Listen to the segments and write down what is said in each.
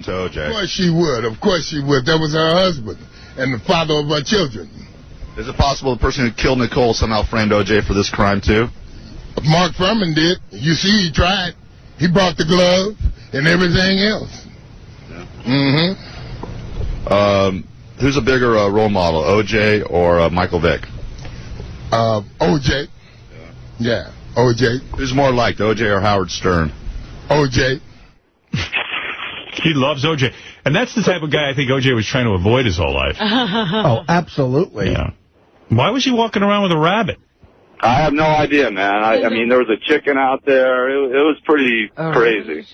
to O.J.? Of course she would. Of course she would. That was her husband and the father of her children. Is it possible the person who killed Nicole somehow framed O.J. for this crime, too? Mark Furman did. You see, he tried. He brought the glove and everything else. Yeah. Who's a bigger role model, O.J. or Michael Vick? O.J. Yeah, O.J. Who's more liked, O.J. or Howard Stern? O.J. He loves O.J. And that's the type of guy I think O.J. was trying to avoid his whole life. Oh, absolutely. Yeah. Why was he walking around with a rabbit? I have no idea, man. I mean, there was a chicken out there. It was pretty crazy.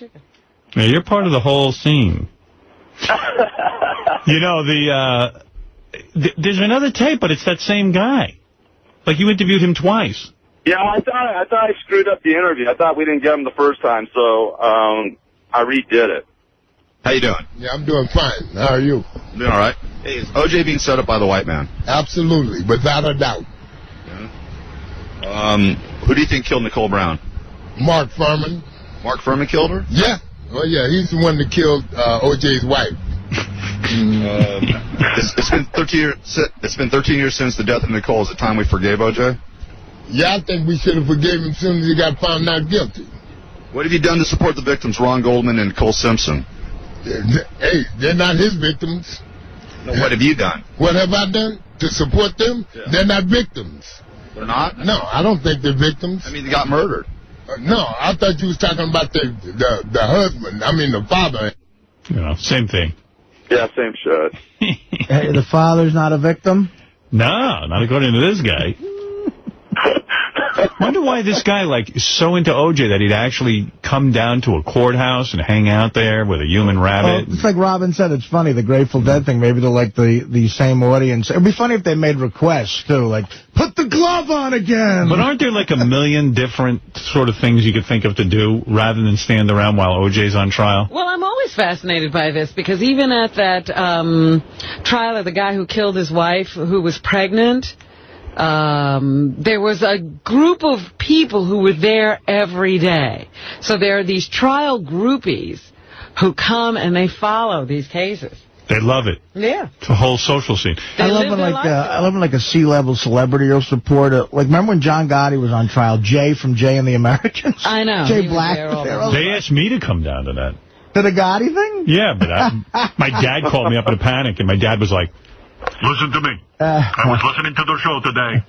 Yeah, you're part of the whole scene. You know, there's another tape, but it's that same guy. Like, you interviewed him twice. Yeah, I thought I screwed up the interview. I thought we didn't get him the first time, so I redid it. How you doing? Yeah, I'm doing fine. How are you? Doing all right. Hey, is O.J. being set up by the white man? Absolutely, without a doubt. Yeah. Who do you think killed Nicole Brown? Mark Furman. Mark Furman killed her? Yeah. Well, yeah, he's the one that killed O.J.'s wife. It's been 13 years. It's been 13 years since the death of Nicole. Is it time we forgave O.J.? Yeah, I think we should have forgave him as soon as he got found not guilty. What have you done to support the victims, Ron Goldman and Nicole Simpson? Hey, they're not his victims. No, what have you done? What have I done to support them? Yeah. They're not victims. They're not? No, I don't think they're victims. I mean, they got murdered. No, I thought you was talking about the husband. I mean, the father. You know, same thing. Yeah, same shit. Hey, the father's not a victim? No, not according to this guy. Wonder why this guy, like, is so into O.J. that he'd actually come down to a courthouse and hang out there with a human rabbit. Well, it's like Robin said, it's funny, the Grateful Dead thing. Maybe they're like the same audience. It'd be funny if they made requests, too, like, put the glove on again. But aren't there, like, a million different sort of things you could think of to do rather than stand around while O.J.'s on trial? Well, I'm always fascinated by this, because even at that trial of the guy who killed his wife, who was pregnant, there was a group of people who were there every day. So there are these trial groupies who come and they follow these cases. They love it. Yeah. It's a whole social scene. I love when like a C-level celebrity will support it. Like, remember when John Gotti was on trial? Jay from Jay and the Americans? I know. Jay Black. They asked me to come down to that. To the Gotti thing? Yeah, but my dad called me up in a panic, and my dad was like, listen to me. I was listening to the show today.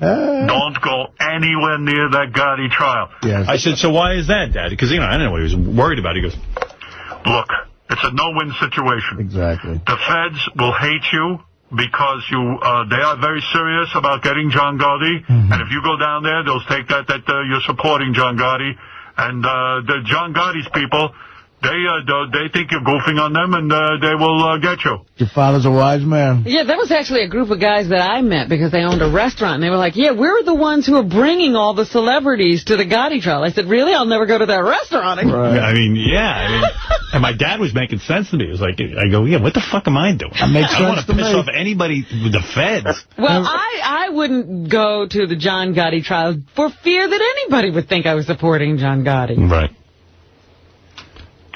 Don't go anywhere near that Gotti trial. Yes. I said, so why is that, Dad? Because, you know, I didn't know what he was worried about. He goes, look, it's a no-win situation. Exactly. The feds will hate you because they are very serious about getting John Gotti. And if you go down there, they'll take that you're supporting John Gotti. And the John Gotti's people, they think you're goofing on them, and they will get you. Your father's a wise man. Yeah, that was actually a group of guys that I met because they owned a restaurant. And they were like, yeah, we're the ones who are bringing all the celebrities to the Gotti trial. I said, really? I'll never go to that restaurant again. Right. I mean, and my dad was making sense to me. It was like, I go, yeah, what the fuck am I doing? That makes sense I don't want to piss me. off anybody with the feds. Well, I wouldn't go to the John Gotti trial for fear that anybody would think I was supporting John Gotti. Right.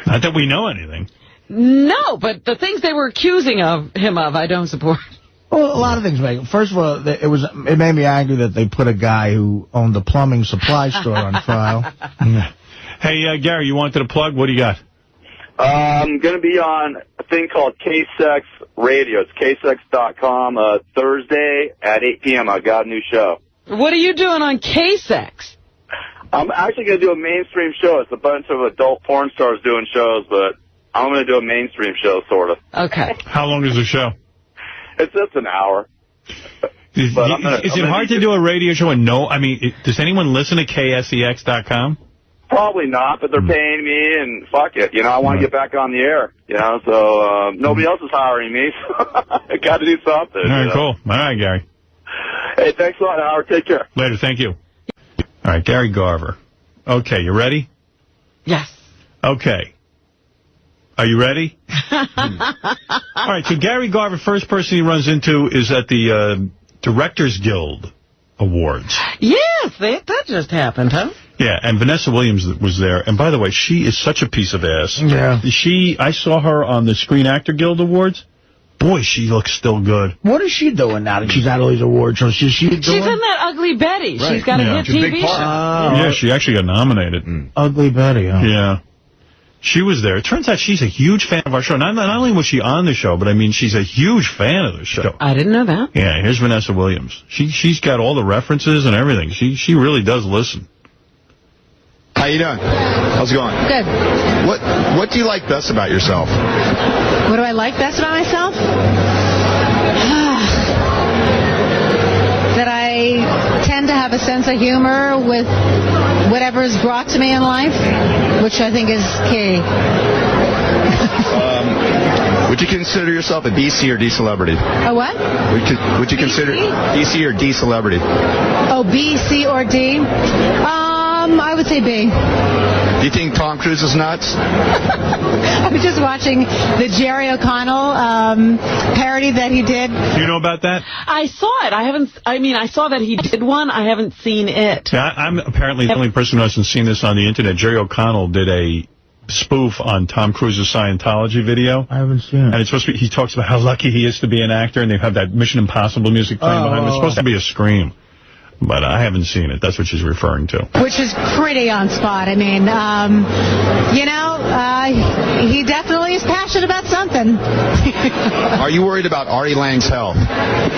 Not that we know anything. No, but the things they were accusing him of, I don't support. Well, a lot of things, Meg. First of all, it made me angry that they put a guy who owned a plumbing supply store on trial. Hey, Gary, you wanted to plug? What do you got? I'm going to be on a thing called KSEX Radio. It's KSEX.com Thursday at 8 p.m. I got a new show. What are you doing on KSEX? I'm actually going to do a mainstream show. It's a bunch of adult porn stars doing shows, but I'm going to do a mainstream show, sort of. Okay. How long is the show? It's just an hour. Is it hard to do a radio show and no? I mean, does anyone listen to KSEX.com? Probably not, but they're paying me, and fuck it. You know, I want to get back on the air, you know, so nobody else is hiring me, so I got to do something. All right, cool. All right, Gary. Hey, thanks a lot, Howard. Take care. Later, thank you. All right, Gary Garver. Okay, you ready? Yes. Okay. Are you ready? All right, so Gary Garver, first person he runs into is at the Directors Guild Awards. Yes, that just happened, huh? Yeah, and Vanessa Williams was there. And by the way, she is such a piece of ass. Yeah. I saw her on the Screen Actor Guild Awards. Boy, she looks still good. What is she doing now that she's out of these awards shows? She's in that Ugly Betty. Right. She's got a hit TV show. Yeah, she actually got nominated. Ugly Betty, huh? Yeah. She was there. It turns out she's a huge fan of our show. Not only was she on the show, but I mean, she's a huge fan of the show. I didn't know that. Yeah, here's Vanessa Williams. She's got all the references and everything. She really does listen. How you doing? How's it going? Good. What do you like best about yourself? What do I like best about myself? That I tend to have a sense of humor with whatever is brought to me in life, which I think is key. Would you consider yourself a DC or D celebrity? A what? Would you consider DC or D celebrity? Oh, B, C, or D? I would say B. Do you think Tom Cruise is nuts? I was just watching the Jerry O'Connell parody that he did. You know about that? I saw it. I saw that he did one. I haven't seen it. Yeah, I'm apparently the only person who hasn't seen this on the internet. Jerry O'Connell did a spoof on Tom Cruise's Scientology video. I haven't seen it. And it's supposed to be, he talks about how lucky he is to be an actor, and they have that Mission Impossible music playing behind him. It's supposed to be a scream. But I haven't seen it. That's what she's referring to. Which is pretty on spot. I mean, he definitely is passionate about something. Are you worried about Artie Lang's health?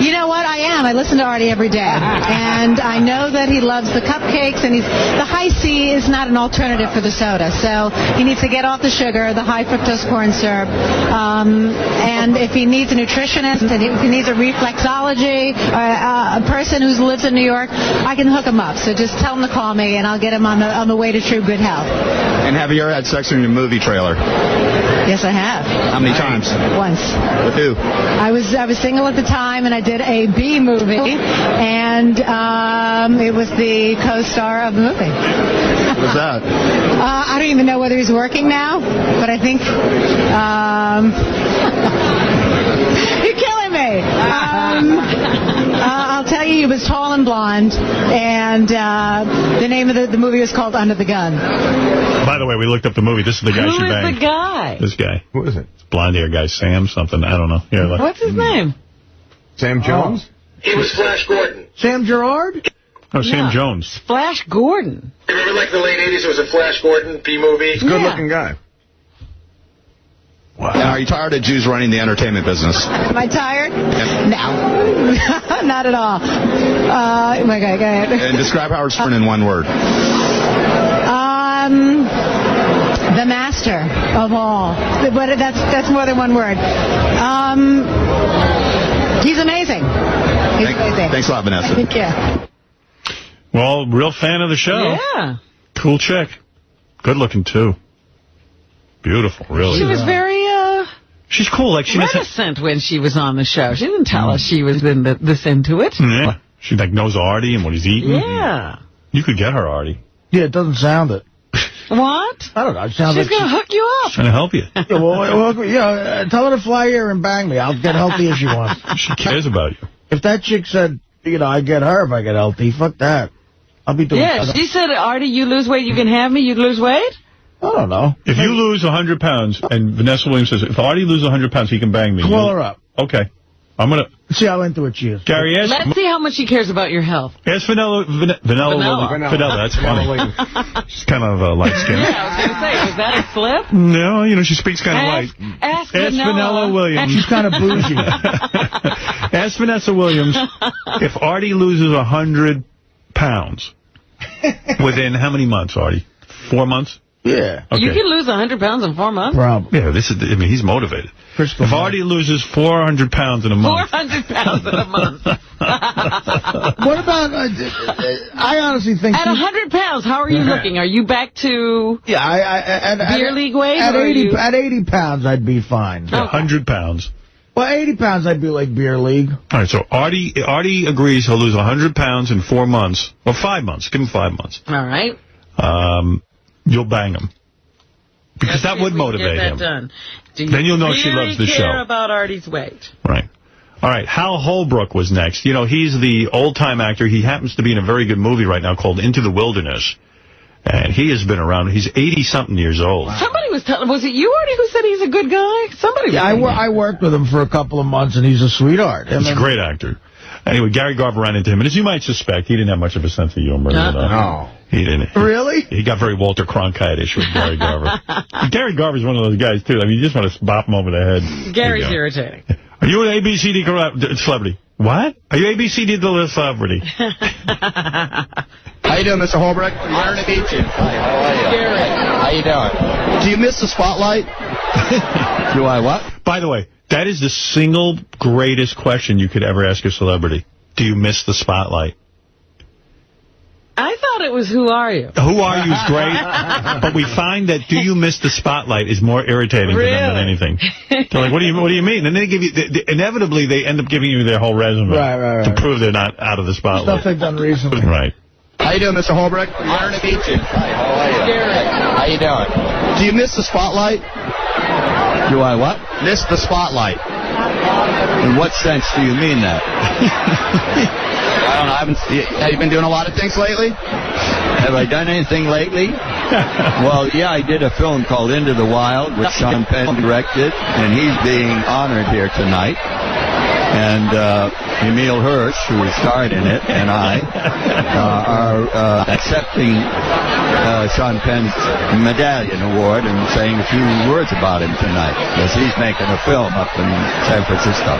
You know what? I am. I listen to Artie every day. And I know that he loves the cupcakes, and the high C is not an alternative for the soda. So he needs to get off the sugar, the high fructose corn syrup. And if he needs a nutritionist, and if he needs a reflexology, a person who lives in New York, I can hook him up. So just tell him to call me, and I'll get him on the way to true good health. And have you ever had sex in your movie trailer? Yes, I have. How many times? Once. With who? I was single at the time, and I did a B movie, and it was the co-star of the movie. What was that? I don't even know whether he's working now, but I think... You're killing me. I'll tell you, he was tall and blonde, and the name of the movie was called Under the Gun. By the way, we looked up the movie. This is the guy she banged. Who is the guy? This guy. Who is it? Blonde-haired guy, Sam something. I don't know. Yeah, what's his name? Sam Jones? He was Flash Gordon. Sam Gerard? Oh, Sam Jones. Flash Gordon. Remember, like, the late 80s, there was a Flash Gordon B-movie? He's a good-looking guy. Wow. Now, are you tired of Jews running the entertainment business? Am I tired? Yeah. No. Not at all. Oh, my God, go ahead. And describe Howard Stern in one word. The master of all. But that's more than one word. He's amazing. He's amazing. Thanks a lot, Vanessa. Thank you. Well, real fan of the show. Yeah. Cool chick. Good looking, too. Beautiful, really. She was very she's cool. Like she reticent when she was on the show. She didn't tell us she was this into it. Yeah. She like knows Artie and what he's eating. Yeah. You could get her, Artie. Yeah, it doesn't sound it. What? I don't know. It sounds She's like going to hook you up. She's trying to help you. Tell her to fly here and bang me. I'll get healthy if she wants. She cares about you. If that chick said, I get her if I get healthy, fuck that. I'll be doing Yeah, she said, Artie, you lose weight, you can have me, you'd lose weight? I don't know. If you lose 100 pounds, and Vanessa Williams says, if Artie loses 100 pounds, he can bang me. Call her up. Okay. I'm going to... See how into it she is. Gary, let's see how much she cares about your health. Ask Vanilla, that's funny. She's kind of light-skinned. Yeah, I was going to say, was that a slip? No, she speaks kind of light. Ask Vanilla Williams. She's kind of bougie. Ask Vanessa Williams if Artie loses 100 pounds within how many months, Artie? 4 months? Yeah. Okay. You can lose 100 pounds in 4 months? Probably. Yeah, he's motivated. If Artie loses 400 pounds in a month. 400 pounds in a month. What about, I honestly think... At 100 pounds, how are you looking? Are you back to beer league weight? At 80 pounds, I'd be fine. Okay. 100 pounds. Well, 80 pounds, I'd be like beer league. All right, so Artie agrees he'll lose 100 pounds in 4 months. Or 5 months. Give him 5 months. All right. You'll bang him. Because that would motivate him. Done. Then you'll know she loves the show. Care about Artie's weight. Right. All right, Hal Holbrook was next. He's the old-time actor. He happens to be in a very good movie right now called Into the Wilderness. And he has been around. He's 80-something years old. Somebody was telling, was it you, Artie, who said he's a good guy? Somebody. Yeah, I worked with him for a couple of months, and he's a sweetheart. He's a great actor. Anyway, Gary Garver ran into him, and as you might suspect, he didn't have much of a sense of humor. No. He didn't. Really? He got very Walter Cronkite-ish with Gary Garver. Gary Garver's one of those guys, too. I mean, you just want to bop him over the head. Gary's irritating. Are you an ABCD celebrity? What? Are you ABCD celebrity? How you doing, Mr. Holbrook? Learning to meet you. Hi, how are you? Gary. How you doing? Do you miss the spotlight? Do I what? By the way, that is the single greatest question you could ever ask a celebrity. Do you miss the spotlight? I thought it was Who Are You? Who Are You is great, but we find that Do You Miss the Spotlight is more irritating to them than anything. They're like, what do you mean? And then they give you, inevitably, they end up giving you their whole resume to prove they're not out of the spotlight. Stuff they've done recently. Right. How you doing, Mr. Holbrook? Learning to meet you. Hi, how are you? Gary. How you doing? Do you miss the spotlight? Do I what? Miss the spotlight. In what sense do you mean that? I don't know. Have you been doing a lot of things lately? Have I done anything lately? Well, yeah, I did a film called Into the Wild, which Sean Penn directed, and he's being honored here tonight. And Emile Hirsch, who starred in it, and I are accepting Sean Penn's medallion award and saying a few words about him tonight, because he's making a film up in San Francisco.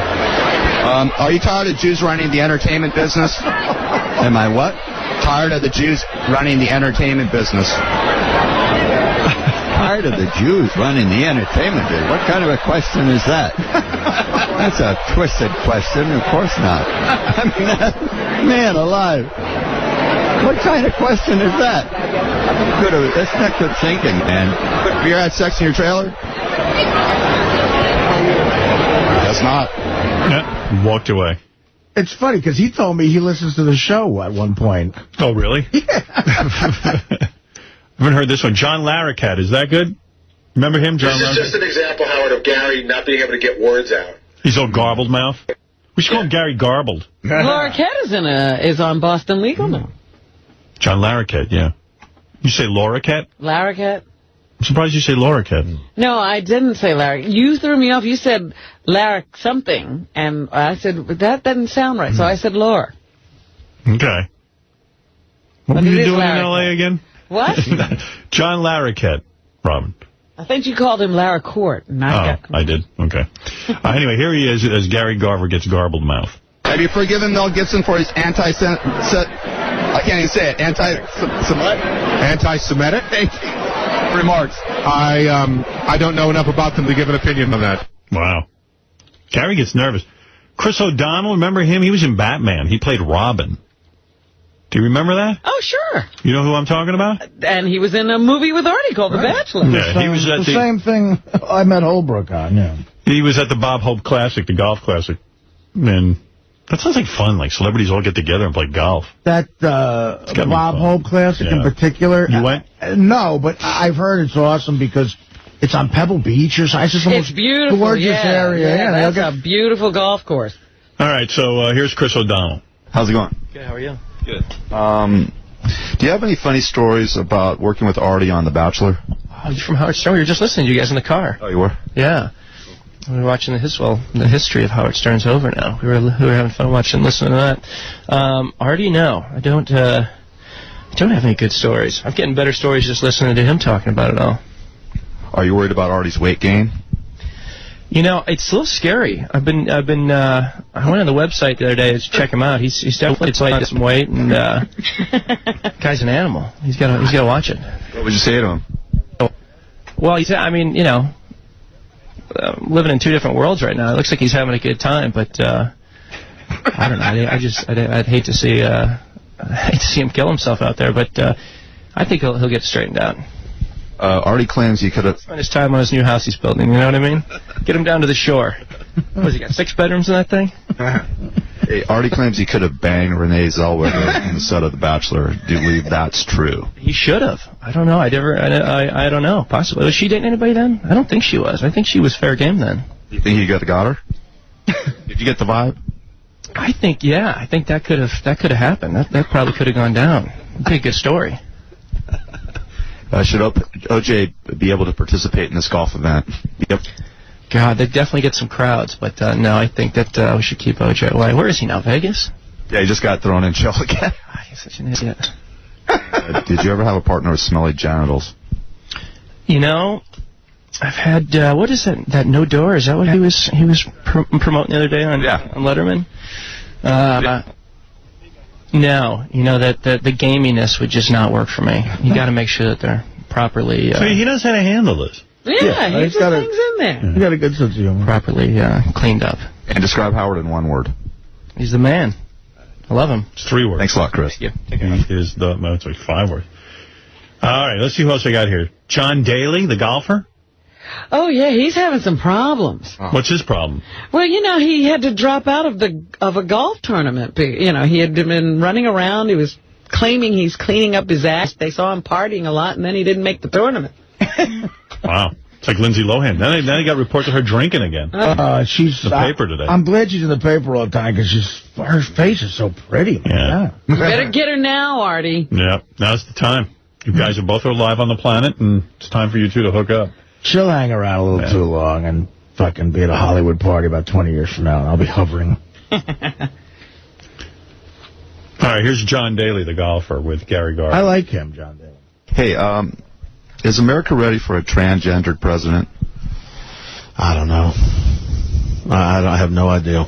Are you tired of Jews running the entertainment business? Am I what? Tired of the Jews running the entertainment business? Tired of the Jews running the entertainment business? What kind of a question is that? That's a twisted question. Of course not. I mean, man alive. What kind of question is that? That's not good thinking, man. Have you had sex in your trailer? Guess not. Yeah, walked away. It's funny, because he told me he listens to the show at one point. Oh, really? Yeah. I haven't heard this one. John Larroquette, is that good? Remember him, John Larroquette? This is just an example, Howard, of Gary not being able to get words out. He's all garbled mouth. We should call him Gary Garbled. Larroquette is on Boston Legal now. John Larroquette, yeah. You say Larroquette? Larroquette? I'm surprised you say Larroquette. No, I didn't say Larroquette. You threw me off. You said Larrock something, and I said, that doesn't sound right, so I said Laura. Okay. What were you doing in L.A. again? What? John Larroquette, Robin. I think you called him Larroquette. I did. Okay. Anyway, here he is as Gary Garver gets garbled mouth. Have you forgiven Mel Gibson for his I can't even say it. Anti-Semitic remarks? I don't know enough about them to give an opinion on that. Wow. Gary gets nervous. Chris O'Donnell, remember him? He was in Batman. He played Robin. Do you remember that? Oh, sure. You know who I'm talking about? And he was in a movie with Artie called The Bachelor. Yeah, he was at the same thing I met Holbrook on, yeah. He was at the Bob Hope Classic, the golf classic. And that sounds like fun, like celebrities all get together and play golf. That Bob Hope Classic in particular. You went? No, but I've heard it's awesome because it's on Pebble Beach or something. It's beautiful, gorgeous area. Yeah, that's a beautiful golf course. All right, so here's Chris O'Donnell. How's it going? Good, how are you? Good. Do you have any funny stories about working with Artie on The Bachelor? Oh, you're from Howard Stern. We were just listening to you guys in the car. Oh, you were? Yeah. We were watching the history of Howard Stern's over now. We were having fun watching, listening to that. Artie, no. I don't have any good stories. I'm getting better stories just listening to him talking about it all. Are you worried about Artie's weight gain? You know, it's a little scary. I went on the website the other day to check him out. He's definitely lost some weight, and guy's an animal. He's got to watch it. What would you say to him? Well, living in two different worlds right now. It looks like he's having a good time, but I don't know. I'd hate to see him kill himself out there, but I think he'll get straightened out. Artie claims he could have spent his time on his new house he's building. You know what I mean? Get him down to the shore. What has he got? 6 bedrooms in that thing? Hey, Artie claims he could have banged Renee Zellweger on the set of The Bachelor. Do you believe that's true? He should have. I don't know. I don't know. Possibly. Was she dating anybody then? I don't think she was. I think she was fair game then. You think he got her? Did you get the vibe? I think, yeah. I think that could have happened. That probably could have gone down. It'd be a good story. Should O.J. be able to participate in this golf event? Yep. God, they definitely get some crowds, but no, I think that we should keep O.J. away. Where is he now, Vegas? Yeah, he just got thrown in jail again. He's such an idiot. Did you ever have a partner with smelly genitals? You know, I've had, what is that No Door? Is that what he was promoting the other day on Letterman? No, you know, that the gaminess would just not work for me. You got to make sure that they're properly... So he knows how to handle this. Yeah, he just things in there. He got a good sense of humor. Properly cleaned up. And describe Howard in one word. He's the man. I love him. It's 3 words. Thanks a lot, Chris. Thank you. He is the... No, it's like 5 words. All right, let's see who else I got here. John Daly, the golfer? Oh, yeah, he's having some problems. What's his problem? Well, you know, he had to drop out of a golf tournament. You know, he had been running around. He was claiming he's cleaning up his act. They saw him partying a lot, and then he didn't make the tournament. Wow. It's like Lindsay Lohan. Then he got reports of her drinking again. She's the paper today. I'm glad she's in the paper all the time because her face is so pretty. Yeah. You better get her now, Artie. Yeah, now's the time. You guys are both alive on the planet, and it's time for you two to hook up. She'll hang around a little too long and fucking be at a Hollywood party about 20 years from now, and I'll be hovering. All right, here's John Daly, the golfer, with Gary Garver. I like him, John Daly. Hey, is America ready for a transgendered president? I don't know. I have no idea.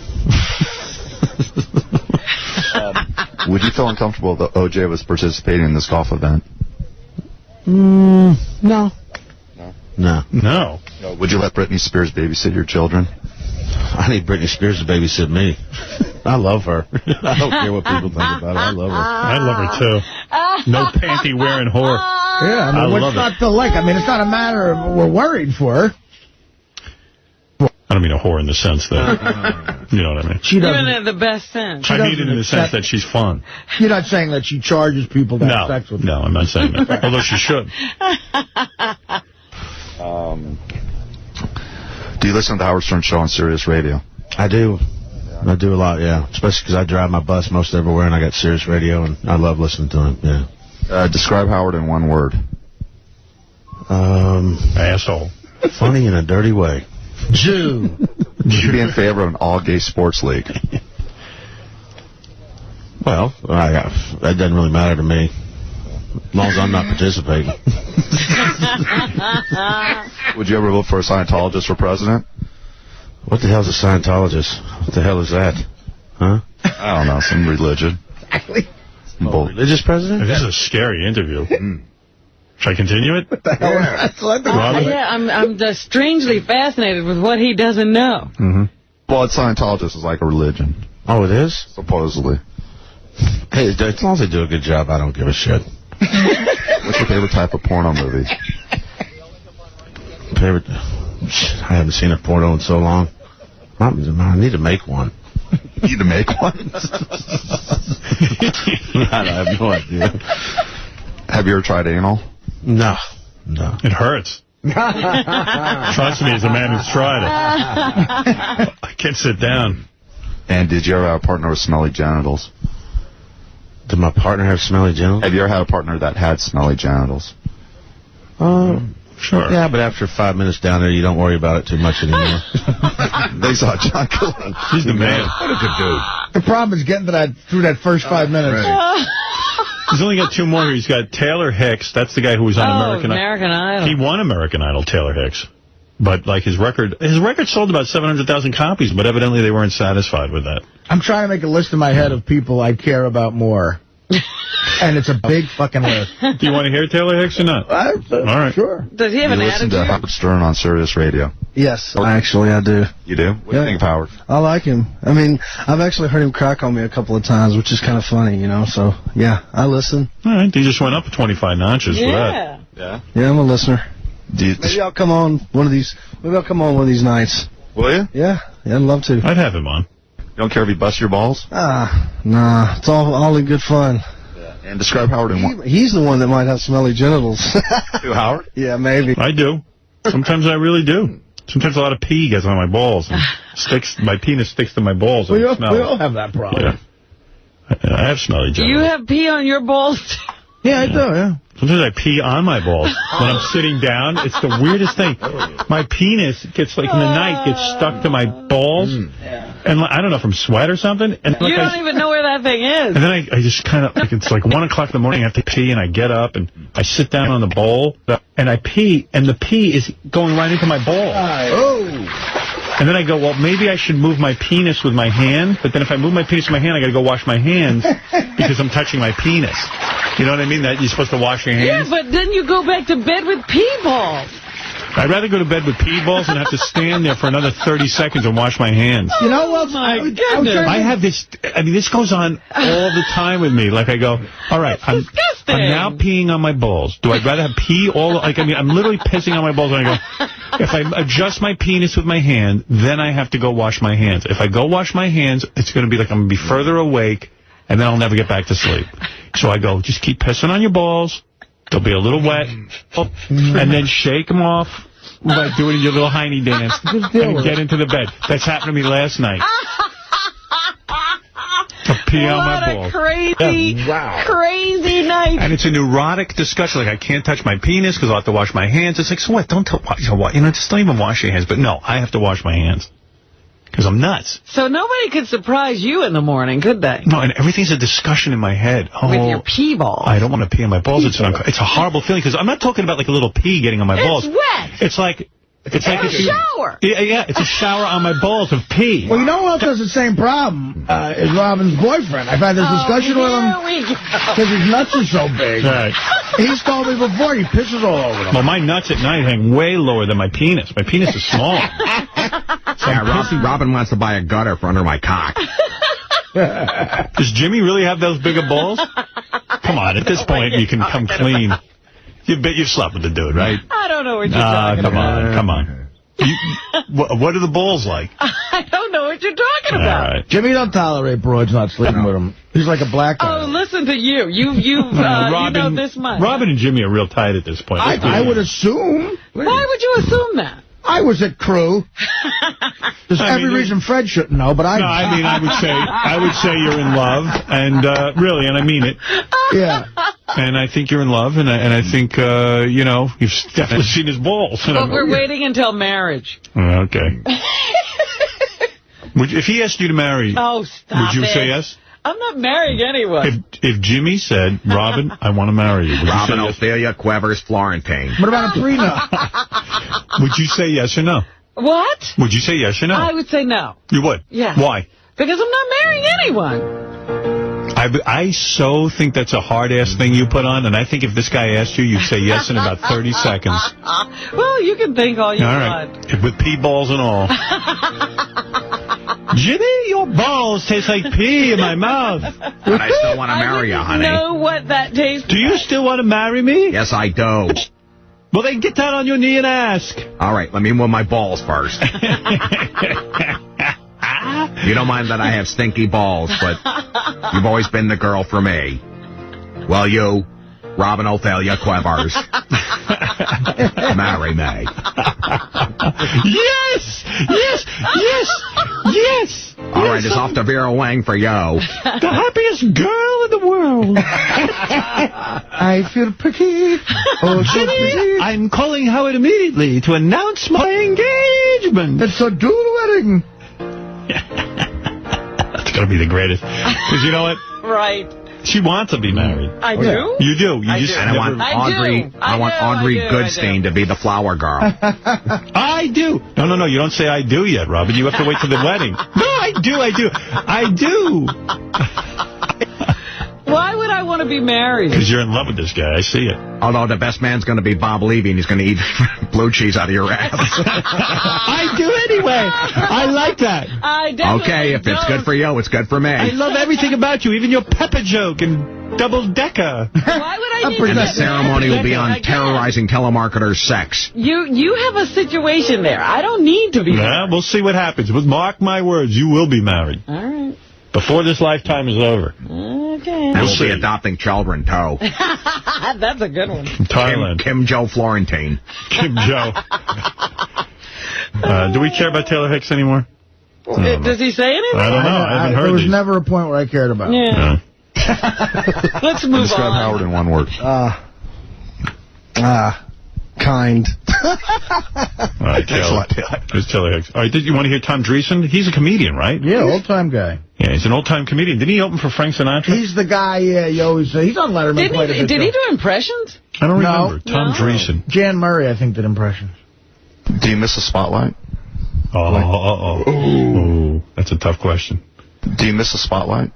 Would you feel uncomfortable that O.J. was participating in this golf event? No. No. Would you let Britney Spears babysit your children? I need Britney Spears to babysit me. I love her. I don't care what people think about her. I love her. I love her, too. No panty-wearing whore. Yeah, I mean, what's not to like? I mean, it's not a matter of we're worried for her. I don't mean a whore in the sense that, you know what I mean. She doesn't have the best sense. I mean it in the sense that she's fun. You're not saying that she charges people to have sex with her. No, I'm not saying that. Although she should. Do you listen to the Howard Stern Show on Sirius Radio? I do. I do a lot, yeah. Especially because I drive my bus most everywhere, and I got Sirius Radio, and I love listening to him, yeah. Describe Howard in one word. Asshole. Funny in a dirty way. Jew. Would you be in favor of an all-gay sports league? Well, that doesn't really matter to me. As long as I'm not participating. Would you ever vote for a Scientologist for president? What the hell's a Scientologist? What the hell is that? Huh? I don't know, some religion. Exactly. Religious president? This is a scary interview. Should I continue it? What the hell is that? Yeah, I'm just strangely fascinated with what he doesn't know. Well, Scientologist is like a religion. Oh, it is? Supposedly. Hey, as long as they do a good job, I don't give a shit. What's your favorite type of porno movie? Favorite? I haven't seen a porno in so long. I need to make one. You need to make one? I have no idea. Have you ever tried anal? No. It hurts. Trust me, as a man who's tried it. I can't sit down. And did you ever have a partner with smelly genitals? Did my partner have smelly genitals? Have you ever had a partner that had smelly genitals? Sure. Yeah, but after 5 minutes down there, you don't worry about it too much anymore. They saw John Cullen. He's the man. What a good dude. The problem is getting to that through that first 5 minutes. He's only got 2 more here. He's got Taylor Hicks. That's the guy who was on American Idol. He won American Idol, Taylor Hicks. But, like, his record sold about 700,000 copies, but evidently they weren't satisfied with that. I'm trying to make a list in my head of people I care about more. And it's a big fucking list. Do you want to hear Taylor Hicks or not? All right. Sure. Does he have an listen attitude? to Howard Stern on Sirius Radio? Yes, actually I do. You do? What do you think of Howard? I like him. I mean, I've actually heard him crack on me a couple of times, which is kind of funny, you know, so, yeah, I listen. All right, he just went up 25 notches for that. Yeah, I'm a listener. Maybe I'll come on one of these nights. Will you? Yeah, I'd love to. I'd have him on. You don't care if he busts your balls? Nah, it's all in good fun. And describe Howard in one. He's the one that might have smelly genitals. Who, Howard? Yeah, maybe. I do. Sometimes I really do. Sometimes a lot of pee gets on my balls. And my penis sticks to my balls. We all have that problem. Yeah. I have smelly genitals. You have pee on your balls? Yeah, I do, yeah. Sometimes I pee on my balls when I'm sitting down. It's the weirdest thing. My penis gets, like, in the night, gets stuck to my balls. And I don't know if I'm sweat or something. And you don't even know where that thing is. And then I just kind of, like, it's like 1 o'clock in the morning, I have to pee, and I get up, and I sit down on the bowl, and I pee, and the pee is going right into my balls. And then I go, well, maybe I should move my penis with my hand, but then if I move my penis with my hand, I got to go wash my hands because I'm touching my penis. You know what I mean? That you're supposed to wash your hands? Yeah, but then you go back to bed with pee balls. I'd rather go to bed with pee balls than have to stand there for another 30 seconds and wash my hands. You know what? My goodness. I have this, I mean, this goes on all the time with me. Like, I go, all right, I'm now peeing on my balls. Do I rather have pee all, like, I mean, I'm literally pissing on my balls, and I go, if I adjust my penis with my hand, then I have to go wash my hands. If I go wash my hands, it's going to be like I'm going to be further awake, and then I'll never get back to sleep. So I go, just keep pissing on your balls. They'll be a little wet, and then shake them off by doing your little hiney dance and get into the bed. That's happened to me last night. To pee on my balls. What a crazy, crazy night. And it's a neurotic discussion. Like, I can't touch my penis because I'll have to wash my hands. It's like, so what? Don't just don't even wash your hands. But no, I have to wash my hands. Because I'm nuts. So nobody could surprise you in the morning, could they? No, and everything's a discussion in my head. With your pee balls. I don't want to pee on my balls. It's a horrible feeling, because I'm not talking about like a little pee getting on my balls. It's wet. It's like... It's like a shower. Yeah, it's a shower on my balls of pee. Well, you know who else has the same problem? Is Robin's boyfriend. I've had this discussion with him because his nuts are so big. Right. He's told me before he pisses all over them. Well, my nuts at night hang way lower than my penis. My penis is small. Robin wants to buy a gutter for under my cock. Does Jimmy really have those bigger balls? Come on, at this point you can come clean. You bet you've slept with the dude, right? I don't know what you're talking about. Come on. What are the balls like? I don't know what you're talking about. Right. Jimmy don't tolerate broads not sleeping with him. He's like a black guy. Oh, listen to you. You know this much. Robin and Jimmy are real tight at this point. I would assume. Why would you assume that? I was at Crew. There's every reason Fred shouldn't know, but I... No, I mean, I would say you're in love, and really, and I mean it. Yeah. And I think you're in love, and I think, you know, you've definitely seen his balls. But we're waiting until marriage. Okay. If he asked you to marry, would you say yes? I'm not marrying anyone. If Jimmy said, Robin, I want to marry you. Robin, Ophelia, Quevers, Florentine. What about a prenup? Would you say yes or no? What? Would you say yes or no? I would say no. You would? Yeah. Why? Because I'm not marrying anyone. I so think that's a hard-ass thing you put on, and I think if this guy asked you, you'd say yes in about 30 seconds. Well, you can think all you want. Right. With pee balls and all. Jimmy, your balls taste like pee in my mouth. But I still want to marry you, honey. I know what that tastes Do you still want to marry me? Yes, I do. Well, then get down on your knee and ask. All right, let me move my balls first. You don't mind that I have stinky balls, but you've always been the girl for me. Well, you, Robin Ophelia Quevers, marry me. Yes! Yes! Yes! Yes! All right, it's off to Vera Wang for you. The happiest girl in the world. I feel pretty. Oh, so pretty. I'm calling Howard immediately to announce my engagement. It's a dual wedding. That's going to be the greatest. Because you know what? Right. She wants to be married. I do? You do. You just And I want Audrey Goodstein to be the flower girl. I do. No. You don't say I do yet, Robin. You have to wait for the wedding. No, I do. Why would I want to be married? Because you're in love with this guy. I see it. Although the best man's going to be Bob Levy, and he's going to eat blue cheese out of your ass. I do anyway. I like that. I definitely Okay, if it's good for you, it's good for me. I love everything about you, even your pepper joke and double-decker. Why would I need And the ceremony will be on terrorizing telemarketers' sex. You have a situation there. I don't need to be married. Yeah, we'll see what happens. But mark my words, you will be married. All right. Before this lifetime is over. Okay. And we'll be adopting children, too. That's a good one. From Thailand. Kim Jo Florentine. Kim Jo. Do we care about Taylor Hicks anymore? Does he say anything? I don't know. I haven't heard There was these. never a point where I cared about him. Yeah. Let's move Describe on. Howard in one word. Kind. All right, Kelly. There's Kelly Hicks. All right, did you want to hear Tom Dreesen? He's a comedian, right? Yeah, old-time guy. Yeah, he's an old-time comedian. Didn't he open for Frank Sinatra? He's the guy, he's on Letterman quite a bit. Did he do impressions? I don't remember. Tom Dreesen. Jan Murray, I think, did impressions. Do you miss the spotlight? Oh, that's a tough question. Do you miss the spotlight?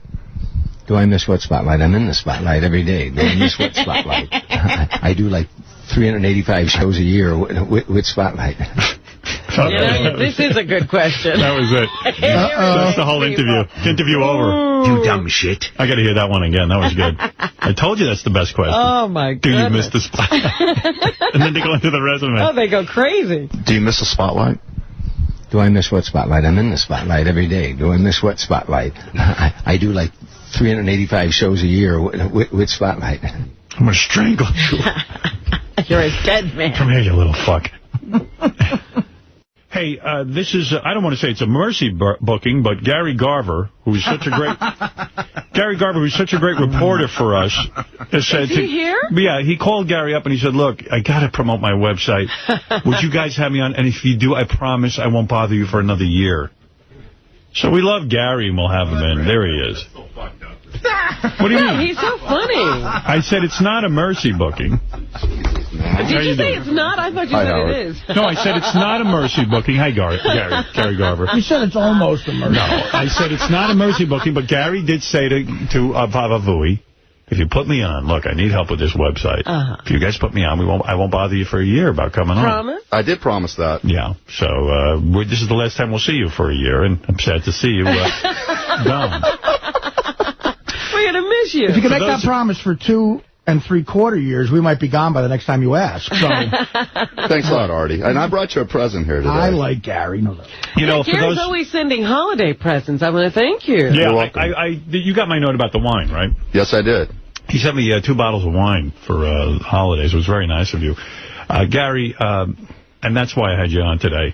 Do I miss what spotlight? I'm in the spotlight every day. Do I miss what spotlight? I do like 385 shows a year with spotlight. This is a good question. That was it. That's the whole interview. Interview over. You dumb shit. I got to hear that one again. That was good. I told you that's the best question. Oh, my Do goodness. you miss the spotlight? And then they go into the resume. Oh, they go crazy. Do you miss the spotlight? Do I miss what spotlight? I'm in the spotlight every day. Do I miss what spotlight? I do like 385 shows a year with spotlight. I'm going to strangle you. You're a dead man. Come here, you little fuck. Hey, this is, I don't want to say it's a mercy booking, but Gary Garver, who's such a great reporter for us, has said... Is he here? Yeah, he called Gary up and he said, look, I got to promote my website. Would you guys have me on? And if you do, I promise I won't bother you for another year. So we love Gary and we'll have him in. There he is. What do you mean? He's so funny. I said it's not a mercy booking. Did you say it's not? I thought you said it is. No, I said it's not a mercy booking. Hi, Gary Garver. You said it's almost a mercy. No, I said it's not a mercy booking, but Gary did say to Baba Vui, if you put me on, look, I need help with this website. If you guys put me on, I won't bother you for a year about coming on. Promise? I did promise that. Yeah, so this is the last time we'll see you for a year, and I'm sad to see you gone. We're going to miss you. If you can make that promise for 2 3/4 years, we might be gone by the next time you ask. So. Thanks a lot, Artie. And I brought you a present here today. I like Gary. You know, Gary's always sending holiday presents. I want to thank you. Yeah, you got my note about the wine, right? Yes, I did. He sent me 2 bottles of wine for holidays. It was very nice of you. Gary, and that's why I had you on today.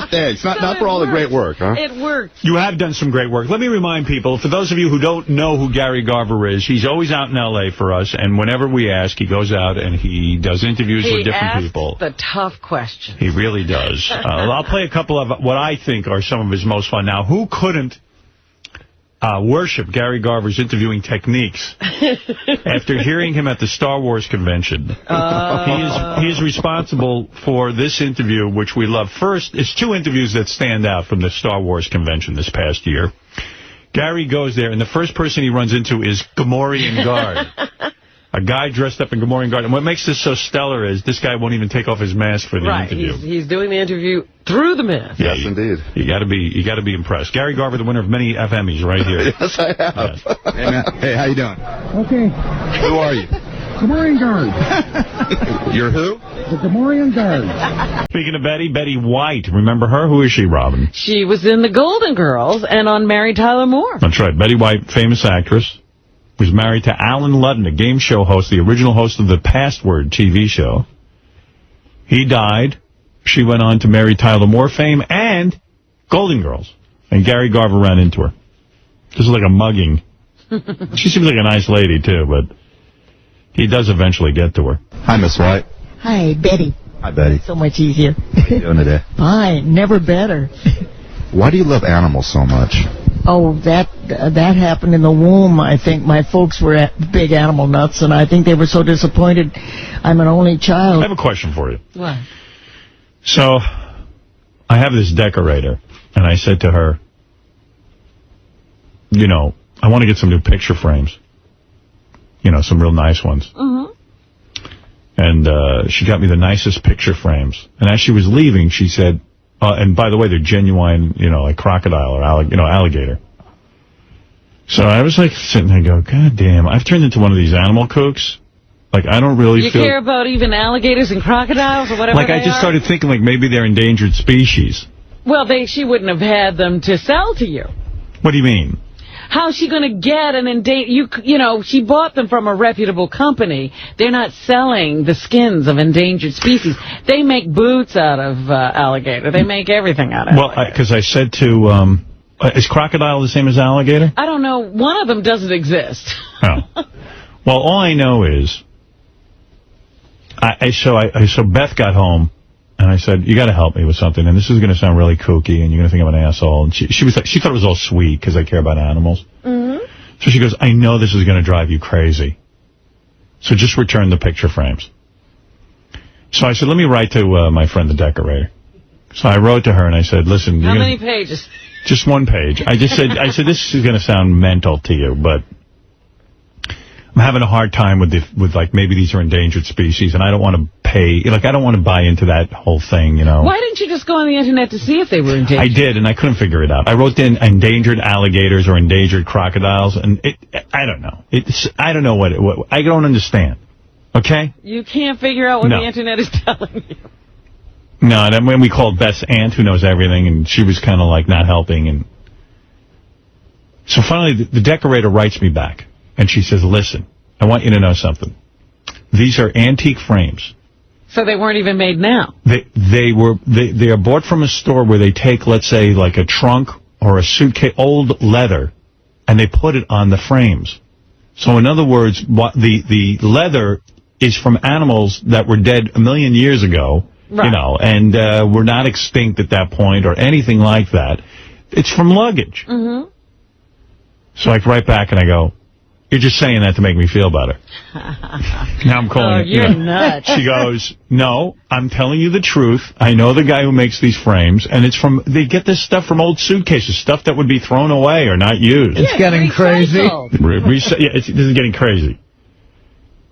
Thanks. Not for all the great work, huh? It worked. You have done some great work. Let me remind people, for those of you who don't know who Gary Garver is, he's always out in L.A. for us, and whenever we ask, he goes out and he does interviews with different people. He asks the tough questions. He really does. I'll play a couple of what I think are some of his most fun. Now, who couldn't worship Gary Garver's interviewing techniques after hearing him at the Star Wars convention? He is responsible for this interview, which we love. First, it's 2 interviews that stand out from the Star Wars convention this past year. Gary goes there, and the first person he runs into is Gamorrean Guard. A guy dressed up in Gamorrean Guard. And what makes this so stellar is this guy won't even take off his mask for the interview. He's doing the interview through the mask. Yes, indeed. You got to be impressed. Gary Garver, the winner of many FMEs, right here. Yes, I have. Yes. Hey, man. Hey, how you doing? Okay. Who are you? Gamorrean Guard. You're who? The Gamorrean Guard. Speaking of Betty White, remember her? Who is she, Robin? She was in The Golden Girls and on Mary Tyler Moore. That's right. Betty White, famous actress, was married to Alan Ludden, a game show host, the original host of the Password TV show. He died. She went on to marry Tyler Moore fame and Golden Girls. And Gary Garver ran into her. This is like a mugging. She seems like a nice lady, too, but he does eventually get to her. Hi, Miss White. Hi, Betty. Hi, Betty. So much easier. How are you doing today? Fine, never better. Why do you love animals so much? Oh, that happened in the womb. I think my folks were big animal nuts, and I think they were so disappointed. I'm an only child. I have a question for you. What? So, I have this decorator, and I said to her, you know, I want to get some new picture frames. You know, some real nice ones. Mm-hmm. And she got me the nicest picture frames. And as she was leaving, she said, and by the way, they're genuine, you know, like crocodile or alligator. So I was like sitting there and go, God damn, I've turned into one of these animal kooks. Like, I don't really You feel... care about even alligators and crocodiles or whatever Like, I just started thinking, like, maybe they're endangered species. Well, she wouldn't have had them to sell to you. What do you mean? How's she going to get an endangered... You know, she bought them from a reputable company. They're not selling the skins of endangered species. They make boots out of alligator. They make everything out of alligator. Well, because I said to... is crocodile the same as alligator? I don't know. One of them doesn't exist. Oh. Well, all I know is So Beth got home, and I said, you got to help me with something, and this is going to sound really kooky, and you're going to think I'm an asshole. And she thought it was all sweet because I care about animals. Mm-hmm. So she goes, I know this is going to drive you crazy. So just return the picture frames. So I said, let me write to my friend the decorator. So I wrote to her and I said, listen. How many pages? Just one page. I said, this is going to sound mental to you, but I'm having a hard time with like, maybe these are endangered species, and I don't want to pay, like, I don't want to buy into that whole thing, you know. Why didn't you just go on the internet to see if they were endangered? I did, and I couldn't figure it out. I wrote in endangered alligators or endangered crocodiles, and I don't know. I don't know what I don't understand. Okay? You can't figure out what the internet is telling you. No, and then when we called Beth's aunt, who knows everything, and she was kind of like not helping, and so finally the decorator writes me back. And she says, listen, I want you to know something. These are antique frames. So they weren't even made now? They are bought from a store where they take, let's say, like a trunk or a suitcase, old leather, and they put it on the frames. So in other words, the leather is from animals that were dead a million years ago, right, you know, and were not extinct at that point or anything like that. It's from luggage. Mm-hmm. So I write back and I go, you're just saying that to make me feel better. Now I'm calling it. You're nuts. She goes, no, I'm telling you the truth. I know the guy who makes these frames, and they get this stuff from old suitcases, stuff that would be thrown away or not used. It's getting crazy. This is getting crazy.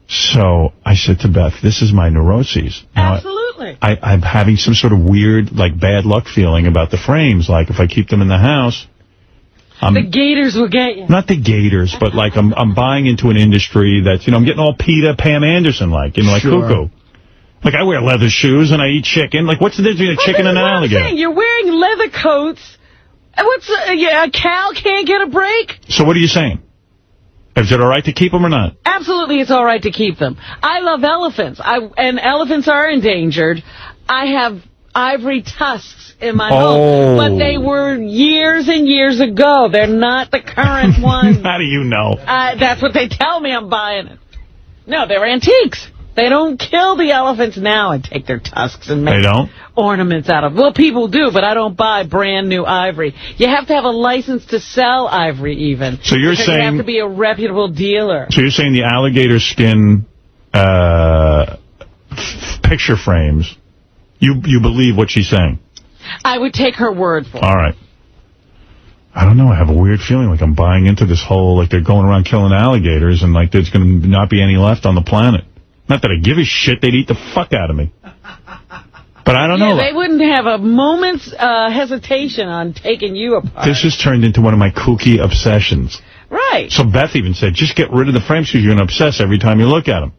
So I said to Beth, this is my neuroses. Absolutely. I'm having some sort of weird, like, bad luck feeling about the frames. Like, if I keep them in the house, the gators will get you. Not the gators, but like I'm buying into an industry that's, you know, I'm getting all PETA, Pam Anderson-like, you know, like cuckoo. Like, I wear leather shoes and I eat chicken. Like, what's the difference between a chicken and an alligator? You're wearing leather coats. A cow can't get a break? So what are you saying? Is it all right to keep them or not? Absolutely, it's all right to keep them. I love elephants, and elephants are endangered. I have ivory tusks in my home, but they were years and years ago. They're not the current ones. How do you know? That's what they tell me. I'm buying it. No, they're antiques. They don't kill the elephants now and take their tusks and make ornaments out of them. Well, people do, but I don't buy brand new ivory. You have to have a license to sell ivory even. So you're saying you have to be a reputable dealer. So you're saying the alligator skin picture frames, you believe what she's saying? I would take her word for it. All right. I don't know. I have a weird feeling like I'm buying into this whole, like, they're going around killing alligators and, like, there's going to not be any left on the planet. Not that I give a shit. They'd eat the fuck out of me. But I don't know. They wouldn't have a moment's hesitation on taking you apart. This has turned into one of my kooky obsessions. Right. So Beth even said, just get rid of the frames because you're going to obsess every time you look at them.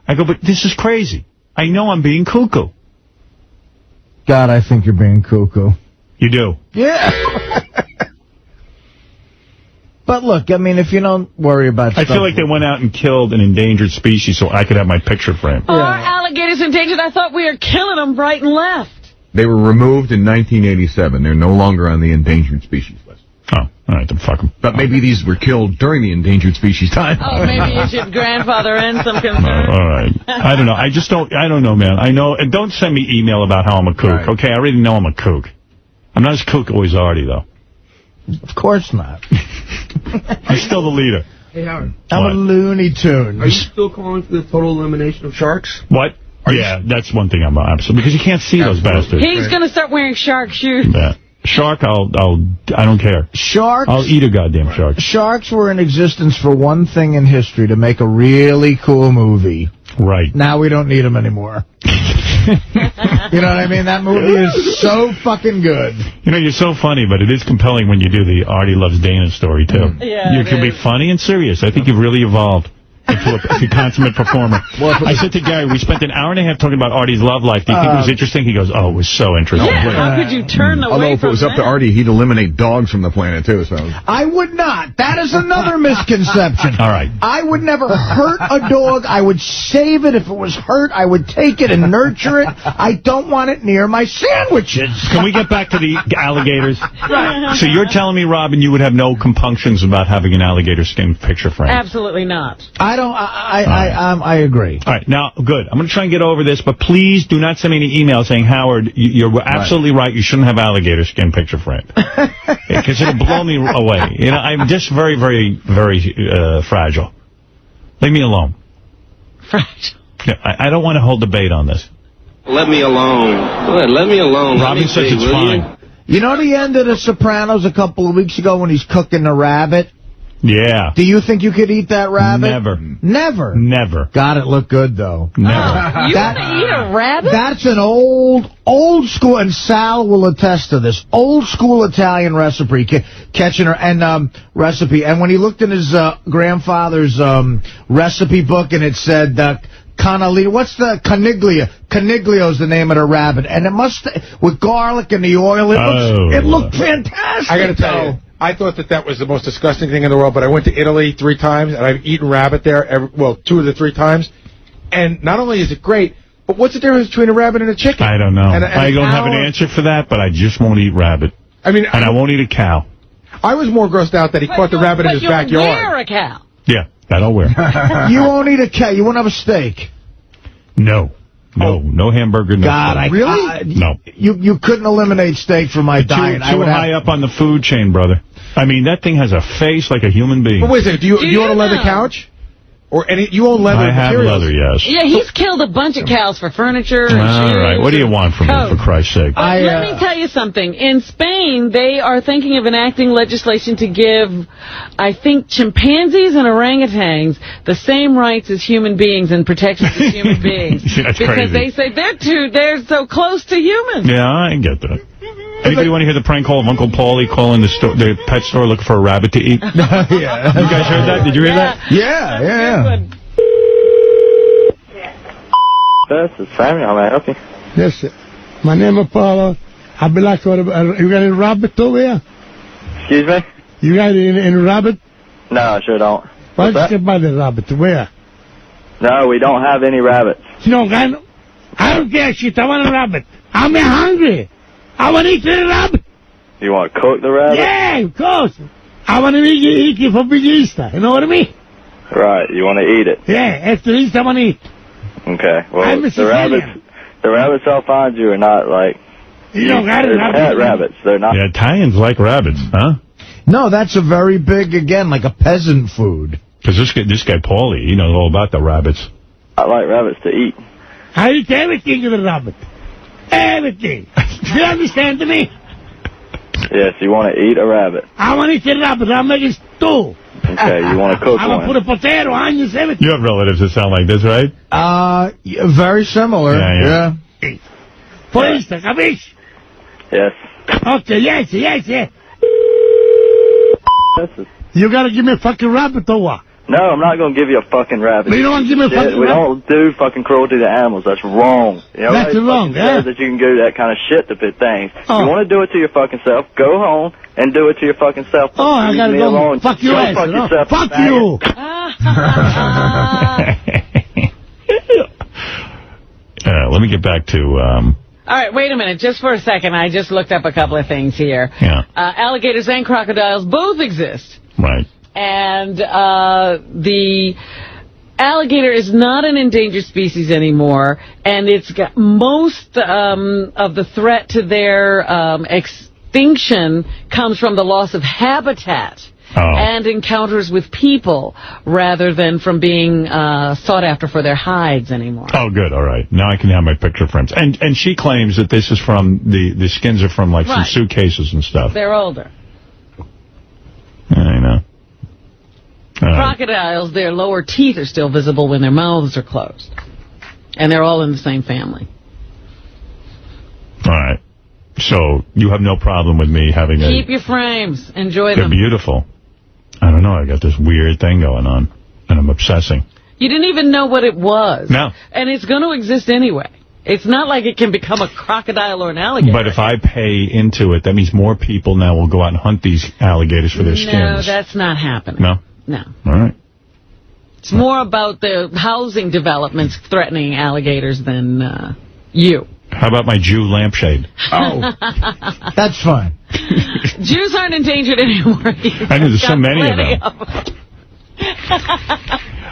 I go, but this is crazy. I know I'm being cuckoo. God, I think you're being cuckoo. You do? Yeah. But look, I mean, if you don't worry about I feel like they went out and killed an endangered species so I could have my picture frame. Are alligators endangered? I thought we were killing them right and left. They were removed in 1987. They're no longer on the endangered species list. Oh, all right, then fuck them. But maybe these were killed during the endangered species time. Oh, maybe you should grandfather in some concern. All right. I don't know. I don't know, man. I know. And don't send me email about how I'm a kook, right. Okay? I already know I'm a kook. I'm not as kook as Artie, though. Of course not. I'm still the leader. Hey, Howard. I'm a Looney Tune. Are you still calling for the total elimination of sharks? What? That's one thing I'm absolutely, because you can't see those bastards. He's going to start wearing shark shoes. Yeah. Shark, I don't care. Sharks? I'll eat a goddamn shark. Sharks were in existence for one thing in history, to make a really cool movie. Right. Now we don't need them anymore. You know what I mean? That movie is so fucking good. You know, you're so funny, but it is compelling when you do the Artie Loves Dana story, too. Yeah, you can be funny and serious. I think you've really evolved into a consummate performer. I said to Gary, we spent an hour and a half talking about Artie's love life. Do you think it was interesting? He goes, oh, it was so interesting. Yeah, how could you turn away from Although if it was up to Artie, he'd eliminate dogs from the planet, too. So I would not. That is another misconception. All right. I would never hurt a dog. I would save it. If it was hurt, I would take it and nurture it. I don't want it near my sandwiches. Can we get back to the alligators? Right. So you're telling me, Robin, you would have no compunctions about having an alligator skin picture frame? Absolutely not. I agree. All right, now, good. I'm going to try and get over this, but please do not send me any emails saying, Howard, you're absolutely right. You shouldn't have alligator skin picture frame. Because it'll blow me away. You know, I'm just very, very, very fragile. Leave me alone. Fragile. Yeah, I don't want to hold debate on this. Let me alone. Go ahead, let me alone. Robin says it's fine. You know the end of The Sopranos a couple of weeks ago when he's cooking the rabbit? Yeah. Do you think you could eat that rabbit? Never. Never? Never. God, it looked good, though. Never. You want to eat a rabbit? That's an old school, and Sal will attest to this, old school Italian recipe, recipe. And when he looked in his grandfather's recipe book, and it said Canalino, what's the Caniglia? Caniglio's the name of the rabbit, and it must with garlic and the oil. It looked fantastic. I got to tell you, I thought that was the most disgusting thing in the world. But I went to Italy 3 times, and I've eaten rabbit there. 2 of the 3 times, and not only is it great, but what's the difference between a rabbit and a chicken? I don't know. And I don't have an answer for that, but I just won't eat rabbit. I won't eat a cow. I was more grossed out that he caught the rabbit in his backyard. But you'll wear a cow. Yeah, that I'll wear. You won't eat a cow. You won't have a steak. No. No hamburger, no steak. Really? No. You couldn't eliminate steak from my diet. Too high up on the food chain, brother. I mean, that thing has a face like a human being. But wait a second, do you own a leather couch? Or you own leather materials? I have leather, yes. Yeah, he's killed a bunch of cows for furniture and All right, what do you want from me, for Christ's sake? Let me tell you something. In Spain, they are thinking of enacting legislation to give, I think, chimpanzees and orangutans the same rights as human beings and protections as human beings. That's because crazy. they say they're so close to humans. Yeah, I get that. Anybody want to hear the prank call of Uncle Paulie calling the pet store looking for a rabbit to eat? Yeah. You guys heard that? Did you hear that? Yeah. This is Samuel. How may I help you? Yes, sir. My name is Paulo. I'd be like, you got any rabbit over here? Excuse me? You got any rabbit? No, I sure don't. Why don't you buy the rabbit? Where? No, we don't have any rabbits. No, I don't care shit. I want a rabbit. I'm hungry. I want to eat the rabbit. You want to cook the rabbit? Yeah, of course. I want to eat it for Big Easter. You know what I mean? Right, you want to eat it? Yeah, after Easter I want to eat. Okay, well, I'm the Sicilian. rabbits I'll find you are not like... You don't got it. Pet rabbits. They're not... Yeah, Italians like rabbits, huh? No, that's a very big, again, like a peasant food. Because this guy Paulie, he knows all about the rabbits. I like rabbits to eat. I eat everything to the rabbit. Everything. Do you understand me? Yes, you want to eat a rabbit. I want to eat the rabbit. I'll make it stew. Okay, you want to cook I'm going to put a potato, onions, everything. You have relatives that sound like this, right? Very similar. Yeah. For Easter, capiche? Yes. Okay, yes. You got to give me a fucking rabbit or what? No, I'm not going to give you a fucking rabbit. But you don't want to give me a fucking We rabbit? don't do fucking cruelty to animals. That's wrong. You know, That's wrong, yeah. That you can do that kind of shit to fit things. Oh. You want to do it to your fucking self, go home and do it to your fucking self. Oh, I got to go home. Fuck your ass. Fuck yourself. Fuck you. Let me get back to... All right, wait a minute. Just for a second, I just looked up a couple of things here. Yeah. Alligators and crocodiles both exist. Right. And the alligator is not an endangered species anymore, and it's got most of the threat to their extinction comes from the loss of habitat and encounters with people rather than from being sought after for their hides anymore. Oh, good. All right. Now I can have my picture frames. And she claims that this is from, the skins are from, like, some suitcases and stuff. They're older. I know. Crocodiles, their lower teeth are still visible when their mouths are closed. And they're all in the same family. All right. So you have no problem with me having Keep your frames. Enjoy They're them. beautiful. I don't know. I got this weird thing going on, and I'm obsessing. You didn't even know what it was. No. And it's going to exist anyway. It's not like it can become a crocodile or an alligator. But if I pay into it, that means more people now will go out and hunt these alligators for their skins. No, that's not happening. No? No. All right. It's more about the housing developments threatening alligators than you. How about my Jew lampshade? Oh. That's fine. Jews aren't endangered anymore. I know there's so many of them.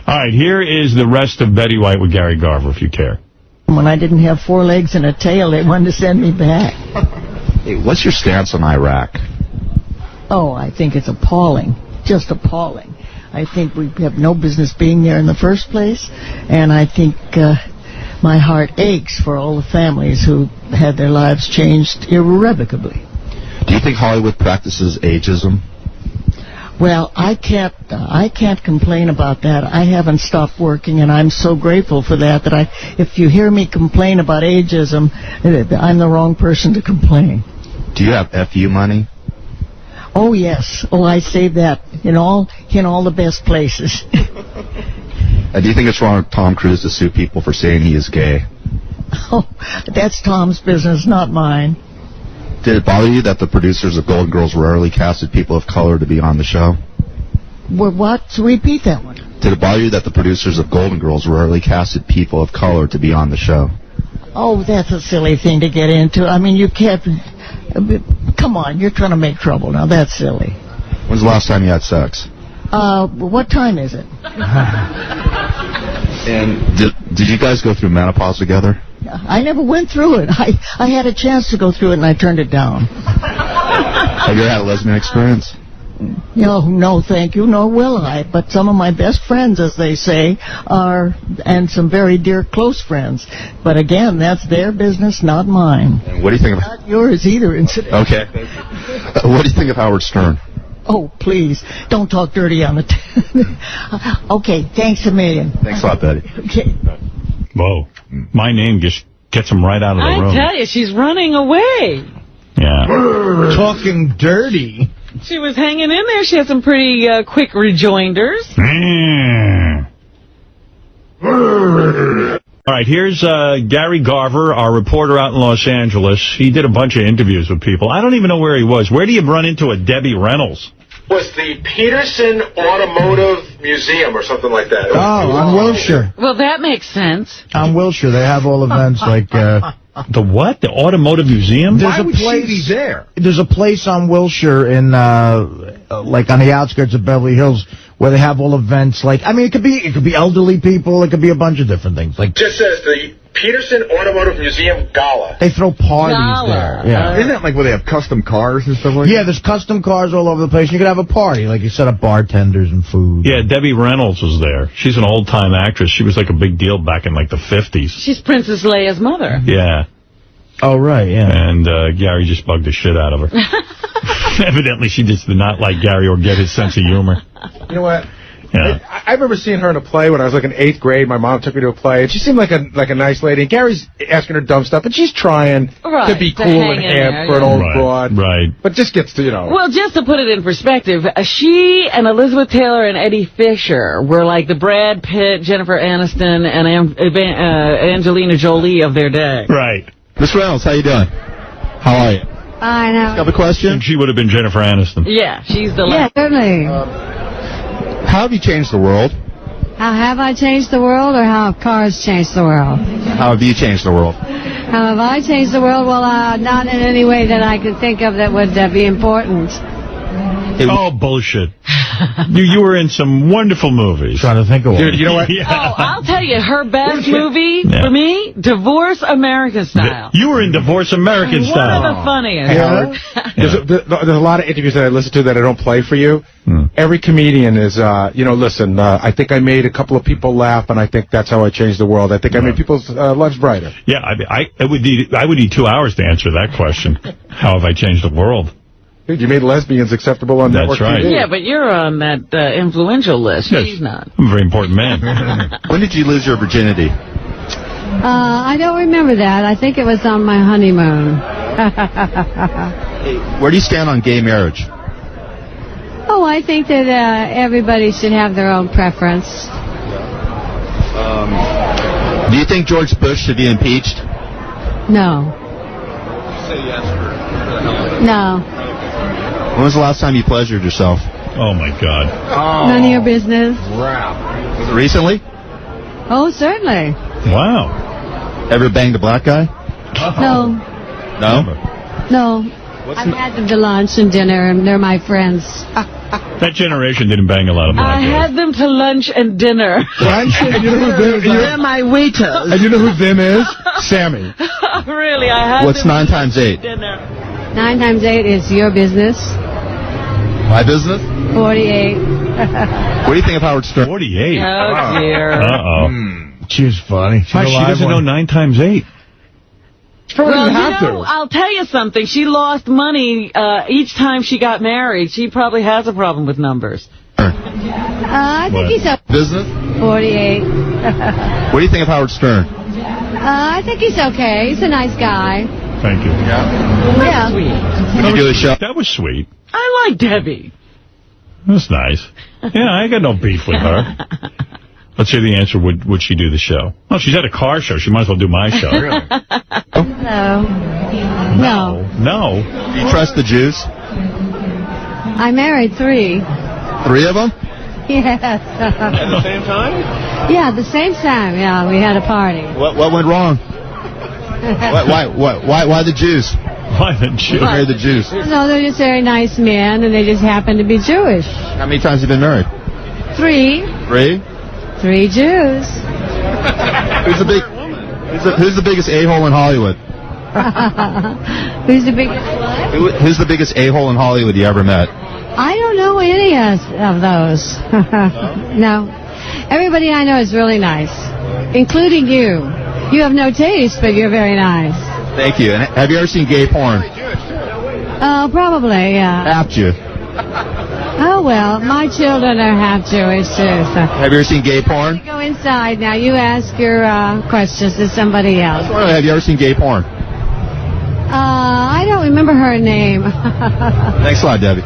All right, here is the rest of Betty White with Gary Garver, if you care. When I didn't have 4 legs and a tail, they wanted to send me back. Hey, what's your stance on Iraq? Oh, I think it's appalling. Just appalling. I think we have no business being there in the first place, and I think my heart aches for all the families who had their lives changed irrevocably. Do you think Hollywood practices ageism? Well, I can't complain about that. I haven't stopped working, and I'm so grateful for that. If you hear me complain about ageism, I'm the wrong person to complain. Do you have FU money? Oh yes. Oh, I save that in all the best places. Do you think it's wrong of Tom Cruise to sue people for saying he is gay? Oh, that's Tom's business, not mine. Did it bother you that the producers of Golden Girls rarely casted people of color to be on the show? What? Repeat that one. Did it bother you that the producers of Golden Girls rarely casted people of color to be on the show? Oh, that's a silly thing to get into. I mean, you can't... Come on, you're trying to make trouble now. That's silly. When's the last time you had sex? What time is it? And did you guys go through menopause together? I never went through it. I had a chance to go through it, and I turned it down. Have you ever had a lesbian experience? No, thank you, nor will I. But some of my best friends, as they say, are, and some very dear close friends. But again, that's their business, not mine. And what do you think of... Not yours either, incidentally. Okay. What do you think of Howard Stern? Oh, please, don't talk dirty on the... Okay, thanks a million. Thanks a lot, Betty. Okay. Whow. My name just gets him right out of the room. I tell you, she's running away. Yeah. Talking dirty. She was hanging in there. She had some pretty quick rejoinders. All right, here's Gary Garver, our reporter out in Los Angeles. He did a bunch of interviews with people. I don't even know where he was. Where do you run into a Debbie Reynolds? Was the Peterson Automotive Museum or something like that. On Wilshire. Well, that makes sense. On Wilshire, they have all events like... The what? The Automotive Museum? Why would she be there? There's a place on Wilshire in, like on the outskirts of Beverly Hills, where they have all events. Like, I mean, it could be elderly people. It could be a bunch of different things. Like, just says the Peterson Automotive Museum Gala. They throw parties there. Yeah. Isn't that like where they have custom cars and stuff like that? Yeah, there's custom cars all over the place. You could have a party. Like, you set up bartenders and food. Yeah, Debbie Reynolds was there. She's an old-time actress. She was like a big deal back in like the 50s. She's Princess Leia's mother. Yeah. Oh, right, yeah. And Gary just bugged the shit out of her. Evidently, she just did not like Gary or get his sense of humor. You know what? Yeah. I remember seeing her in a play when I was like in 8th grade. My mom took me to a play, and she seemed like a nice lady. And Gary's asking her dumb stuff, and she's trying to be cool and hip for an old broad. Right. But just gets to, Well, just to put it in perspective, she and Elizabeth Taylor and Eddie Fisher were like the Brad Pitt, Jennifer Aniston, and Angelina Jolie of their day. Right. Miss Reynolds, how you doing? How are you? I know. Got a question? She would have been Jennifer Aniston. Yeah, she's the Yeah, certainly. How have you changed the world? How have I changed the world, or how have cars changed the world? How have you changed the world? How have I changed the world? Well, not in any way that I could think of that would be important. Oh, bullshit. You were in some wonderful movies. Trying to think of one. Dude, you know what? Oh, I'll tell you, her best movie, for me, Divorce American Style. You were in Divorce American Style. One of the funniest. Hey, Howard, there's a lot of interviews that I listen to that I don't play for you. Every comedian is, listen, I think I made a couple of people laugh, and I think that's how I changed the world. I think I made people's lives brighter. Yeah, I would need 2 hours to answer that question. How have I changed the world? Dude, you made lesbians acceptable on network TV. Yeah, but you're on that influential list. Yes. She's not. I'm a very important man. When did you lose your virginity? I don't remember that. I think it was on my honeymoon. Where do you stand on gay marriage? Oh, I think that everybody should have their own preference. Do you think George Bush should be impeached? No. Say yes for No. When was the last time you pleasured yourself? Oh, my God. None of your business. Was it recently? Oh, certainly. Wow. Ever banged a black guy? No. No? No. I've had them to lunch and dinner, and they're my friends. That generation didn't bang a lot of black I had them to lunch and dinner. Lunch and you know who They're my waiters. And you know who them is? Sammy. Really, I had What's them 9 times 8? dinner. 9 times 8 is your business. My business? 48. What do you think of Howard Stern? 48. Oh, dear. Uh-oh. She was funny. She doesn't know 9 times 8. Well, I'll tell you something. She lost money each time she got married. She probably has a problem with numbers. I think he's a business. 48. What do you think of Howard Stern? I think he's okay. He's a nice guy. Thank you. Yeah. When you do the show? That was sweet. I like Debbie. That's nice. Yeah, I got no beef with her. Let's hear the answer. Would she do the show? Well, she's at a car show. She might as well do my show. Really? No. No. Do you trust the Jews? I married 3. 3 of them? Yes. At the same time? Yeah, the same time. Yeah, we had a party. What went wrong? Why the Jews? Why the Jews? Marry the Jews. No, they're just very nice men, and they just happen to be Jewish. How many times have you been married? 3. 3? 3 Jews. Who's the biggest a-hole in Hollywood? Who's the biggest what? Who's the biggest a-hole in Hollywood you ever met? I don't know any of those. No. Everybody I know is really nice, including you. You have no taste, but you're very nice. Thank you. And have you ever seen gay porn? Oh, probably, yeah. Half Jew. Oh, well, my children are half Jewish, too. So. Have you ever seen gay porn? Go inside now. You ask your questions to somebody else. Have you ever seen gay porn? I don't remember her name. Thanks a lot, Debbie.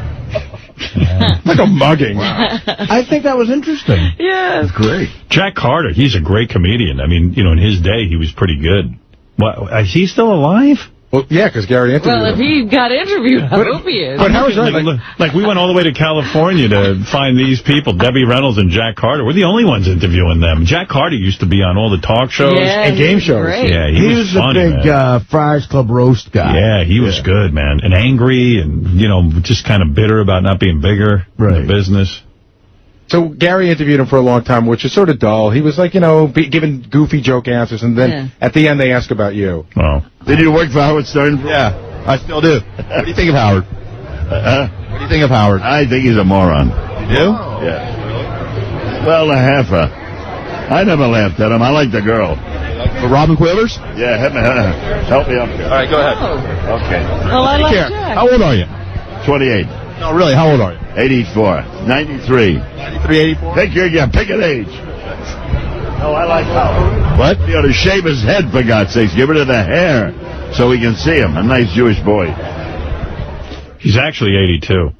Like a mugging. I think that was interesting. Yes. Great. Jack Carter, he's a great comedian. I mean, in his day, he was pretty good. What, is he still alive? Well, yeah, because Gary interviewed Well, if he got interviewed, I hope he is. But Howard's right. Like, we went all the way to California to find these people, Debbie Reynolds and Jack Carter. We're the only ones interviewing them. Jack Carter used to be on all the talk shows and game shows. Great. Yeah, he was funny, a big Friars Club roast guy. Yeah, he was good, man. And angry and, just kind of bitter about not being bigger in the business. So Gary interviewed him for a long time, which is sort of dull. He was like, giving goofy joke answers, and then at the end they ask about you. Oh. Did you work for Howard Stern? Yeah, I still do. What do you think of Howard? What do you think of Howard? I think he's a moron. You do? Yeah. Well, a half-a. I never laughed at him. I like the girl. For Robin Quivers? Yeah, help me up here. All right, go ahead. Okay. Well, I like Jack. How old are you? 28. No, really, how old are you? 84. 93. 93, 84? Pick an age. No, I like Howard. What? He ought to shave his head, for God's sakes. Get rid of the hair so we can see him. A nice Jewish boy. He's actually 82.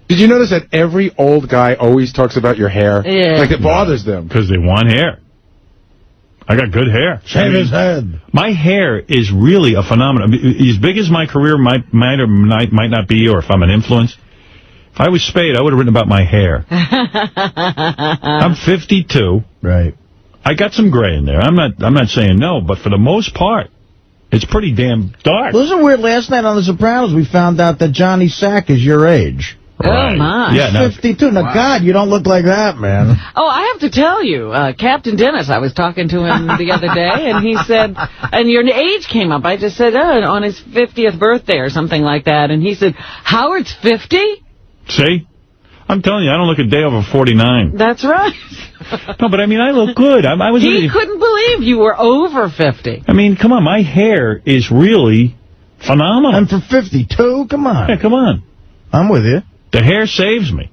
Did you notice that every old guy always talks about your hair? Yeah. Like it bothers them. Because they want hair. I got good hair. Shave his head. My hair is really a phenomenon. As big as my career might or might not be, or if I'm an influence, if I was Spade, I would have written about my hair. I'm 52. Right. I got some gray in there. I'm not saying no, but for the most part, it's pretty damn dark. Wasn't it weird? Last night on The Sopranos, we found out that Johnny Sack is your age. Right. Oh, my. Yeah, 52. Now, God, you don't look like that, man. Oh, I have to tell you, Captain Dennis, I was talking to him the other day, and he said, and your age came up. I just said, on his 50th birthday or something like that. And he said, Howard's 50? See? I'm telling you, I don't look a day over 49. That's right. No, but I mean, I look good. He couldn't believe you were over 50. I mean, come on, my hair is really phenomenal. And for 52, come on. Yeah, come on. I'm with you. The hair saves me.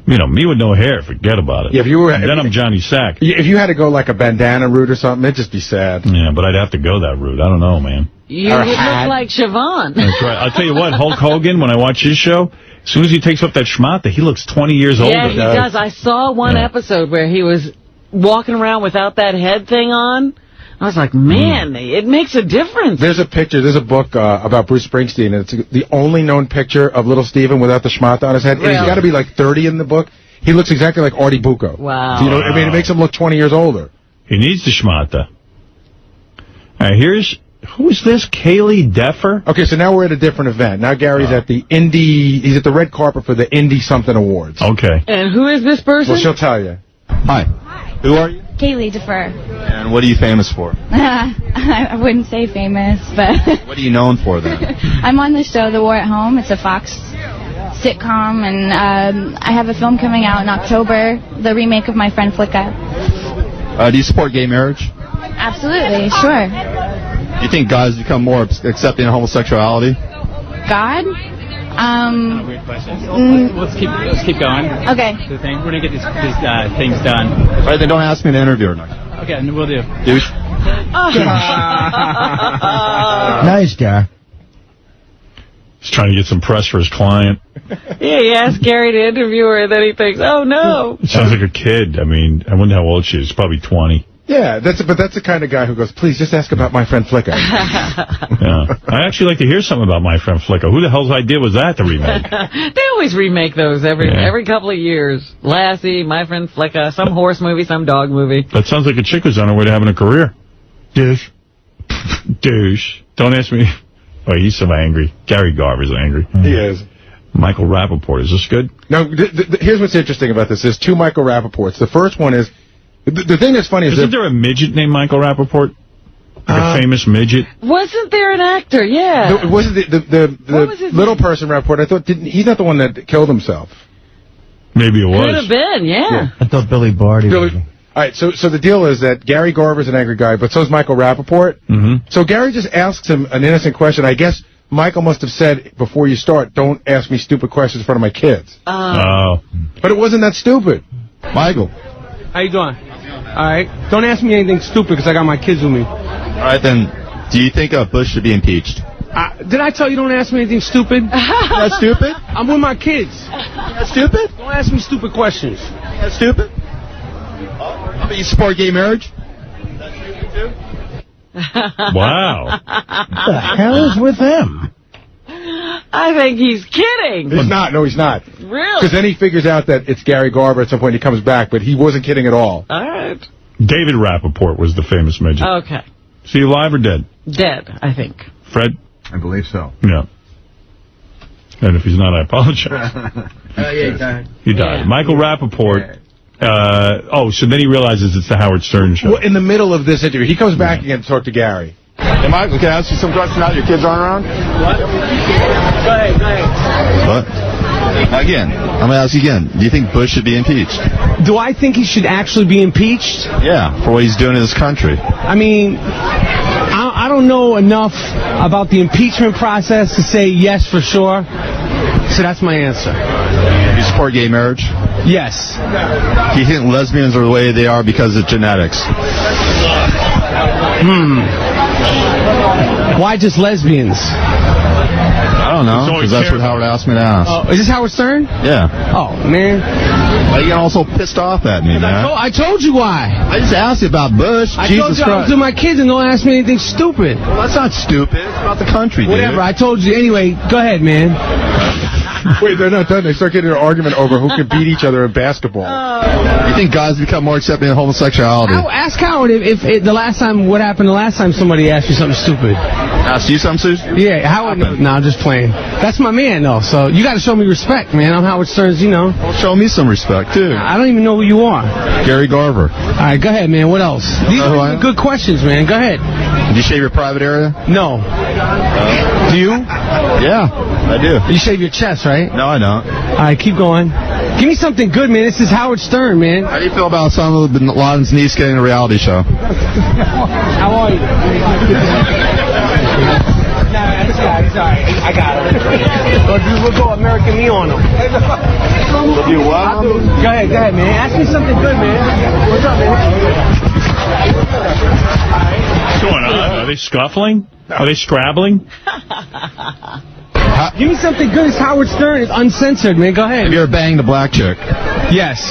Me with no hair, forget about it. Yeah, if you were, then I'm Johnny Sack. If you had to go like a bandana route or something, it'd just be sad. Yeah, but I'd have to go that route. I don't know, man. You would look like Siobhan. That's right. I'll tell you what, Hulk Hogan, when I watch his show, as soon as he takes off that schmata, he looks 20 years older. Yeah, he does. I saw one episode where he was walking around without that head thing on. I was like, man, it makes a difference. There's a picture, there's a book about Bruce Springsteen, and it's the only known picture of little Steven without the schmata on his head. Really? And he's got to be like 30 in the book. He looks exactly like Artie Bucco. Wow. So, it makes him look 20 years older. He needs the schmata. All right, here's Who is this? Kaylee Deffer? Okay, so now we're at a different event. Now Gary's at the he's at the red carpet for the Indie Something Awards. Okay. And who is this person? Well, she'll tell you. Hi. Who are you? Kaylee Defer. And what are you famous for? I wouldn't say famous, but What are you known for, then? I'm on the show The War at Home. It's a Fox sitcom, and I have a film coming out in October, the remake of My Friend Flicka. Do you support gay marriage? Absolutely, sure. Do you think guys become more accepting of homosexuality? God? Weird question. Let's keep going. Okay. We're gonna get these things done. All right, then don't ask me to interview or not. Okay, we'll do. Douche. Nice, Gary. He's trying to get some press for his client. Yeah, he asked Gary to interview her, and then he thinks, oh, no. It sounds like a kid. I mean, I wonder how old she is. Probably 20. Yeah, that's the kind of guy who goes, please, just ask about My Friend Flicka. Yeah. I'd actually like to hear something about My Friend Flicka. Who the hell's idea was that to remake? They always remake those every couple of years. Lassie, My Friend Flicka, some horse movie, some dog movie. That sounds like a chick who's on her way to having a career. Douche. Douche. Don't ask me. Oh, he's so angry. Gary Garver's angry. He is. Michael Rappaport. Is this good? Now, here's what's interesting about this. There's two Michael Rappaports. The first one is, the thing that's funny is... Isn't there a midget named Michael Rappaport? Like a famous midget? Wasn't there an actor? Yeah. Wasn't the little person Rappaport? I thought, he's not the one that killed himself. Maybe it was. Could have been, yeah. I thought Billy Barty was. All right, so the deal is that Gary Garver's an angry guy, but so is Michael Rappaport. Mm-hmm. So Gary just asks him an innocent question. I guess Michael must have said, before you start, don't ask me stupid questions in front of my kids. Oh. But it wasn't that stupid. Michael. How you doing? All right. Don't ask me anything stupid because I got my kids with me. All right, then, do you think Bush should be impeached? Did I tell you don't ask me anything stupid? That's stupid? I'm with my kids. That's stupid? Don't ask me stupid questions. That's stupid? But you support gay marriage? Wow. What the hell is with him? I think he's kidding. He's not. No, he's not. Really? Because then he figures out that it's Gary Garver at some point. He comes back, but he wasn't kidding at all. All right. David Rappaport was the famous midget. Okay. Is he alive or dead? Dead, I think. Fred? I believe so. Yeah. And if he's not, I apologize. Yeah, he died. He died. Yeah. Michael Rappaport. So then he realizes it's the Howard Stern show. Well, in the middle of this interview, he comes back again to talk to Gary. Hey, Michael, can I ask you some questions now your kids aren't around? What? Go ahead. What? Again, I'm going to ask you again. Do you think Bush should be impeached? Do I think he should actually be impeached? Yeah, for what he's doing in this country. I mean, I don't know enough about the impeachment process to say yes for sure. So that's my answer. You support gay marriage? Yes. Do you think lesbians are the way they are because of genetics? Why just lesbians? I don't know, because that's what Howard asked me to ask. Is this Howard Stern? Yeah. Oh, man. Why are you getting all so pissed off at me, man? I told you why. I just asked you about Bush. I Jesus told you Christ. I was with my kids and don't ask me anything stupid. Well, that's not stupid. It's about the country, Whatever, dude. I told you. Anyway, go ahead, man. Wait, they're not done. They start getting an argument over who can beat each other in basketball. You think guys become more accepting of homosexuality? Ask Howard if what happened the last time somebody asked you something stupid. Asked you something, Susan? Yeah, Howard. No, I'm just playing. That's my man, though. So you got to show me respect, man. I'm Howard Stern's, Well, show me some respect, too. I don't even know who you are. Gary Garver. All right, go ahead, man. What else? These are good questions, man. Go ahead. Do you shave your private area? No. Do you? Yeah, I do. You shave your chest, right? No, I don't. All right, keep going. Give me something good, man. This is Howard Stern, man. How do you feel about Osama bin Laden's niece getting a reality show? How are you? Nah, it's all right. I got it. We'll go American Me on him. You what? Go ahead, man. Ask me something good, man. What's up, man? What's going on? Are they scuffling? Are they scrabbling? Give me something good. It's Howard Stern. It's uncensored, man. Go ahead. Have you ever banged a black chick? Yes.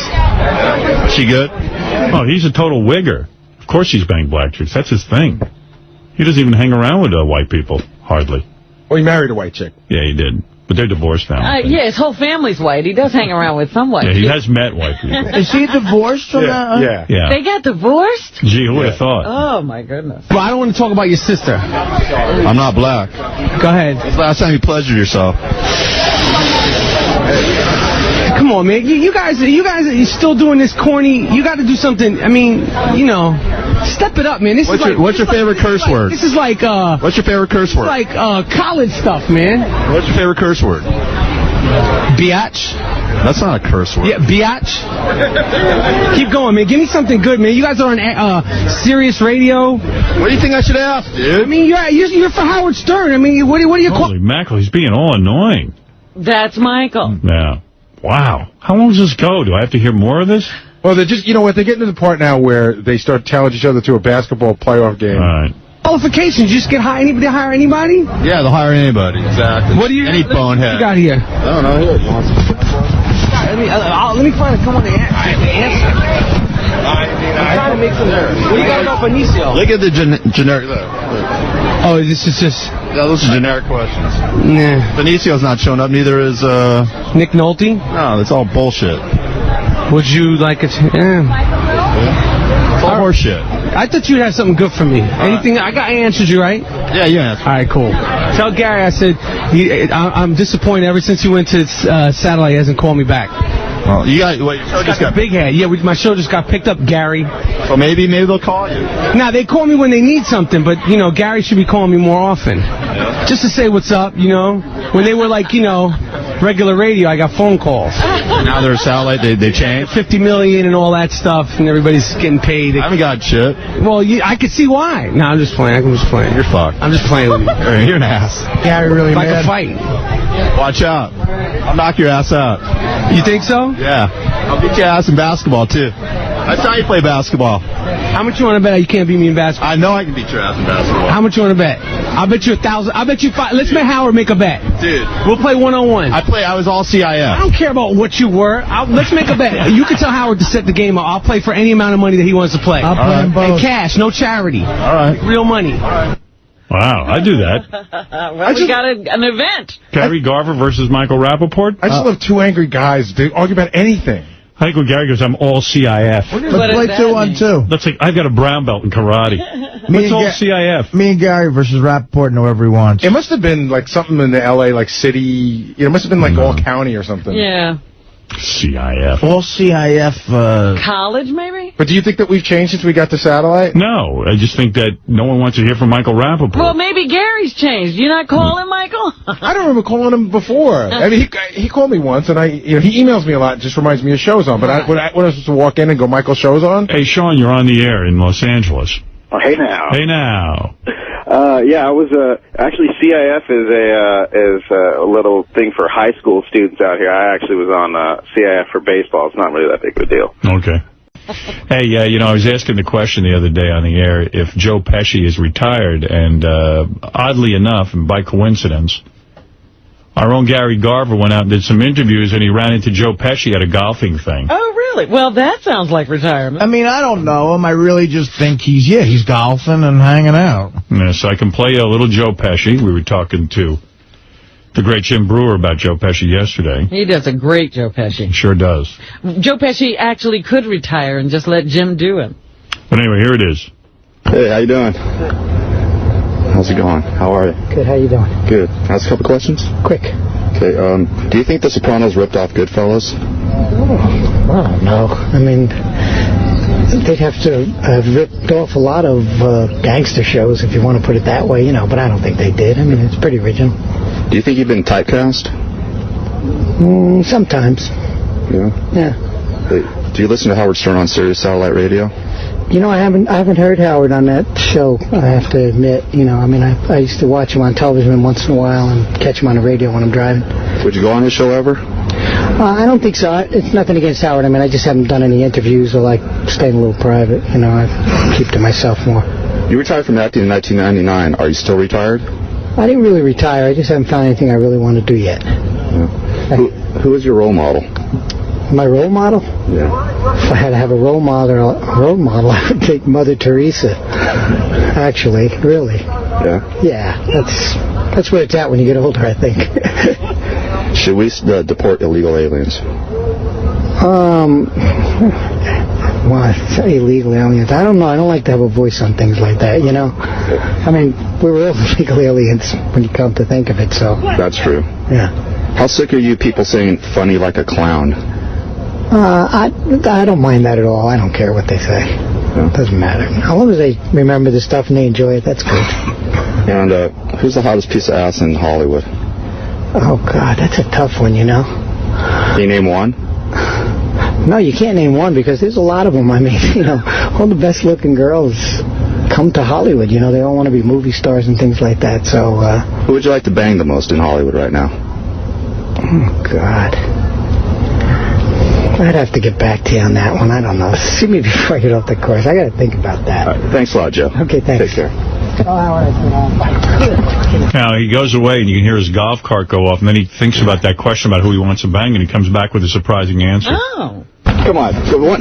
She good? Oh, he's a total wigger. Of course he's banged black chicks. That's his thing. He doesn't even hang around with white people, hardly. Well, he married a white chick. Yeah, he did. But they're divorced now. Yeah, his whole family's white. He does hang around with some white Yeah, he people. has met white people. Is he divorced from that? Yeah. They got divorced? Gee, who would have thought? Oh, my goodness. Well, I don't want to talk about your sister. I'm not black. Go ahead. When's the last time you pleasured yourself? Come on, man. You guys are still doing this corny. You got to do something. I mean, you know, step it up, man. What's your favorite curse word? This is like What's your favorite curse word? like college stuff, man. What's your favorite curse word? Biatch. That's not a curse word. Yeah, biatch. Keep going, man. Give me something good, man. You guys are on Sirius Radio. What do you think I should ask, dude? I mean, you're for Howard Stern. I mean, what do you call? Holy mackerel, he's being all annoying. That's Michael. Yeah. Wow. How long does this go? Do I have to hear more of this? Well, they're just, you know what, they're getting to the part now where they start challenging each other to a basketball playoff game. All right. Qualifications. You just get hire anybody. Hire anybody. Yeah, they'll hire anybody. Exactly. What do you? Any bonehead. What you got here? I don't know. Here. Let me find come on the answer. I'm trying to make some. What do you got about Benicio? Look at the generic. Oh, this is just. Yeah, those are generic questions. Nah. Benicio's not showing up. Neither is Nick Nolte. No, that's all bullshit. Would you like it? It's all horseshit. I thought you'd have something good for me. Anything? I answered you, right? Yeah, you answered. All right, cool. Tell Gary I said I'm disappointed. Ever since he went to Satellite, he hasn't called me back. Well, you got your show just got a big head. Yeah, my show just got picked up, Gary. So maybe they'll call you. Now they call me when they need something, but you know, Gary should be calling me more often, just to say what's up. You know, when they were like, you know, regular radio, I got phone calls. Now they're a satellite. They changed. $50 million and all that stuff, and everybody's getting paid. I haven't got shit. Well, I could see why. No, I'm just playing. I'm just playing. You're fucked. I'm just playing with you. You're an ass. Gary really like mad. a fight. Watch out. I'll knock your ass out. You think so? Yeah. I'll beat your ass in basketball, too. That's how you play basketball. How much you want to bet you can't beat me in basketball? I know I can beat your ass in basketball. How much you want to bet? I'll bet you 1,000. I'll bet you 5. Let's make Howard make a bet. Dude. We'll play one-on-one. I was all CIF. I don't care about what you were. Let's make a bet. You can tell Howard to set the game up. I'll play for any amount of money that he wants to play. I'll play them both. And cash, no charity. All right. Real money. All right. Wow, I do that. Well, we got an event. Gary Garver versus Michael Rappaport? I just love two angry guys. They argue about anything. I think when Gary goes, I'm all CIF. Let's play 2-on-2. That's like, I've got a brown belt in karate. What's all CIF? Me and Gary versus Rappaport and whoever he wants. It must have been like something in the L.A., like city. You know, it must have been like all county or something. Yeah. CIF. All CIF. College, maybe? But do you think that we've changed since we got to satellite? No, I just think that no one wants to hear from Michael Rappaport. Well, maybe Gary's changed. You not calling Michael? I don't remember calling him before. I mean, he called me once, and he emails me a lot. Just reminds me of shows on. But when I was supposed to walk in and go, Michael, show's on. Hey, Sean, you're on the air in Los Angeles. Oh, hey now. Hey now. Yeah, I was actually CIF is a little thing for high school students out here. I actually was on CIF for baseball. It's not really that big of a deal. Okay. Hey, you know, I was asking the question the other day on the air if Joe Pesci is retired, and oddly enough, and by coincidence, our own Gary Garver went out and did some interviews, and he ran into Joe Pesci at a golfing thing. Oh, really? Well, that sounds like retirement. I mean, I don't know him. I really just think he's golfing and hanging out. Yeah, so I can play a little Joe Pesci. We were talking to the great Jim Brewer about Joe Pesci yesterday. He does a great Joe Pesci. He sure does. Joe Pesci actually could retire and just let Jim do him. But anyway, here it is. Hey, how you doing? How's it going? How are you? Good, how you doing? Good. Ask a couple questions? Quick. Okay, do you think The Sopranos ripped off Goodfellas? Oh, I don't know. I mean, they'd have to have ripped off a lot of gangster shows, if you want to put it that way, you know, but I don't think they did. I mean, it's pretty original. Do you think you've been typecast? Sometimes. Yeah? Yeah. Hey, do you listen to Howard Stern on Sirius Satellite Radio? You know, I haven't heard Howard on that show, I have to admit. You know, I mean, I used to watch him on television once in a while and catch him on the radio when I'm driving. Would you go on his show ever? I don't think so. It's nothing against Howard. I mean, I just haven't done any interviews or, like, staying a little private. You know, I keep to myself more. You retired from acting in 1999. Are you still retired? I didn't really retire. I just haven't found anything I really want to do yet. Yeah. Who is your role model? My role model? Yeah. If I had to have a role model, I would take Mother Teresa. Actually, really. Yeah? Yeah, that's where it's at when you get older, I think. Should we deport illegal aliens? What? Illegal aliens? I don't know. I don't like to have a voice on things like that, you know? I mean, we're all illegal aliens when you come to think of it, so... That's true. Yeah. How sick are you people saying funny like a clown? I don't mind that at all. I don't care what they say. It doesn't matter. As long as they remember the stuff and they enjoy it, that's good. And who's the hottest piece of ass in Hollywood? Oh, God, that's a tough one, you know? Can you name one? No, you can't name one because there's a lot of them. I mean, you know, all the best-looking girls come to Hollywood. You know, they all want to be movie stars and things like that. So, who would you like to bang the most in Hollywood right now? Oh, God. I'd have to get back to you on that one. I don't know. See me before I get off the course. I got to think about that. All right, thanks a lot, Joe. Okay, thanks. Take care. Now, he goes away, and you can hear his golf cart go off, and then he thinks about that question about who he wants to bang, and he comes back with a surprising answer. Oh. Come on,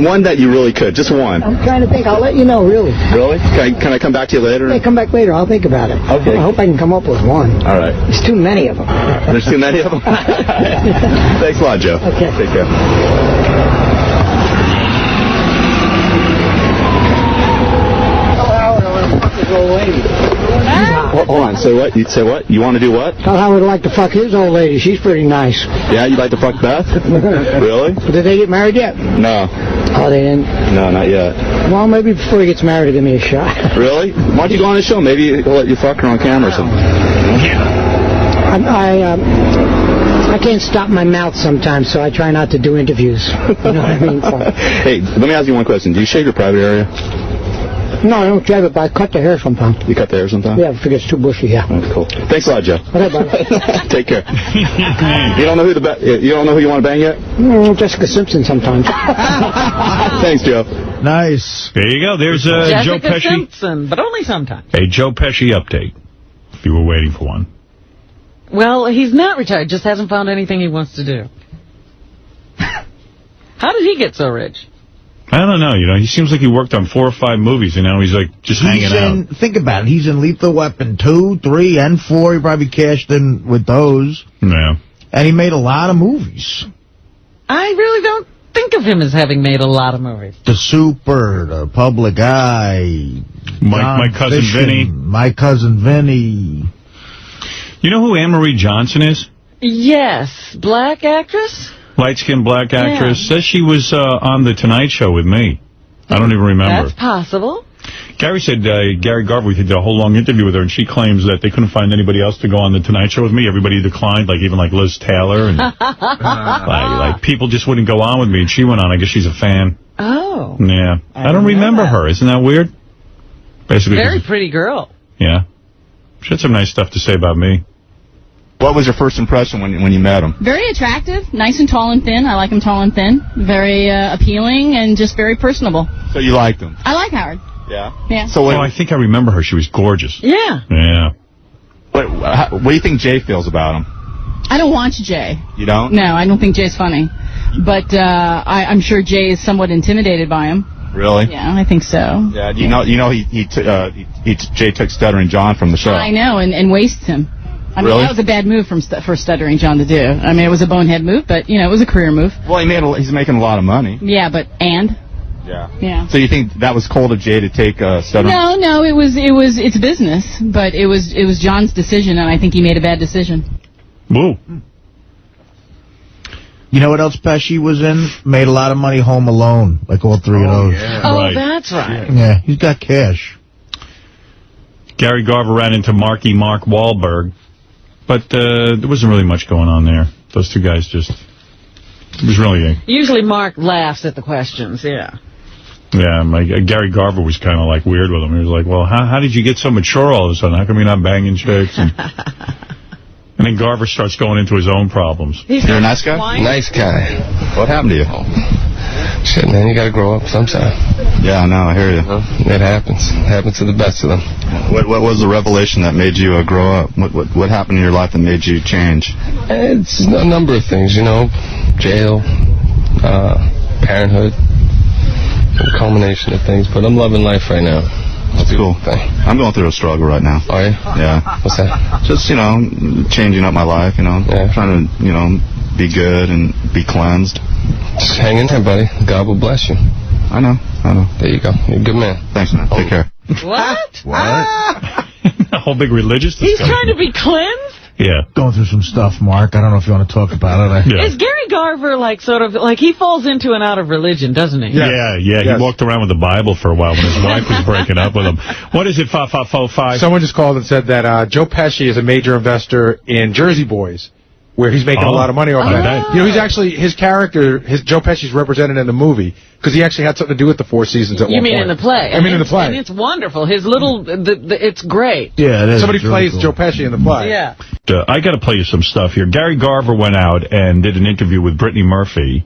one that you really could, just one. I'm trying to think. I'll let you know, really. Really? Can I come back to you later? Hey, come back later. I'll think about it. Okay. I hope I can come up with one. All right. There's too many of them. There's too many of them? Thanks a lot, Joe. Okay. Take care. Old lady. Hold on. Say what? You say what? You want to do what? Tell Howard would like to fuck his old lady. She's pretty nice. Yeah, you'd like to fuck Beth? Really? Did they get married yet? No. Oh, they didn't? No, not yet. Well, maybe before he gets married, give me a shot. Really? Why don't you go on the show? Maybe he'll let you fuck her on camera or something. I can't stop my mouth sometimes, so I try not to do interviews. You know what I mean? So. Hey, let me ask you one question. Do you shave your private area? No, I don't shave it, but I cut the hair sometimes. You cut the hair sometimes? Yeah, if it gets too bushy, yeah. That's cool. Thanks a lot, Joe. Okay, bye. Take care. You don't know who you don't know who you want to bang yet? Jessica Simpson sometimes. Thanks, Joe. Nice. There you go. There's Joe Jessica Pesci. Simpson, but only sometimes. A Joe Pesci update, if you were waiting for one. Well, he's not retired, just hasn't found anything he wants to do. How did he get so rich? I don't know. You know, he seems like he worked on 4 or 5 movies, and now he's like just hanging out. Think about it. He's in Lethal Weapon 2, 3, and 4. He probably cashed in with those. Yeah. And he made a lot of movies. I really don't think of him as having made a lot of movies. The Super, The Public Eye, My Cousin Vinny. My Cousin Vinny. You know who Anne-Marie Johnson is? Yes. Black actress? Light-skinned black actress. Yeah. Says she was on The Tonight Show with me. I don't even remember. That's possible. Gary said Gary Garver, we did a whole long interview with her, and she claims that they couldn't find anybody else to go on The Tonight Show with me. Everybody declined, like even like Liz Taylor. And like people just wouldn't go on with me, and she went on. I guess she's a fan. Oh. Yeah. I don't remember her. Isn't that weird? Basically, very pretty girl. Yeah. She had some nice stuff to say about me. What was your first impression when you met him? Very attractive, nice and tall and thin. I like him tall and thin. Very appealing and just very personable. So you liked him? I like Howard. Yeah? Yeah. So I think I remember her. She was gorgeous. Yeah. Yeah. What do you think Jay feels about him? I don't watch Jay. You don't? No, I don't think Jay's funny. But I'm sure Jay is somewhat intimidated by him. Really? Yeah, I think so. Yeah. Jay took Stuttering John from the show. I know, and wastes him. I mean, really? That was a bad move for Stuttering John to do. I mean, it was a bonehead move, but, you know, it was a career move. Well, he's making a lot of money. Yeah, but, Yeah. Yeah. So you think that was cold of Jay to take Stuttering? No, it's business, but it was John's decision, and I think he made a bad decision. Woo. You know what else Pesci was in? Made a lot of money Home Alone, like all 3 of those. Yeah. Oh, right. That's right. Yeah, he's got cash. Gary Garver ran into Mark Wahlberg, but there wasn't really much going on there. Those two guys it was really... Usually Mark laughs at the questions, yeah. Yeah, Gary Garver was kind of like weird with him. He was like, well, how did you get so mature all of a sudden? How come you're not banging chicks? And then Garver starts going into his own problems. You're a nice guy? Nice guy. What happened to you? Shit, man, you got to grow up sometime. Yeah, I know, I hear you. It happens. It happens to the best of them. What was the revelation that made you grow up? What happened in your life that made you change? It's a number of things, you know. Jail, parenthood, a culmination of things. But I'm loving life right now. That's It's cool. I'm going through a struggle right now. Oh, yeah? Yeah. What's that? Just, changing up my life, trying to, be good and be cleansed. Just hang in there, buddy. God will bless you. I know. There you go. You're a good man. Thanks, man. Take care. What? A whole big religious discussion. He's trying to be cleansed? Yeah. Going through some stuff, Mark. I don't know if you want to talk about it. Is Gary Garver he falls into and out of religion, doesn't he? Yeah. He walked around with the Bible for a while when his wife was breaking up with him. What is it, 5545? Someone just called and said that Joe Pesci is a major investor in Jersey Boys, where he's making a lot of money off that. He's actually, his character, Joe Pesci's represented in the movie, because he actually had something to do with the Four Seasons at one point. You mean in the play? I mean in the play. And it's wonderful. His little, it's great. Yeah, it is. Somebody plays Joe Pesci in the play. Yeah. I got to play you some stuff here. Gary Garver went out and did an interview with Brittany Murphy,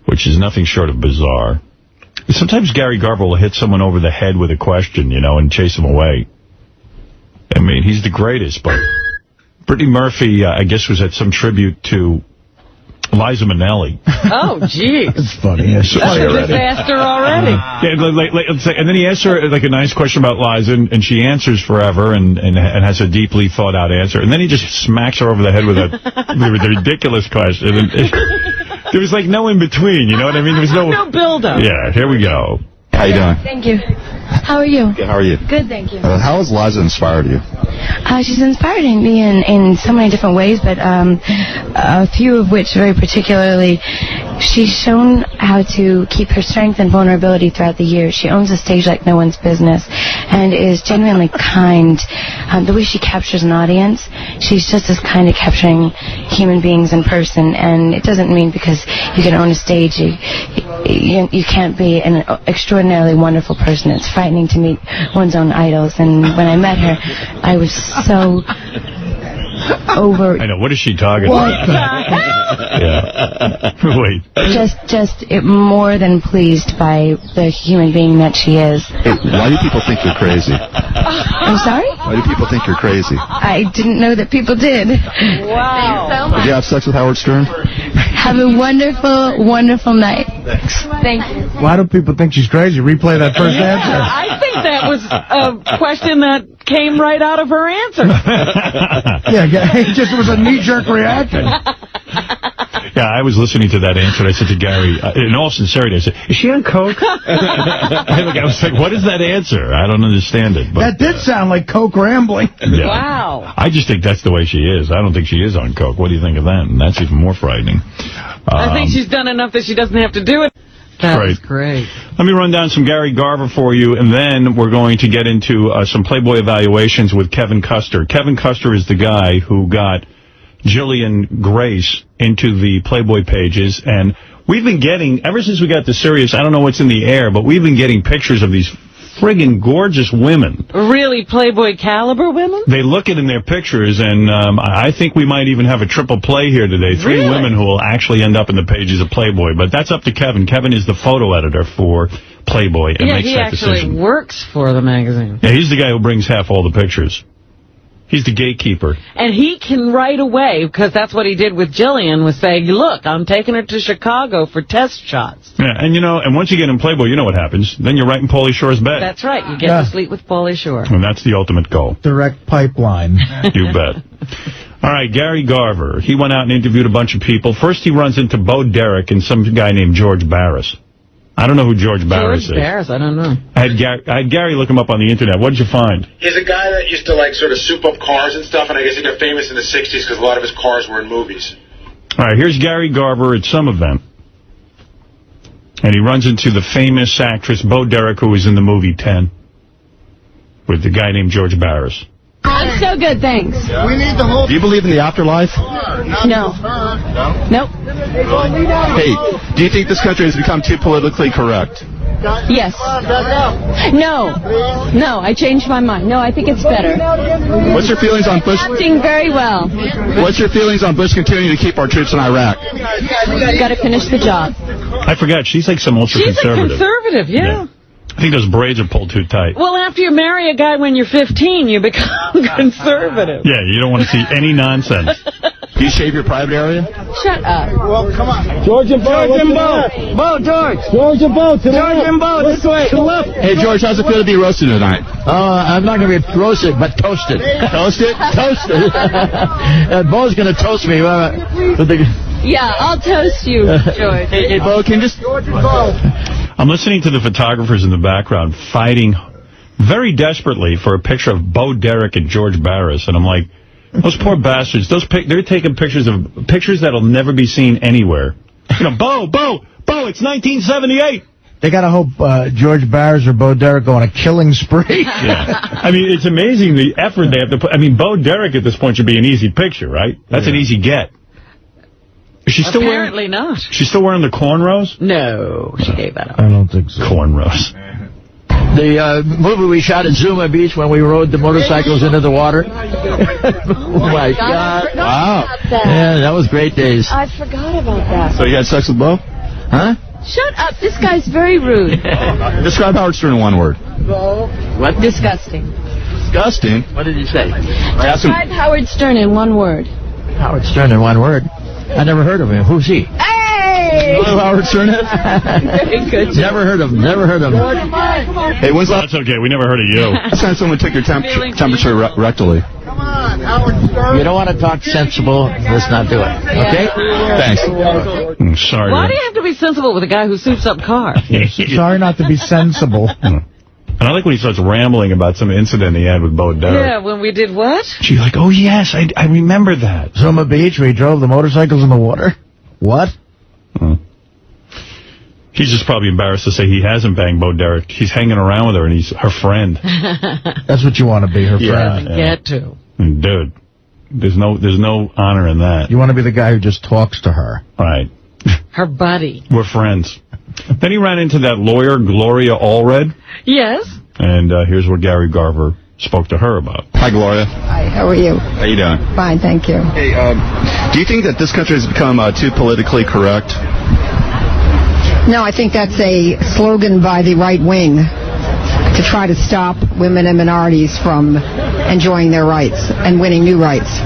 which is nothing short of bizarre. Sometimes Gary Garver will hit someone over the head with a question, and chase them away. I mean, he's the greatest, but Brittany Murphy, I guess, was at some tribute to Liza Minnelli. Oh, geez. It's funny. That's a disaster already. And then he asked her a nice question about Liza, and she answers forever and has a deeply thought-out answer. And then he just smacks her over the head with a ridiculous question. And there was no in-between, you know what I mean? There was no build-up. Yeah, here we go. How you doing? Thank you. How are you? Good, how are you? Good, thank you. How has Liza inspired you? She's inspired me in so many different ways, but a few of which very particularly, she's shown how to keep her strength and vulnerability throughout the years. She owns a stage like no one's business and is genuinely kind. The way she captures an audience, she's just as kind at capturing human beings in person, and it doesn't mean because you can own a stage, you can't be an extraordinarily wonderful person. It's frightening to meet one's own idols, and when I met her, I was so over... I know, what is she talking about? Yeah. Wait. Just more than pleased by the human being that she is. Hey, why do people think you're crazy? I'm sorry? Why do people think you're crazy? I didn't know that people did. Wow. Did you have sex with Howard Stern? Have a wonderful, wonderful night. Thanks. Thank you. Why do people think she's crazy? Replay that first answer. I think that was a question that came right out of her answer. It just was a knee-jerk reaction. Yeah, I was listening to that answer, and I said to Gary, in all sincerity, I said, is she on coke? I was like, what is that answer? I don't understand it. But, that did sound like coke rambling. Yeah. Wow. I just think that's the way she is. I don't think she is on coke. What do you think of that? And that's even more frightening. I think she's done enough that she doesn't have to do it. That's great. Let me run down some Gary Garver for you, and then we're going to get into some Playboy evaluations with Kevin Custer. Kevin Custer is the guy who got Jillian Grace into the Playboy pages, and we've been getting, ever since we got the Sirius, I don't know what's in the air, but we've been getting pictures of these friggin' gorgeous women. Really Playboy caliber women? They look it in their pictures, and I think we might even have a triple play here today. Three women who will actually end up in the pages of Playboy. But that's up to Kevin. Kevin is the photo editor for Playboy and makes that decision. He actually works for the magazine. Yeah, he's the guy who brings half all the pictures. He's the gatekeeper. And he can right away, because that's what he did with Jillian, was say, look, I'm taking her to Chicago for test shots. Yeah, and and once you get in Playboy, you know what happens. Then you're right in Pauly Shore's bed. That's right. You get to sleep with Pauly Shore. And that's the ultimate goal. Direct pipeline. You bet. All right, Gary Garver. He went out and interviewed a bunch of people. First, he runs into Bo Derek and some guy named George Barris. I don't know who George Barris is. George Barris, I don't know. I had Gary look him up on the internet. What did you find? He's a guy that used to, sort of soup up cars and stuff, and I guess he got famous in the 60s because a lot of his cars were in movies. All right, here's Gary Garver at some of them. And he runs into the famous actress Bo Derek, who was in the movie 10, with the guy named George Barris. I'm so good, thanks. We need the whole... Do you believe in the afterlife? No. Nope. Hey, do you think this country has become too politically correct? Yes. No, I changed my mind. No, I think it's better. What's your feelings on Bush? Acting very well. What's your feelings on Bush continuing to keep our troops in Iraq? Got to finish the job. I forgot. She's like some ultra-conservative. She's a conservative, yeah. I think those braids are pulled too tight. Well, after you marry a guy when you're 15, you become conservative. Yeah, you don't want to see any nonsense. Do you shave your private area? Shut up. Well, come on. George and Bo. George and Bo. Bo, George. George and Bo. George and Bo, this way. To the left. Hey, George, how's it feel to be roasted tonight? I'm not going to be roasted, but toasted. Toasted? Toasted. Bo's going to toast me. Yeah, I'll toast you, George. Hey, Bo, can you just... I'm listening to the photographers in the background fighting very desperately for a picture of Bo Derek and George Barris, and I'm like, those poor bastards. They're taking pictures that'll never be seen anywhere. You know, Bo, it's 1978. They got to hope George Barris or Bo Derek go on a killing spree. Yeah. I mean, it's amazing the effort they have to put. I mean, Bo Derek at this point should be an easy picture, right? That's an easy get. Is she still Apparently not. She's still wearing the cornrows? No, she gave that up. I don't think so. Cornrows. The movie we shot at Zuma Beach when we rode the motorcycles into the water. Oh, my God. Wow. Yeah, that was great days. I forgot about that. So you had sex with Bo? Huh? Shut up. This guy's very rude. Describe Howard Stern in one word. What? Disgusting. Disgusting? What did he say? Describe Howard Stern in one word. Howard Stern in one word? I never heard of him. Who's he? Hey! You know who Howard Stern is? Very good. Never heard of him. Never heard of him. Hey, when's That's okay. We never heard of you. last time someone took your temperature rectally? Come on, Howard Stern. You don't want to talk sensible, let's not do it. Okay? Thanks. I'm sorry. Why do you have to be sensible with a guy who suits up cars? Sorry not to be sensible. And I like when he starts rambling about some incident he had with Bo Derek. Yeah, when we did what? She's like, oh, yes, I remember that. Zuma Beach, we drove the motorcycles in the water. What? He's just probably embarrassed to say he hasn't banged Bo Derek. He's hanging around with her, and he's her friend. That's what you want to be, her friend. Get to. Dude, there's no honor in that. You want to be the guy who just talks to her. Right. Her buddy. We're friends. Then he ran into that lawyer, Gloria Allred. Yes. And here's what Gary Garver spoke to her about. Hi, Gloria. Hi, how are you? How you doing? Fine, thank you. Hey, do you think that this country has become too politically correct? No, I think that's a slogan by the right wing to try to stop women and minorities from enjoying their rights and winning new rights.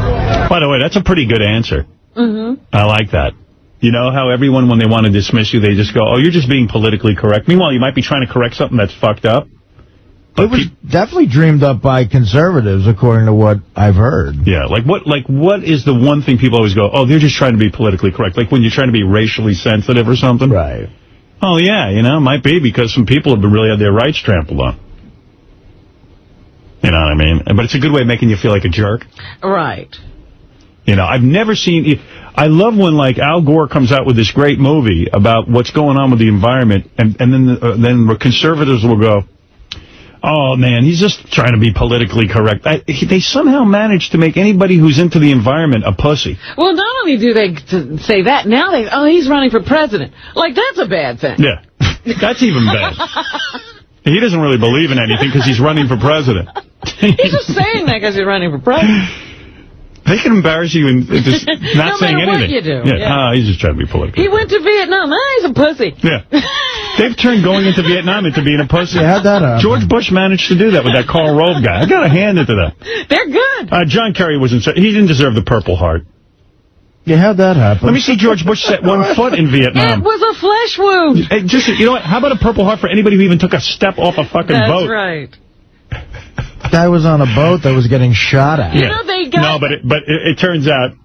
By the way, that's a pretty good answer. I like that. You know how everyone, when they want to dismiss you, they just go, oh, you're just being politically correct. Meanwhile, you might be trying to correct something that's fucked up. But it was definitely dreamed up by conservatives, according to what I've heard. Yeah, like what is the one thing people always go, oh, they're just trying to be politically correct? Like when you're trying to be racially sensitive or something? Right. Oh, yeah, you know, it might be because some people have really had their rights trampled on. You know what I mean? But it's a good way of making you feel like a jerk. Right. You know, I've never seen... I love when, like, Al Gore comes out with this great movie about what's going on with the environment, and then the conservatives will go, oh, man, he's just trying to be politically correct. They somehow manage to make anybody who's into the environment a pussy. Well, not only do they say that, now he's running for president. Like, that's a bad thing. Yeah, that's even bad. He doesn't really believe in anything because he's running for president. He's just saying that because he's running for president. They can embarrass you and just not saying anything. What you do. Yeah. He's just trying to be political. He went to Vietnam. He's a pussy. Yeah. They've turned going into Vietnam into being a pussy. Yeah, how'd that happen? George Bush managed to do that with that Karl Rove guy. I got to hand it to them. They're good. John Kerry he didn't deserve the Purple Heart. Yeah, how'd that happen? Let me see George Bush set one foot in Vietnam. It was a flesh wound. Hey, you know what? How about a Purple Heart for anybody who even took a step off a fucking boat? That's right. Guy was on a boat that was getting shot at. You know, they got... No, but it turns out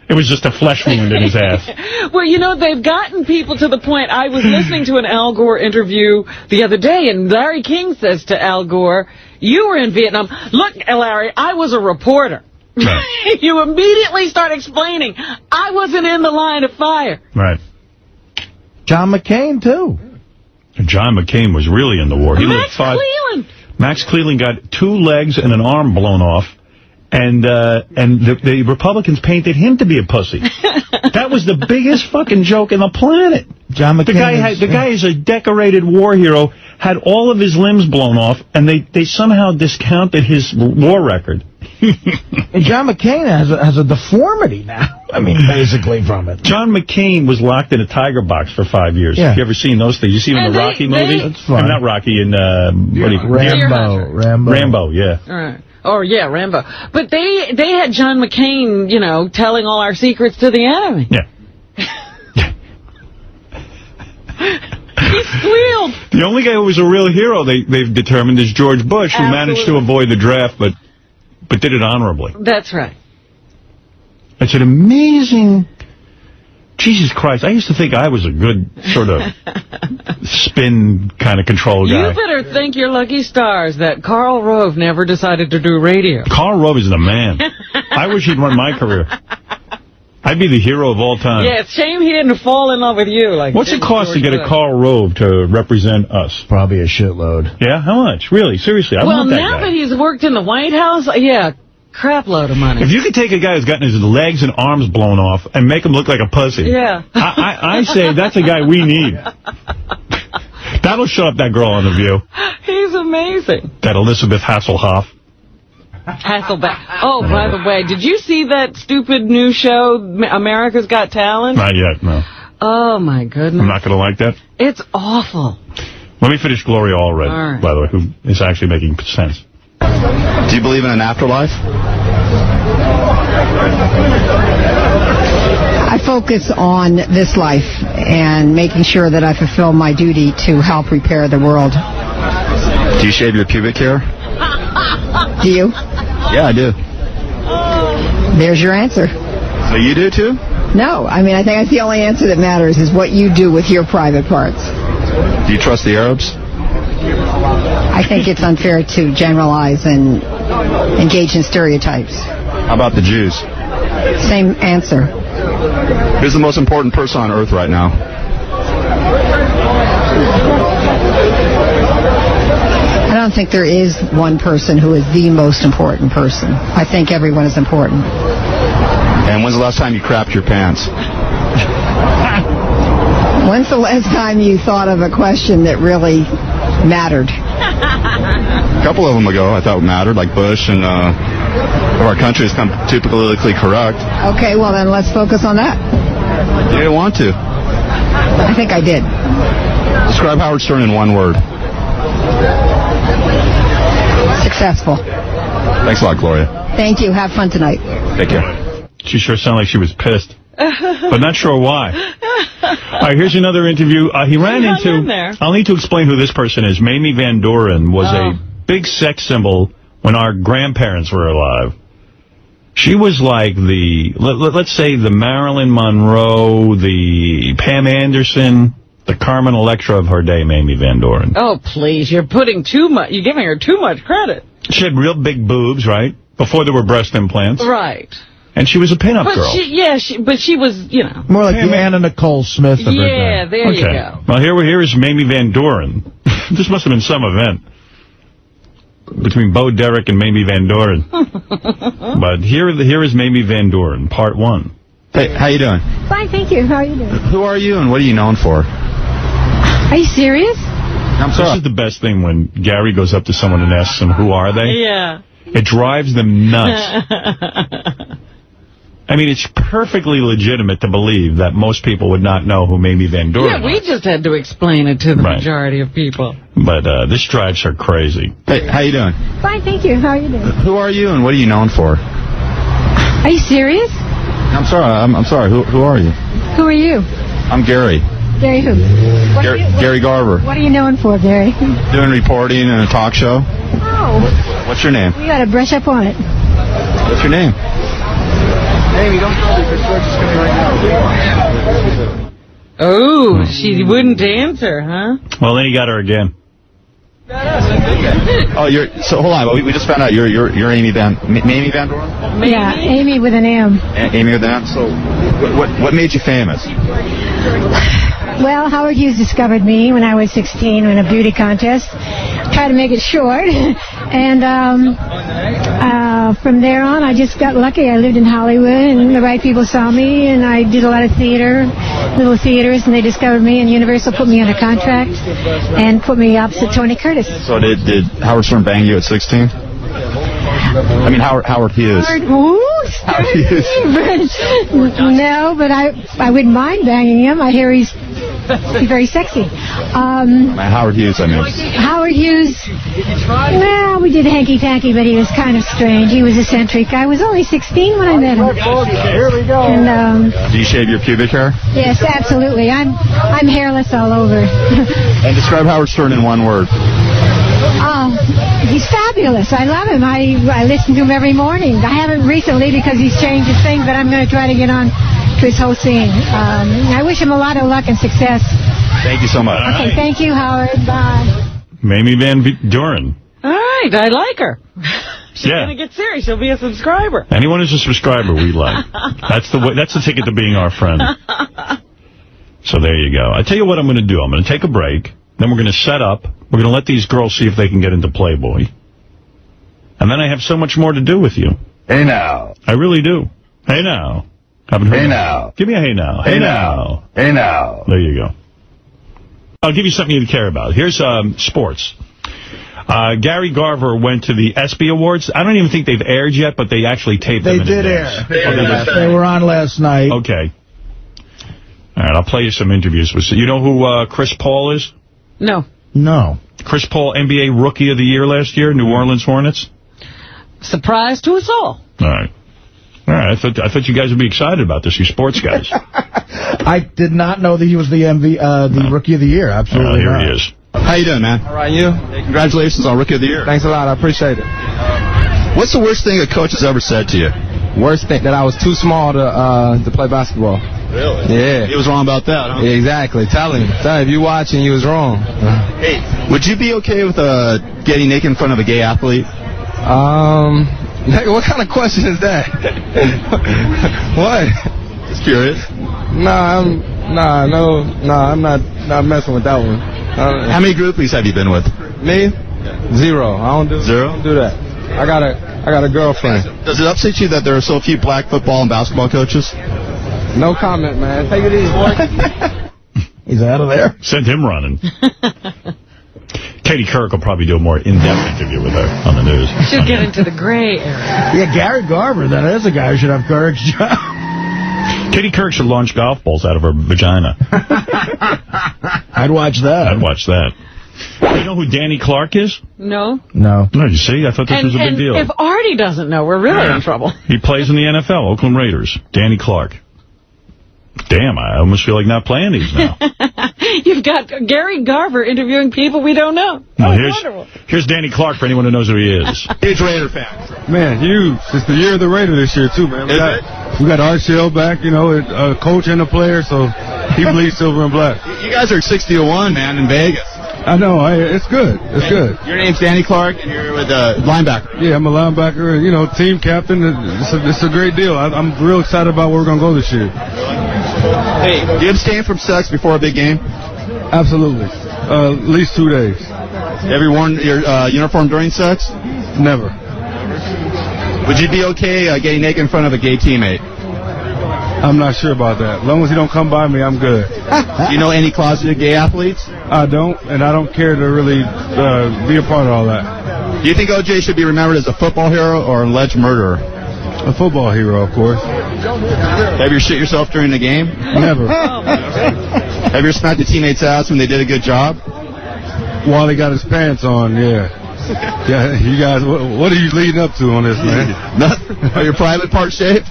it was just a flesh wound in his ass. Well, you know, they've gotten people to the point... I was listening to an Al Gore interview the other day, and Larry King says to Al Gore, you were in Vietnam. Look, Larry, I was a reporter. Right. You immediately start explaining, I wasn't in the line of fire. Right. John McCain, too. John McCain was really in the war. Max Cleland got 2 legs and an arm blown off, and the Republicans painted him to be a pussy. That was the biggest fucking joke on the planet. John McCain. The guy is a decorated war hero, had all of his limbs blown off, and they somehow discounted his war record. And John McCain has a deformity now. I mean, basically from it. John McCain was locked in a tiger box for 5 years. Yeah. Have you ever seen those things? You see him in the Rocky movie? That's fine. Not Rocky, in Rambo. Rambo, yeah. All right. Or, yeah, Rambo. But they had John McCain, you know, telling all our secrets to the enemy. Yeah. He squealed. The only guy who was a real hero, they've determined, is George Bush, who managed to avoid the draft, but did it honorably. That's right. It's an amazing... Jesus Christ, I used to think I was a good sort of spin kind of control guy. You better thank your lucky stars that Karl Rove never decided to do radio. Karl Rove is the man. I wish he'd run my career. I'd be the hero of all time. Yeah, it's a shame he didn't fall in love with you. Like, what's it cost to get a Karl Rove to represent us? Probably a shitload. Yeah? How much? Really? Seriously? I want that guy. Well, now that he's worked in the White House, yeah, crap load of money. If you could take a guy who's gotten his legs and arms blown off and make him look like a pussy, yeah, I say that's a guy we need. That'll shut up that girl on The View. He's amazing. That Elizabeth Hasselhoff. Hasselbeck. Oh, by the way, did you see that stupid new show, America's Got Talent? Not yet, no. Oh, my goodness. I'm not going to like that? It's awful. Let me finish Gloria Allred, by the way, who is actually making sense. Do you believe in an afterlife? I focus on this life and making sure that I fulfill my duty to help repair the world. Do you shave your pubic hair? Do you? Yeah, I do. There's your answer. So you do, too? No. I mean, I think that's the only answer that matters is what you do with your private parts. Do you trust the Arabs? I think it's unfair to generalize and engage in stereotypes. How about the Jews? Same answer. Who's the most important person on earth right now? I don't think there is one person who is the most important person. I think everyone is important. And when's the last time you crapped your pants? When's the last time you thought of a question that really mattered? A couple of them ago I thought mattered, like Bush and our country has come too politically correct. Okay, well then let's focus on that. You didn't want to. I think I did. Describe Howard Stern in one word. Successful. Thanks a lot, Gloria. Thank you. Have fun tonight. Take care. She sure sounded like she was pissed. But not sure why. All right, here's another interview. He ran into... I'll need to explain who this person is. Mamie Van Doren was a big sex symbol when our grandparents were alive. She was like the... Let's say the Marilyn Monroe, the Pam Anderson, the Carmen Electra of her day, Mamie Van Doren. Oh, please. You're putting too much... You're giving her too much credit. She had real big boobs, right? Before there were breast implants. Right. And she was a pinup girl. But she was, you know. More like the Anna Nicole Smith of her day. Yeah, there you go. Well, here is Mamie Van Doren. This must have been some event between Bo Derek and Mamie Van Doren. But here is Mamie Van Doren, part one. Hey, how you doing? Fine, thank you. How are you doing? Who are you and what are you known for? Are you serious? I'm sorry. This is the best thing when Gary goes up to someone and asks them, who are they? Yeah. It drives them nuts. I mean, it's perfectly legitimate to believe that most people would not know who Mamie Van Doren Yeah, we just had to explain it to the majority of people. But this drives her crazy. Hey, how you doing? Fine, thank you. How are you doing? Who are you and what are you known for? Are you serious? I'm sorry. I'm sorry. Who are you? Who are you? I'm Gary. Gary who? Gary Garver. What are you known for, Gary? Doing reporting in a talk show. Oh. What's your name? We got to brush up on it. What's your name? Amy, don't tell me because George is coming right now. Oh, she wouldn't answer, huh? Well, then he got her again. Oh, so hold on. We just found out you're Amy Van Doren? Yeah, Amy with an M. Amy with an M. So what made you famous? Well, Howard Hughes discovered me when I was 16 in a beauty contest. Try to make it short. And from there on, I just got lucky. I lived in Hollywood, and the right people saw me, and I did a lot of theater, little theaters, and they discovered me, and Universal put me on a contract and put me opposite Tony Curtis. So did Howard Stern bang you at 16? I mean, Howard Hughes. Howard Hughes? No, but I wouldn't mind banging him. I hear he's He's very sexy. Howard Hughes, I mean. Howard Hughes, well, we did hanky-panky, but he was kind of strange. He was eccentric. I was only 16 when I met him. Here we go. And, Do you shave your pubic hair? yes, absolutely. I'm hairless all over. And describe Howard Stern in one word. He's fabulous. I love him. I listen to him every morning. I haven't recently because he's changed his thing, but I'm going to try to get on to his whole scene. I wish him a lot of luck and success. Thank you so much. Okay, thank you, Howard. Bye. Mamie Van Duren. All right, I like her. She's going to get serious. She'll be a subscriber. Anyone who's a subscriber, we like. That's the ticket to being our friend. So there you go. I tell you what I'm going to do. I'm going to take a break. Then we're going to set up. We're going to let these girls see if they can get into Playboy. And then I have so much more to do with you. Hey now. I really do. Hey now. Haven't heard Hey of now. It. Give me a hey now. Hey now. Hey now. There you go. I'll give you something you care about. Here's sports. Gary Garver went to the ESPY Awards. I don't even think they've aired yet, but they actually taped them. They did air. They were on last night. Okay. All right, I'll play you some interviews. You know who Chris Paul is? No. No. Chris Paul, NBA Rookie of the Year last year, New Orleans Hornets. Surprise to us all. All right. All right, I thought you guys would be excited about this, you sports guys. I did not know that he was the Rookie of the Year. Absolutely here not. he is. How you doing, man? All right, you? Hey, congratulations on Rookie of the Year. Thanks a lot. I appreciate it. What's the worst thing a coach has ever said to you? Worst thing, that I was too small to play basketball. Really? Yeah. He was wrong about that, huh? Yeah, exactly. Tell him. If you watching, you was wrong. Hey, would you be okay with getting naked in front of a gay athlete? What kind of question is that? What? Just curious. I'm not messing with that one. How many groupies have you been with? Me? Zero. I don't do Zero. I don't do that. I got a girlfriend. Does it upset you that there are so few black football and basketball coaches? No comment, man. Take it easy, boy. He's out of there. Send him running. Katie Couric will probably do a more in-depth interview with her on the news. She'll get into the gray area. Yeah, Gary Garver, that is a guy who should have Couric's job. Katie Couric should launch golf balls out of her vagina. I'd watch that. I'd watch that. You know who Danny Clark is? No. No. No, you see? I thought this was a big deal. If Artie doesn't know, we're really in trouble. He plays in the NFL, Oakland Raiders. Danny Clark. Damn, I almost feel like not playing these now. You've got Gary Garver interviewing people we don't know. Here's Danny Clark for anyone who knows who he is. Huge Raider fan. Man, huge. It's the year of the Raider this year, too, man. We got Art Shell back, you know, a coach and a player, so he bleeds silver and black. You guys are 60-1, man, in Vegas. I know. It's good. It's good. Your name's Danny Clark, and you're with linebacker. Yeah, I'm a linebacker, and, you know, team captain. It's a great deal. I'm real excited about where we're going to go this year. Hey, do you abstain from sex before a big game? Absolutely. At least 2 days. Have you worn your uniform during sex? Never. Would you be okay getting naked in front of a gay teammate? I'm not sure about that. As long as he don't come by me, I'm good. Do you know any closeted gay athletes? I don't, and I don't care to really be a part of all that. Do you think O.J. should be remembered as a football hero or an alleged murderer? A football hero, of course. Have you shit yourself during the game? Never. Have you ever smacked a teammate's ass when they did a good job? While he got his pants on, yeah. Yeah, you guys, what are you leading up to on this, man? Nothing. Are your private parts shaved?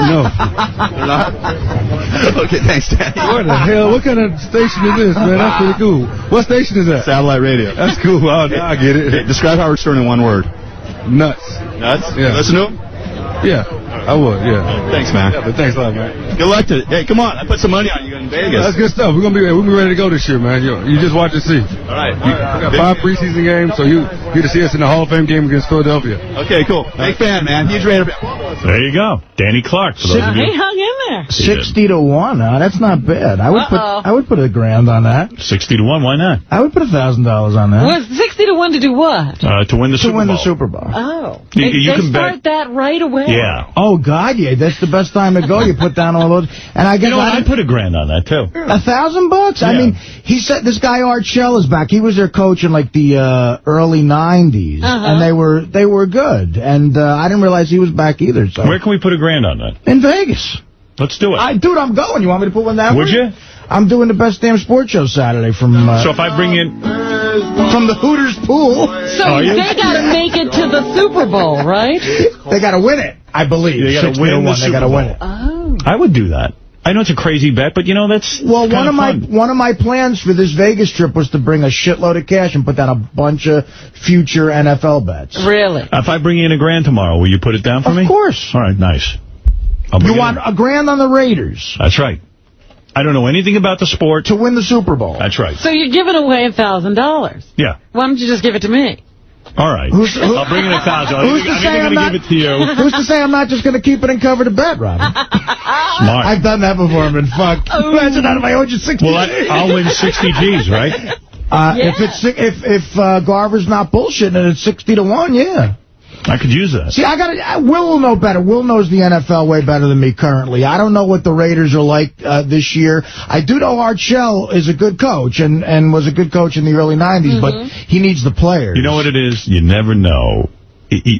No. They're not? Okay, thanks, Danny. What the hell? What kind of station is this, man? That's pretty cool. What station is that? Satellite radio. That's cool. I get it. Okay, describe Howard Stern in one word. Nuts. Nuts? Yeah. Listen to him? Yeah, I would, yeah. Thanks, man. Yeah, but thanks a lot, man. Good luck to Hey, come on. I put some money on you in Vegas. That's good stuff. We'll be ready to go this year, man. You just watch and see. All right. We got 5 preseason games, so you get to see us in the Hall of Fame game against Philadelphia. Okay, cool. Big fan, man. Huge Raider fan. There you go. Danny Clark. For those of you. He hung in there. 60-1, huh? That's not bad. I would put $1,000 on that. 60-1, why not? I would put $1,000 on that. Was 60-1 to do what? To win the Super Bowl. To win the Super Bowl. Oh. You They can start that right away. Yeah. Oh, God, yeah. That's the best time to go. You put down all those. And I guess You know what? I'd put $1,000 on that, too. $1,000? Yeah. I mean, he said this guy Art Shell is back. He was their coach in like the early 90s, and they were good. And I didn't realize he was back either. So where can we put $1,000 on that? in Vegas. Let's do it. Dude, I'm going. You want me to put one that way? Would you? I'm doing the Best Damn Sports Show Saturday from... so if I bring in... From the Hooters pool. So they got to make it to the Super Bowl, right? They got to win it, I believe. They got to win the Super Bowl. Win it. Oh. I would do that. I know it's a crazy bet, but, you know, that's one of my plans for this Vegas trip was to bring a shitload of cash and put down a bunch of future NFL bets. Really? If I bring in $1,000 tomorrow, will you put it down for me? Of course. All right, nice. You want $1,000 on the Raiders? That's right. I don't know anything about the sport. To win the Super Bowl. That's right. So you're giving away $1,000. Yeah. Why don't you just give it to me? All right. I'll bring in $1,000. I'm going to give it to you. Who's to say I'm not just going to keep it and cover the bet, Robin? Smart. I've done that before and been fucked. Imagine that if I owed you 60 Well, I'll win 60 G's, right? If Garver's not bullshitting and it's 60 to 1, yeah. I could use that. See, Will know better. Will knows the NFL way better than me currently. I don't know what the Raiders are like this year. I do know Art Shell is a good coach and was a good coach in the early 90s, but he needs the players. You know what it is? You never know.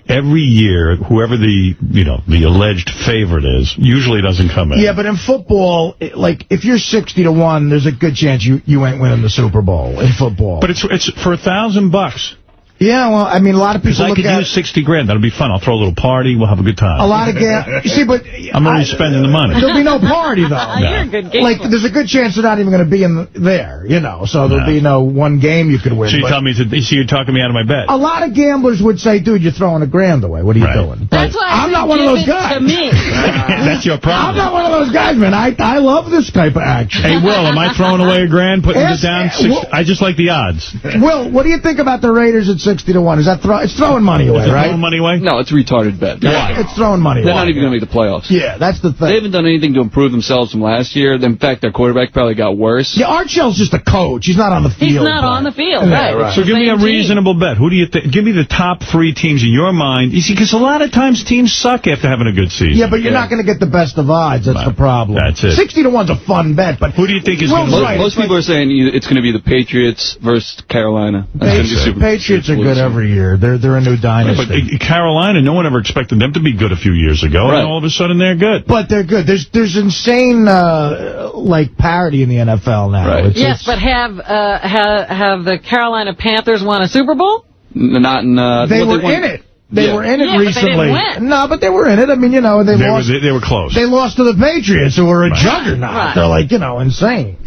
Every year, whoever the alleged favorite is, usually doesn't come in. Yeah, but in football, like, if you're 60 to 1, there's a good chance you ain't winning the Super Bowl in football. But it's for $1,000. Yeah, well, I mean, a lot of people look at... I could use 60 grand. That'll be fun. I'll throw a little party. We'll have a good time. A lot of you see, but... I'm already spending the money. There'll be no party, though. You're a good game. Like, there's a good chance they're not even going to be there, you know, so there'll be no one game you could win. So you're talking me out of my bet. A lot of gamblers would say, dude, you're throwing $1,000 away. What are you doing? That's why I'm not one of those guys. To me. That's your problem. I'm not one of those guys, man. I love this type of action. Hey, Will, am I throwing away $1,000, putting it down? I just like the odds. Will, what do you think about the Raiders at 60 to 1? Is that it's throwing money away, right? Throwing money away? No, it's a retarded bet. Why? It's throwing money away. They're not even going to make the playoffs. Yeah, that's the thing. They haven't done anything to improve themselves from last year. In fact, their quarterback probably got worse. Yeah, Art Shell's just a coach. He's not on the field. He's not on the field, right. So give me a reasonable bet. Who do you think? Give me the top 3 teams in your mind. You see, because a lot of times teams suck after having a good season. Yeah, but you're not going to get the best of odds. That's the problem. That's it. 60 to 1's a fun bet, but who do you think is going to Most people are saying it's going to be the Patriots versus Carolina. Patriots are good every year. They're a new dynasty. But Carolina, no one ever expected them to be good a few years ago, and all of a sudden they're good. But they're good. There's insane like parity in the NFL now. Right. Yes, but have the Carolina Panthers won a Super Bowl? Not in. They were in it. They were in it recently. But they didn't win. No, but they were in it. I mean, you know, they lost. They were close. They lost to the Patriots, who were a juggernaut. Right. They're like, insane.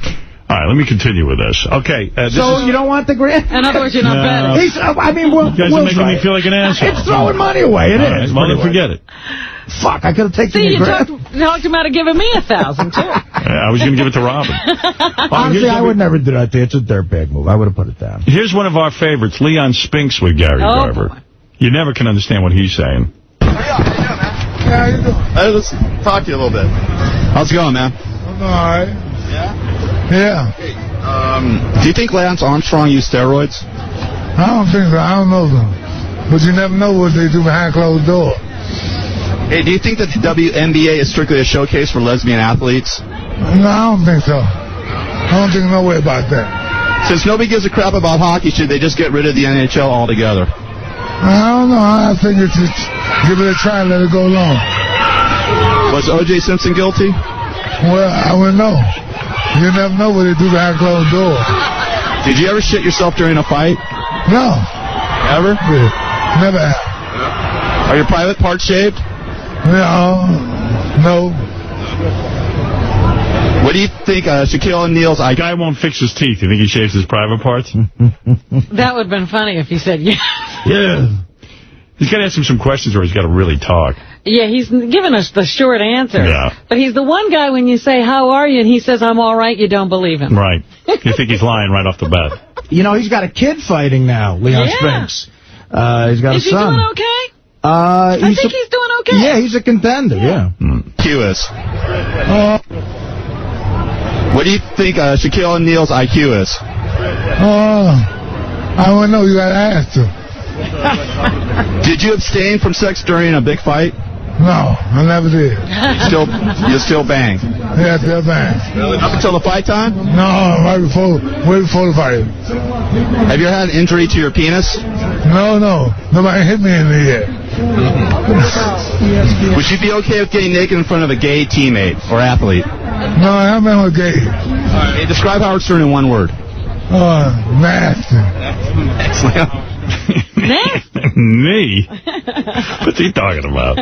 All right, let me continue with this. Okay. You don't want the grand? In other words, you're not betting. You guys are making me feel like an asshole. It's throwing money away. It is. Well, then forget it. Fuck, I could have taken See, the grand. talked him out of giving me $1,000 too. I was going to give it to Robin. Honestly, I would never do that to you. It's a dirtbag move. I would have put it down. Here's one of our favorites, Leon Spinks with Gary Garver. Boy. You never can understand what he's saying. How you doing? Let's talk to you a little bit. How's it going, man? I'm all right. Yeah? Yeah. Do you think Lance Armstrong used steroids? I don't think so. I don't know them. But you never know what they do behind closed doors. Hey, do you think that the WNBA is strictly a showcase for lesbian athletes? No, I don't think so. I don't think no way about that. Since nobody gives a crap about hockey, should they just get rid of the NHL altogether? I don't know. I think it's just give it a try and let it go along. Was O.J. Simpson guilty? Well, I wouldn't know. You never know what they do behind closed doors. Did you ever shit yourself during a fight? No. Ever? Yeah. Never have. Are your private parts shaved? No. What do you think Shaquille O'Neal's... The guy won't fix his teeth. You think he shaves his private parts? That would have been funny if he said yes. Yeah. He's got to ask him some questions where he's got to really talk. Yeah, he's given us the short answer. Yeah. But he's the one guy when you say, how are you? And he says, I'm all right. You don't believe him. Right. You think he's lying right off the bat. You know, he's got a kid fighting now, Leon Spinks. He's got a son. Is he doing okay? I think he's doing okay. Yeah, he's a contender, yeah. IQ is. What do you think Shaquille O'Neal's IQ is? I don't know. You got to ask him. Did you abstain from sex during a big fight? No, I never did. You still bang? Yeah, still bang. Up until the fight time? No, way before the fight. Have you ever had an injury to your penis? No. Nobody hit me in the head. Would you be okay with getting naked in front of a gay teammate or athlete? No, I'm not gay. Hey, describe Howard Stern in one word. Nasty. Me? What's he talking about?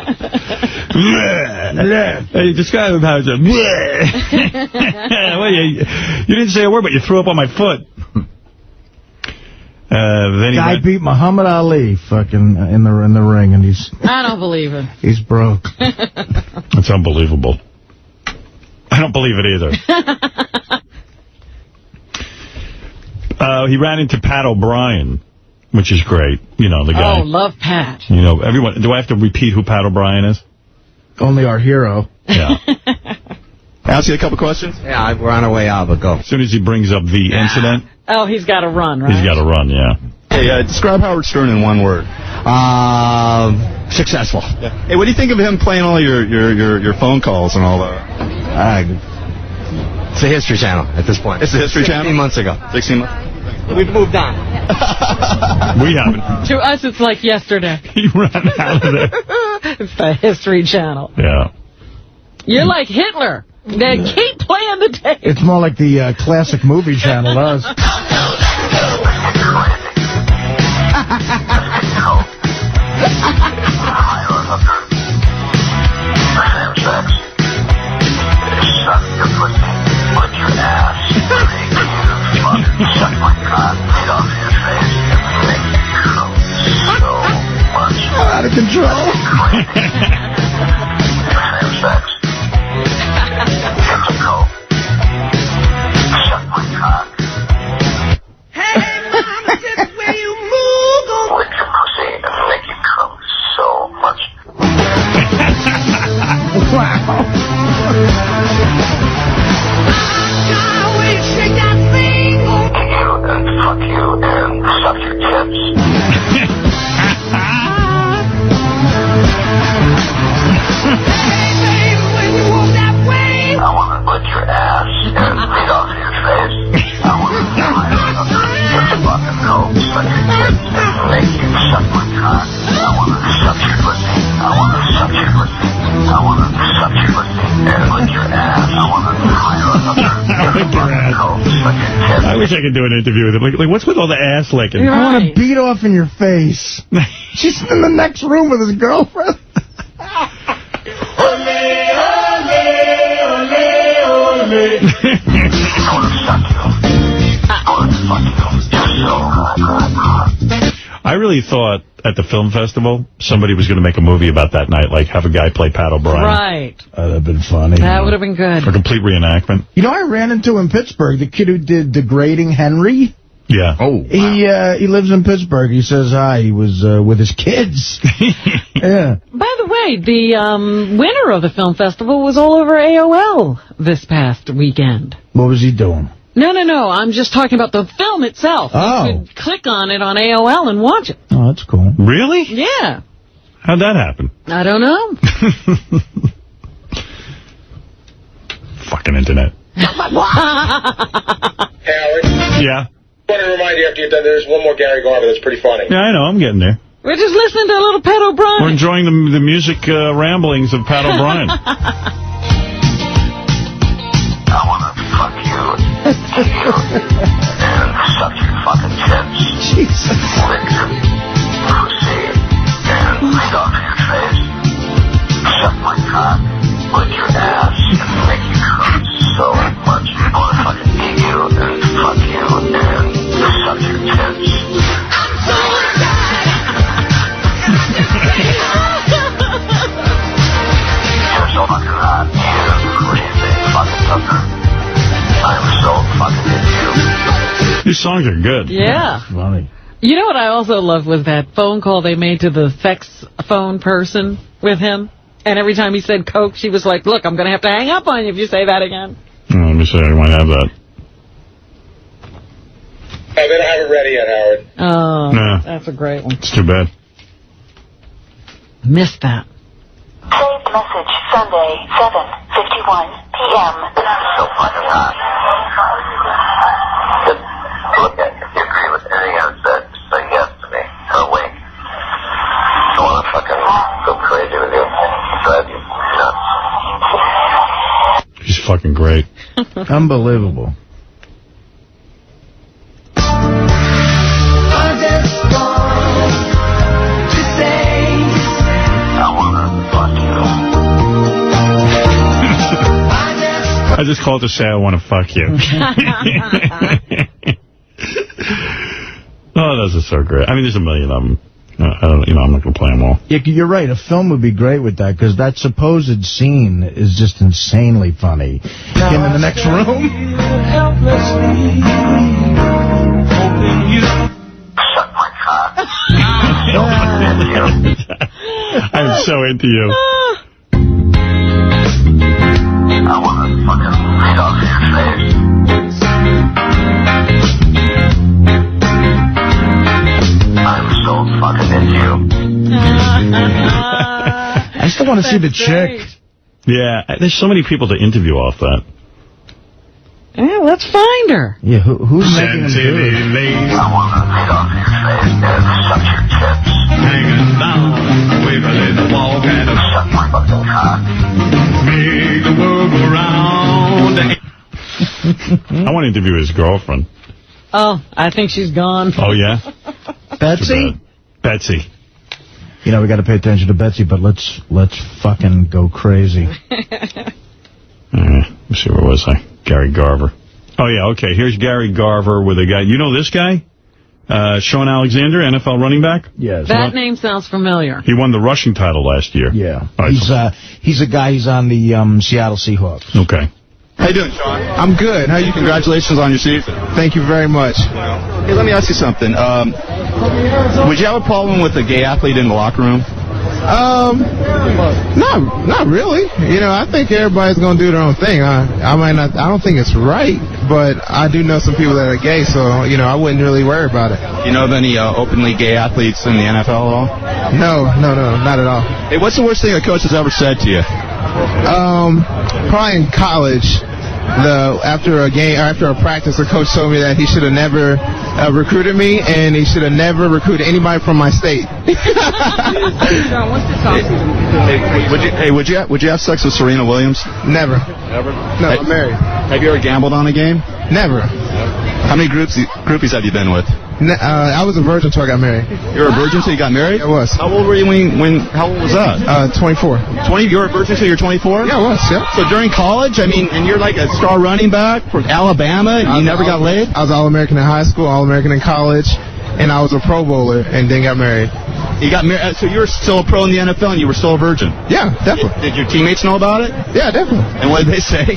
Hey, describe him how it's well, you didn't say a word, but you threw up on my foot. Guy beat Muhammad Ali fucking in the ring, and I don't believe it. He's broke. That's unbelievable. I don't believe it either. He ran into Pat O'Brien, which is great. You know, the guy. Oh, love Pat. You know, everyone. Do I have to repeat who Pat O'Brien is? Only our hero. Yeah. Ask you a couple questions? Yeah, we're on our way out, but go. As soon as he brings up the incident. Oh, he's got to run, right? He's got to run, yeah. Hey, describe Howard Stern in one word. Successful. Yeah. Hey, what do you think of him playing all your phone calls and all that? It's a History Channel at this point. It's a History Channel? 16 months ago. 16 months? We've moved on. We haven't. To us, it's like yesterday. He ran out of there. It's the History Channel. Yeah. You're like Hitler. They keep playing the tape. It's more like the classic movie channel does. Out of control. I wish I could do an interview with him. Like what's with all the ass licking? I want to beat off in your face. She's in the next room with his girlfriend. I really thought at the film festival somebody was going to make a movie about that night, like have a guy play Pat O'Brien. Right. That would have been funny. That would have been good. For a complete reenactment. You know, I ran into in Pittsburgh the kid who did Degrading Henry. Yeah. Oh. Wow. He lives in Pittsburgh. He says hi. He was with his kids. Yeah. By the way, the winner of the film festival was all over AOL this past weekend. What was he doing? No. I'm just talking about the film itself. Oh. You could click on it on AOL and watch it. Oh, that's cool. Really? Yeah. How'd that happen? I don't know. Fucking internet. Howard? Yeah? I want to remind you after you're done, there's one more Gary Garver that's pretty funny. Yeah, I know. I'm getting there. We're just listening to a little Pat O'Brien. We're enjoying the music ramblings of Pat O'Brien. I want to fuck you and suck your fucking tits. Jesus. Lick your pussy and read off your face. Suck my cock, lick your ass, and make you come so much. I want to fucking eat you and fuck you and suck your tits. You're so fucking hot. You're crazy fucking hooker. I'm so fucking into you. These songs are good. Yeah. Funny. You know what I also loved was that phone call they made to the sex phone person with him. And every time he said coke, she was like, look, I'm going to have to hang up on you if you say that again. Let me see. I might have that. Oh, they don't have it ready yet, Howard. Oh, Nah. That's a great one. It's too bad. Missed that. Saved message Sunday, 7:51 p.m. So fucking hot. Just look at if you agree with anything I've said, say yes to me. Or wink. I want to fucking go crazy with you. Drive you nuts. He's fucking great. Unbelievable. I just called to say I want to fuck you. Oh, those are so great. I mean, there's a million of them. I'm not going to play them all. Yeah, you're right. A film would be great with that, because that supposed scene is just insanely funny. Get in the next room. I'm so into you. I want to fucking read off your face. I'm so fucking into you. I still want to see the chick. Yeah, there's so many people to interview off that. Yeah, let's find her. Yeah, who's making them do it? I want to read off your face and suck your chips. Hanging down, wiggling the walk and suck my fucking cock. make the world go round. I want to interview his girlfriend. Oh, I think she's gone. Oh, yeah? Betsy? Betsy. You know, we got to pay attention to Betsy, but let's fucking go crazy. Let's see, where was I? Gary Garver. Oh, yeah, okay. Here's Gary Garver with a guy. You know this guy? Sean Alexander, NFL running back? Yes. That name sounds familiar. He won the rushing title last year. Yeah. Right. He's a guy, he's on the Seattle Seahawks. Okay. How you doing, Sean? I'm good. How you? Congratulations on your season. Thank you very much. Hey, let me ask you something. Would you have a problem with a gay athlete in the locker room? Not really. You know, I think everybody's gonna do their own thing. I don't think it's right, but I do know some people that are gay, so you know, I wouldn't really worry about it. You know of any openly gay athletes in the NFL at all? No, not at all. Hey, what's the worst thing a coach has ever said to you? Probably in college. After a game, or after a practice, the coach told me that he should have never recruited me, and he should have never recruited anybody from my state. Would you have sex with Serena Williams? Never. Never? No, I'm married. Have you ever gambled on a game? Never. How many groupies have you been with? I was a virgin until I got married. You were a virgin until you got married? I was. How old were you how old was that? 24. 20? You were a virgin until you're 24? Yeah, I was, yeah. So during college, and you're like a star running back from Alabama, and you never got laid? I was All-American in high school, All-American in college, and I was a Pro Bowler, and then got married. You got married, so you were still a pro in the NFL, and you were still a virgin? Yeah, definitely. Did your teammates know about it? Yeah, definitely. And what did they say?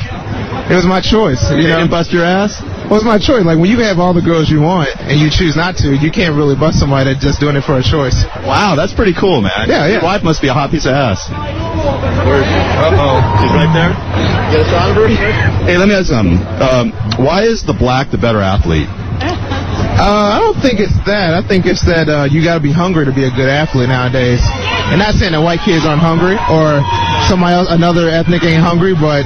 It was my choice. You didn't bust your ass? Well, it's my choice. Like, when you have all the girls you want and you choose not to, you can't really bust somebody that's just doing it for a choice. Wow, that's pretty cool, man. Yeah. Your wife must be a hot piece of ass. Uh-oh. She's right there? Get a shot of her? Hey, let me ask you something. Why is the black the better athlete? I don't think it's that. I think it's that you got to be hungry to be a good athlete nowadays. And not saying that white kids aren't hungry or somebody else, another ethnic ain't hungry, but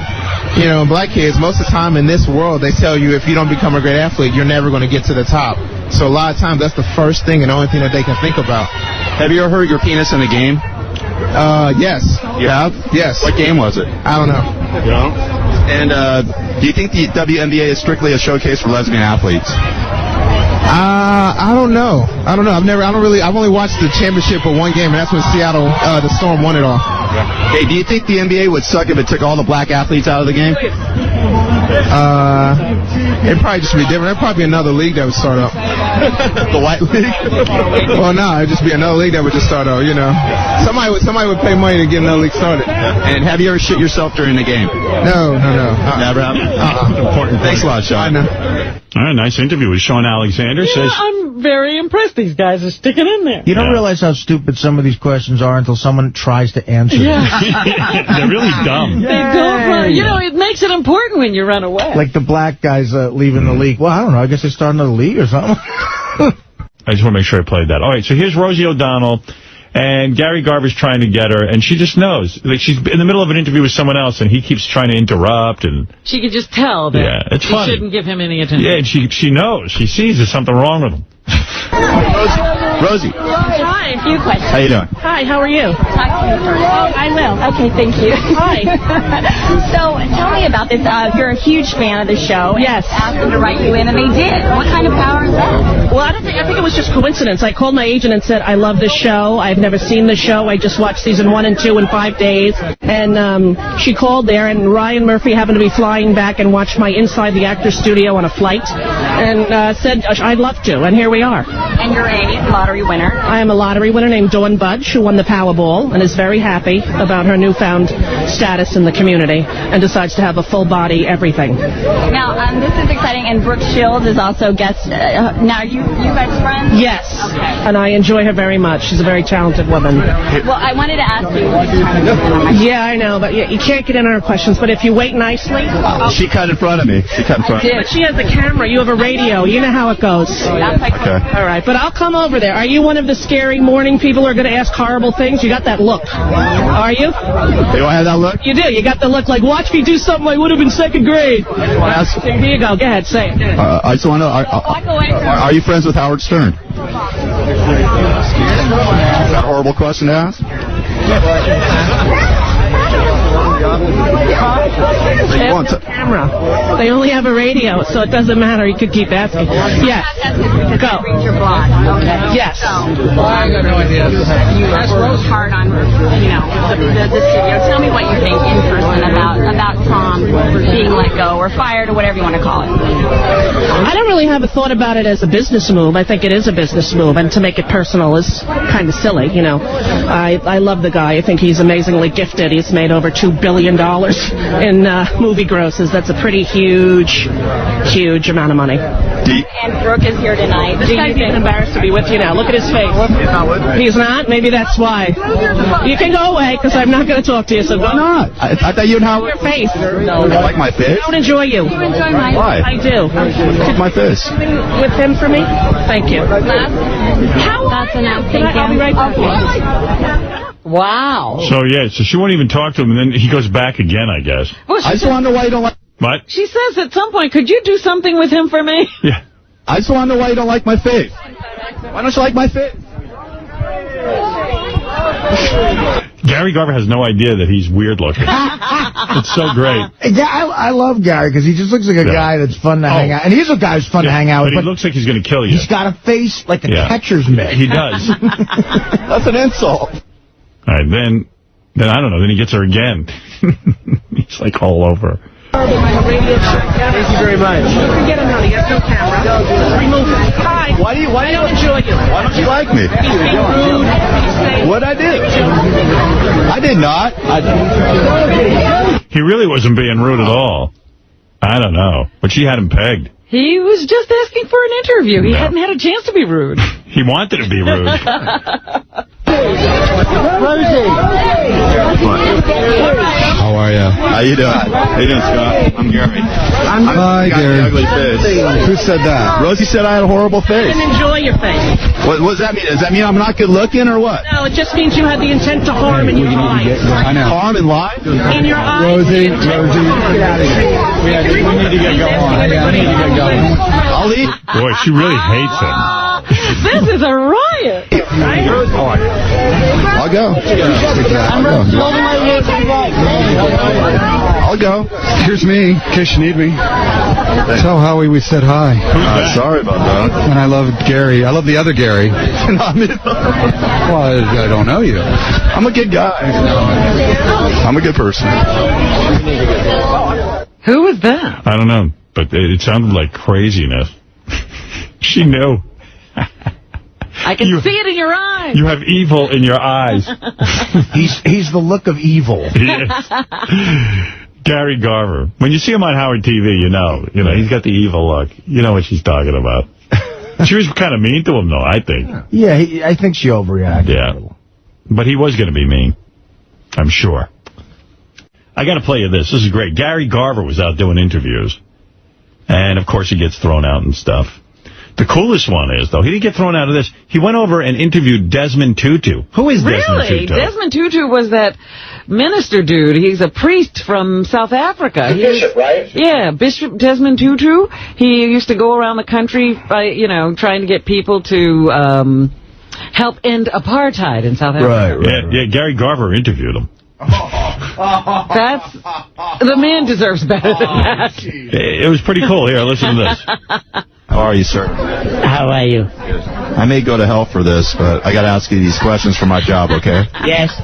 you know, black kids, most of the time in this world, they tell you if you don't become a great athlete, you're never going to get to the top. So a lot of times, that's the first thing and the only thing that they can think about. Have you ever hurt your penis in a game? Yes. You have? Yes. What game was it? I don't know. You know? And do you think the WNBA is strictly a showcase for lesbian athletes? I don't know. I've only watched the championship for one game, and that's when Seattle, the Storm won it all. Hey, do you think the NBA would suck if it took all the black athletes out of the game? It'd probably just be different. There'd probably be another league that would start up. The white league? Well, no, it'd just be another league that would just start up, you know. Somebody would pay money to get another league started. And have you ever shit yourself during the game? No. Never have? Important. Thanks a lot, Sean. All right, nice interview with Sean Alexander. Yeah, I'm very impressed. These guys are sticking in there. You don't realize how stupid some of these questions are until someone tries to answer them. They're really dumb. They don't run. You know, it makes it important when you run away. Like the black guys leaving the league. Well, I don't know. I guess they started another league or something. I just want to make sure I played that. All right, so here's Rosie O'Donnell, and Gary Garver's trying to get her, and she just knows. Like, she's in the middle of an interview with someone else, and he keeps trying to interrupt. And she can just tell that it's funny. Shouldn't give him any attention. Yeah, and she knows. She sees there's something wrong with him. Rosie. Hi, a few questions. How you doing? Hi, how are you? Talk to me first. Oh, I will. Okay, thank you. Hi. So, tell me about this. You're a huge fan of the show. Yes. Asked them to write you in, and they did. What kind of power is that? Well, I think it was just coincidence. I called my agent and said, I love this show. I've never seen the show. I just watched season 1 and 2 in 5 days. And she called there, and Ryan Murphy happened to be flying back and watched my Inside the Actors Studio on a flight, and said, I'd love to, and here we are. And you're a lottery winner. I am a lottery winner named Dawn Budge, who won the Powerball, and is very happy about her newfound status in the community, and decides to have a full body everything. Now, this is exciting, and Brooke Shields is also guest. Now, you guys friends? Yes. Okay. And I enjoy her very much. She's a very talented woman. Well, I wanted to ask you. Yeah, I know, but you can't get in on her questions. But if you wait nicely... She cut in front of me. But she has a camera. You have a radio. You know how it goes. Okay. All right, but I'll come over there. Are you one of the scary morning people who are going to ask horrible things? You got that look. Are you? Do I have that look? You do. You got the look like, watch me do something I would have in 2nd grade. Here you go. Go ahead. Say it. I just want to know, are you friends with Howard Stern? Is that a horrible question to ask? They have no camera. They only have a radio, so it doesn't matter. You could keep asking. Yes. Go. Yes. You worked hard on, the studio. Tell me what you think in person about Tom being let go or fired or whatever you want to call it. I don't really have a thought about it as a business move. I think it is a business move, and to make it personal is kind of silly, I love the guy. I think he's amazingly gifted. He's made over $2 billion in movie grosses. That's a pretty huge amount of money. And Brooke is here tonight. This guy's even embarrassed to be with you now. Look at his face. He's not with me. He's not? Maybe that's why. You can go away, because I'm not going to talk to you. So why not? I thought you and Howard... Your face. No. You like my face? I don't enjoy you. You enjoy my face? Why? I do. What's my face? With him for me? Thank you. That's enough. Thank you. I'll be right back. Wow. So she won't even talk to him, and then he goes back again, I guess. Well, I just want to know why you don't like... What? She says at some point, could you do something with him for me? Yeah. I just want to know why you don't like my face. Why don't you like my face? Gary Garver has no idea that he's weird looking. It's so great. I love Gary because he just looks like a guy that's fun to hang out. And he's a guy who's fun to hang out with. But he looks like he's going to kill you. He's got a face like a catcher's mitt. He does. That's an insult. All right, then I don't know. Then he gets her again. He's like all over. Thank you very much. Forget him now. He has no camera. Just remove him. Hi. I don't enjoy you. Why don't you like me? He's being rude. What'd I do? I did not. He really wasn't being rude at all. I don't know. But she had him pegged. He was just asking for an interview. He hadn't had a chance to be rude. He wanted to be rude. How are you? How you doing? How you doing, Scott? I'm Gary. Hi, Gary. Ugly face. Who said that? Rosie said I had a horrible face. I didn't enjoy your face. What does that mean? Does that mean I'm not good looking or what? No, it just means you had the intent to harm in your eyes. I know. Harm and lie? In your eyes. Rosie, get out of here. We need to get going. I'll eat. Boy, she really hates him. This is a riot. I'll go. I'll go. Here's me, in case you need me. Tell Howie we said hi. Sorry about that. And I love Gary. I love the other Gary. Well, I don't know you. I'm a good guy. I'm a good person. Who was that? I don't know, but it sounded like craziness. She knew. I can see it in your eyes. You have evil in your eyes. He's the look of evil. He is. Gary Garver. When you see him on Howard TV, you know he's got the evil look. You know what she's talking about. She was kind of mean to him, though, I think. Yeah, I think she overreacted a little. But he was going to be mean, I'm sure. I got to play you this. This is great. Gary Garver was out doing interviews. And, of course, he gets thrown out and stuff. The coolest one is, though, he didn't get thrown out of this. He went over and interviewed Desmond Tutu. Who is Desmond Tutu? Desmond Tutu was that minister dude. He's a priest from South Africa. Bishop, right? Yeah, Bishop Desmond Tutu. He used to go around the country, trying to get people to help end apartheid in South Africa. Right. Yeah, Gary Garver interviewed him. The man deserves better than that. It was pretty cool. Here, listen to this. How are you, sir? How are you? I may go to hell for this, but I got to ask you these questions for my job, okay? Yes.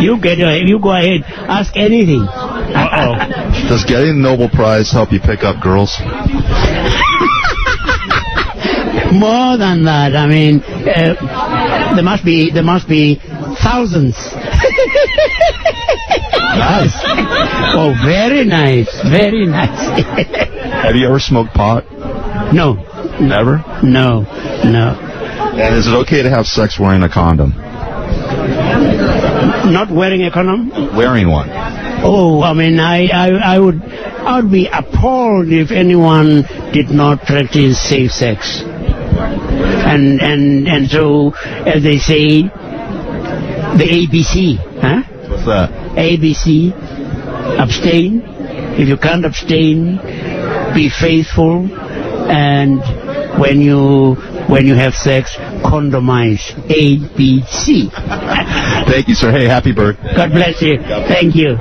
You go ahead. Ask anything. Does getting the Nobel Prize help you pick up girls? More than that. I mean, there must be thousands. Nice. Oh, very nice. Very nice. Have you ever smoked pot? No. Never? No. And is it okay to have sex wearing a condom? Not wearing a condom? Wearing one. Oh, I mean, I would be appalled if anyone did not practice safe sex. And so, as they say, the ABC, huh? What's that? ABC, abstain. If you can't abstain, be faithful, and when you have sex, condomize. ABC. Thank you, sir. Hey, happy birthday. God bless you. Thank you.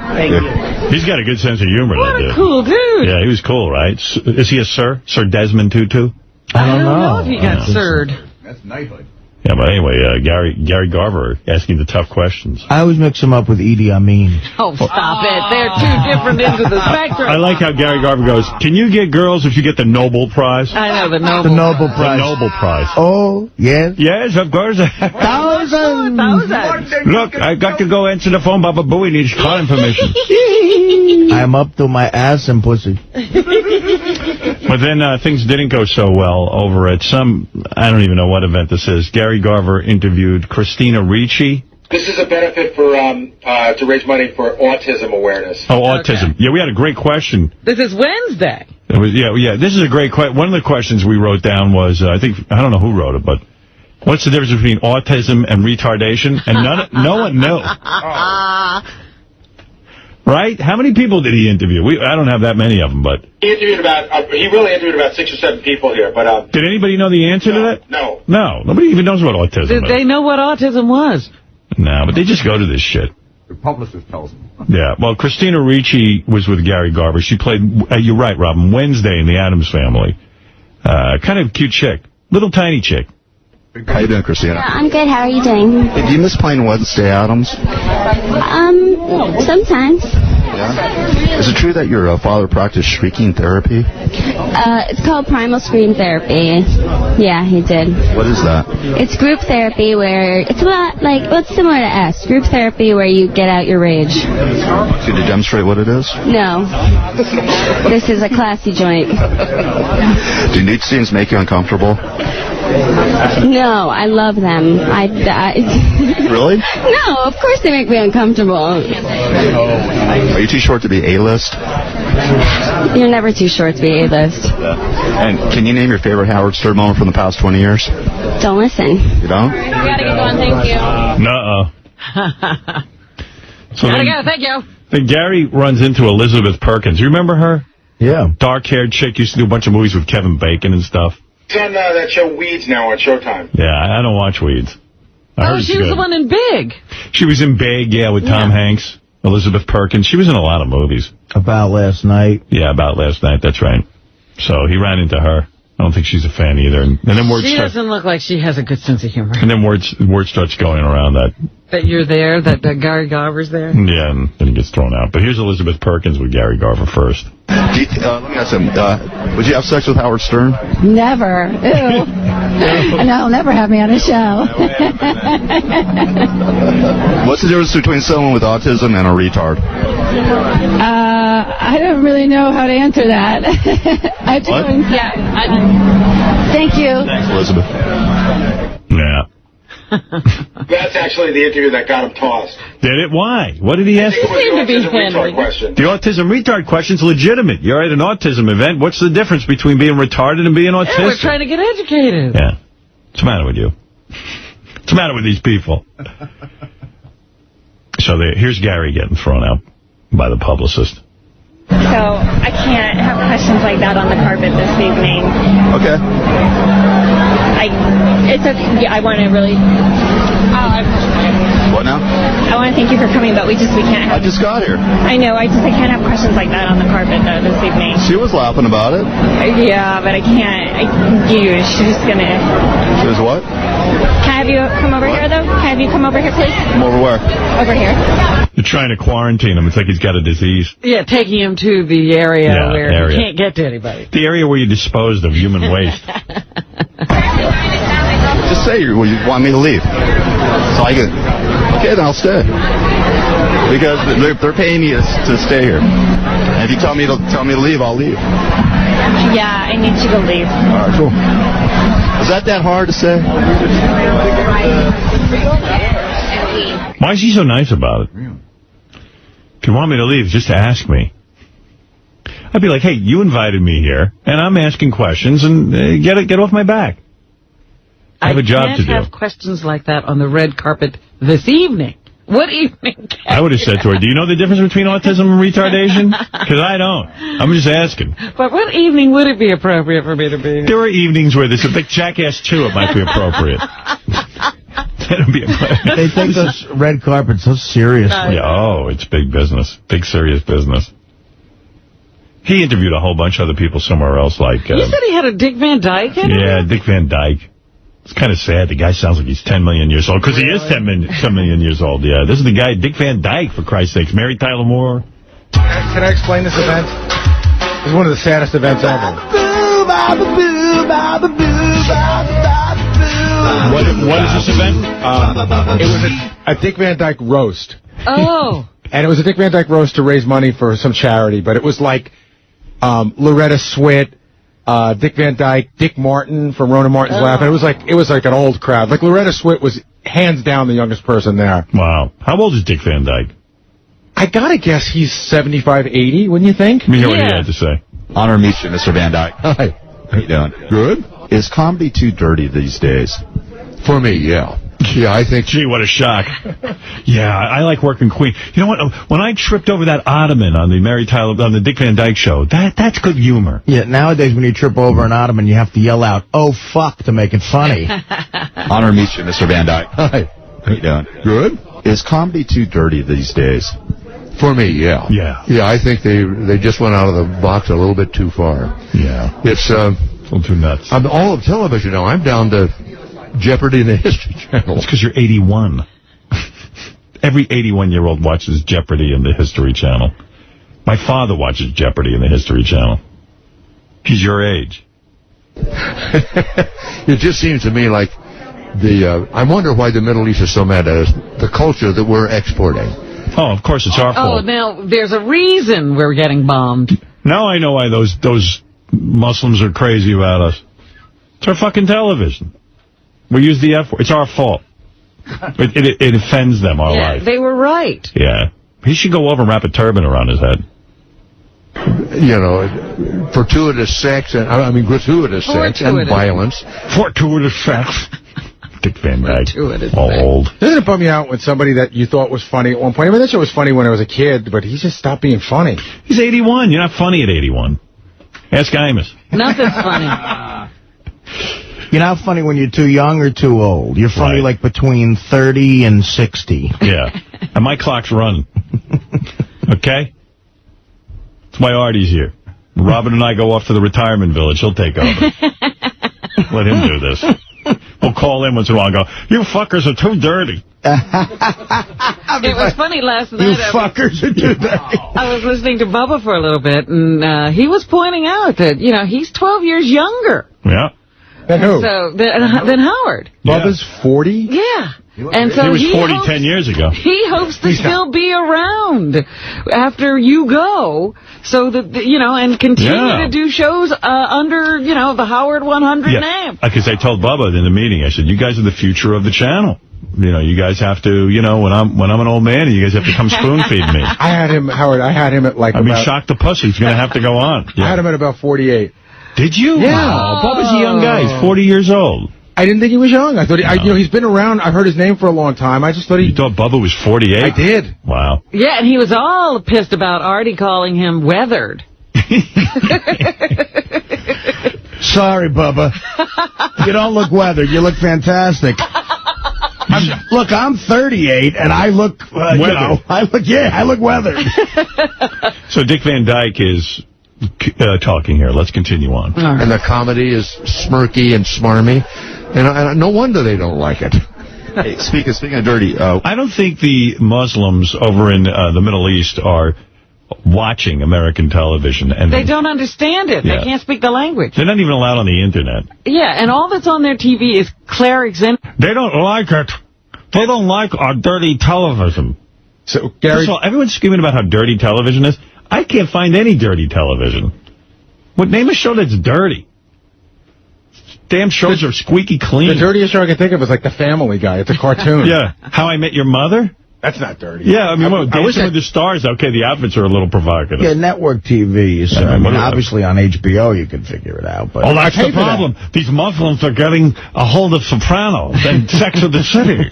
He's got a good sense of humor. What a cool dude. Yeah, he was cool, right? Is he a Sir? Sir Desmond Tutu? I don't know if he got sirred. That's knighthood. Yeah, but anyway, Gary Garver asking the tough questions. I always mix him up with Idi Amin. Oh, stop it. They're two different ends of the spectrum. I like how Gary Garver goes, can you get girls if you get the Nobel Prize? I know, the Nobel Prize. The Nobel Prize. Oh, yes? Yes, of course. Thousands. Look, I got to go answer the phone. Baba Booey needs car information. I'm up to my ass and pussy. But then things didn't go so well over at some, I don't even know what event this is. Gary Garver interviewed Christina Ricci. This is a benefit for to raise money for autism awareness. Oh, autism. Okay. Yeah, we had a great question. This is Wednesday. It was, yeah. This is a great question. One of the questions we wrote down was, I don't know who wrote it, but what's the difference between autism and retardation? And no one knew. Right? How many people did he interview? I don't have that many of them, but... He really interviewed about 6 or 7 people here, but... Did anybody know the answer to that? No. No. Nobody even knows what autism is. Did they know what autism was? No, but they just go to this shit. The publicist tells them. Yeah. Well, Christina Ricci was with Gary Garver. She played, you're right, Robin, Wednesday in the Addams Family. Kind of cute chick. Little tiny chick. How you doing, Christina? Yeah, I'm good. How are you doing? Hey, do you miss playing Wednesday Addams? Sometimes. Yeah? Is it true that your father practiced shrieking therapy? It's called primal scream therapy. Yeah, he did. What is that? It's group therapy where it's a lot like, well, it's similar to S. Group therapy where you get out your rage. Could you demonstrate what it is? No. This is a classy joint. Do nude scenes make you uncomfortable? No, I love them. Really? No, of course they make me uncomfortable. Are you too short to be A-list? You're never too short to be A-list. And can you name your favorite Howard Stern moment from the past 20 years? Don't listen. You don't? We gotta get going, thank you. Nuh-uh. Gotta go, thank you. Then Gary runs into Elizabeth Perkins. You remember her? Yeah. Dark-haired chick, used to do a bunch of movies with Kevin Bacon and stuff. It's on that show Weeds now on Showtime. Yeah, I don't watch Weeds. She was the one in Big. She was in Big, yeah, with Tom Hanks. Elizabeth Perkins. She was in a lot of movies. About Last Night. Yeah, About Last Night, that's right. So he ran into her. I don't think she's a fan either. And then she doesn't look like she has a good sense of humor. And then word starts going around that you're there, that Gary Garver's there. Yeah, and then he gets thrown out. But here's Elizabeth Perkins with Gary Garver first. Let me ask him, would you have sex with Howard Stern? Never. Ew. No, he'll never have me on a show. What's the difference between someone with autism and a retard? I don't really know how to answer that. Thank you. Thanks, Elizabeth. Yeah. That's actually the interview that got him tossed. Did it? Why? What did he ask? It was the autism retard question. The autism retard question's legitimate. You're at an autism event. What's the difference between being retarded and being autistic? Yeah, we're trying to get educated. Yeah. What's the matter with you? What's the matter with these people? So here's Gary getting thrown out by the publicist. So I can't have questions like that on the carpet this evening. Okay. It's okay. I want to really... What now? I want to thank you for coming, but we can't have... I just got here. I know, I can't have questions like that on the carpet, though, this evening. She was laughing about it. Yeah, but I can't. She's just gonna... She was what? Can I have you come over here, though? Can I have you come over here, please? Come over where? Over here. You're trying to quarantine him. It's like he's got a disease. Yeah, taking him to the area where he can't get to anybody. The area where you disposed of human waste. Just say you want me to leave. So I get... Okay, then I'll stay. Because they're paying me to stay here. And if you tell me to leave, I'll leave. Yeah, I need you to leave. All right, cool. Is that hard to say? Why is he so nice about it? If you want me to leave, just ask me. I'd be like, hey, you invited me here, and I'm asking questions, and get off my back. I have a job to do. I can't have questions like that on the red carpet this evening. What evening? I would have said to her, do you know the difference between autism and retardation? Because I don't. I'm just asking. But what evening would it be appropriate for me to be? There are evenings where there's a big Jackass 2, it might be appropriate. They take those red carpets so seriously. Yeah, it's big business. Big, serious business. He interviewed a whole bunch of other people somewhere else. Like you said he had a Dick Van Dyke interview? Yeah, Dick Van Dyke. It's kind of sad. The guy sounds like he's 10 million years old. Because he is 10 million years old, yeah. This is the guy, Dick Van Dyke, for Christ's sakes. Mary Tyler Moore. Can I explain this event? It's one of the saddest events ever. What is this event? It was a Dick Van Dyke roast. Oh. And it was a Dick Van Dyke roast to raise money for some charity, but it was like Loretta Swit, Dick Van Dyke, Dick Martin from Rona Martin's Laugh. And it was like an old crowd. Like Loretta Swit was hands down the youngest person there. Wow. How old is Dick Van Dyke? I gotta guess he's 75, 80, wouldn't you think? Let me hear what he had to say. Honor to meet you, Mr. Van Dyke. Hi. How you doing? Good. Is comedy too dirty these days? For me, yeah. Yeah, I think... Gee, what a shock. Yeah, I like working Queen. You know what? When I tripped over that ottoman on the Dick Van Dyke show, that's good humor. Yeah, nowadays when you trip over an ottoman, you have to yell out, "Oh, fuck," to make it funny. Honor to meet you, Mr. Van Dyke. Hi. How you doing? Good. Is comedy too dirty these days? For me, yeah. Yeah. Yeah, I think they just went out of the box a little bit too far. Yeah. It's a little too nuts. All of television now. I'm down to Jeopardy and the History Channel. It's because you're 81. Every 81-year-old watches Jeopardy and the History Channel. My father watches Jeopardy and the History Channel. He's your age. It just seems to me like I wonder why the Middle East is so mad at us. The culture that we're exporting. Oh, of course, it's our fault. Oh, now, there's a reason we're getting bombed. Now I know why those Muslims are crazy about us. It's our fucking television. We use the F word. It's our fault. It offends them, our life. They were right. Yeah. He should go over and wrap a turban around his head. You know, gratuitous sex and violence. Fortuitous sex. Dick Van Dyke. All old. Doesn't it bum you out when somebody that you thought was funny at one point? I mean, that show was funny when I was a kid, but he just stopped being funny. He's 81. You're not funny at 81. Ask Imus. Nothing's funny. You're not funny when you're too young or too old. You're funny like between 30 and 60. Yeah. And my clock's running. Okay? That's why Artie's here. Robin and I go off to the retirement village. He'll take over. Let him do this. We'll call in once in a while and go, "You fuckers are too dirty." It was funny last night. You fuckers are too dirty. I was listening to Bubba for a little bit, and he was pointing out that, he's 12 years younger. Yeah. Than who? Than Howard. Bubba's 40? Yeah. And so he was 40 10 years ago. He hopes to still be around after you go, so that, and continue to do shows under, the Howard 100 name. Because I told Bubba in the meeting, I said, you guys are the future of the channel. You guys have to, when I'm an old man, you guys have to come spoon feed me. I had him, Howard, at like shock the pussy. He's going to have to go on. Yeah. I had him at about 48. Did you? Yeah. Wow. Bubba's a young guy. He's 40 years old. I didn't think he was young. I thought, he's been around. I've heard his name for a long time. I just thought You thought Bubba was 48? I did. Wow. Yeah, and he was all pissed about Artie calling him weathered. Sorry, Bubba. You don't look weathered. You look fantastic. Look, I'm 38, and I look, I look weathered. So Dick Van Dyke is talking here. Let's continue on. Right. And the comedy is smirky and smarmy, and no wonder they don't like it. Hey, speaking of dirty, I don't think the Muslims over in the Middle East are watching American television. And they don't understand it. Yeah. They can't speak the language. They're not even allowed on the Internet. Yeah, and all that's on their TV is Claire Xen. They don't like it. They don't like our dirty television. So, Gary, first of all, everyone's screaming about how dirty television is. I can't find any dirty television. Name a show that's dirty. Damn shows are squeaky clean. The dirtiest show I can think of is like The Family Guy. It's a cartoon. Yeah. How I Met Your Mother? That's not dirty. Yeah, I mean, Dancing with the Stars, okay, the outfits are a little provocative. Yeah, network TV. So, I mean, obviously on HBO you can figure it out. But that's the problem. These Muslims are getting a hold of Sopranos and Sex of the City.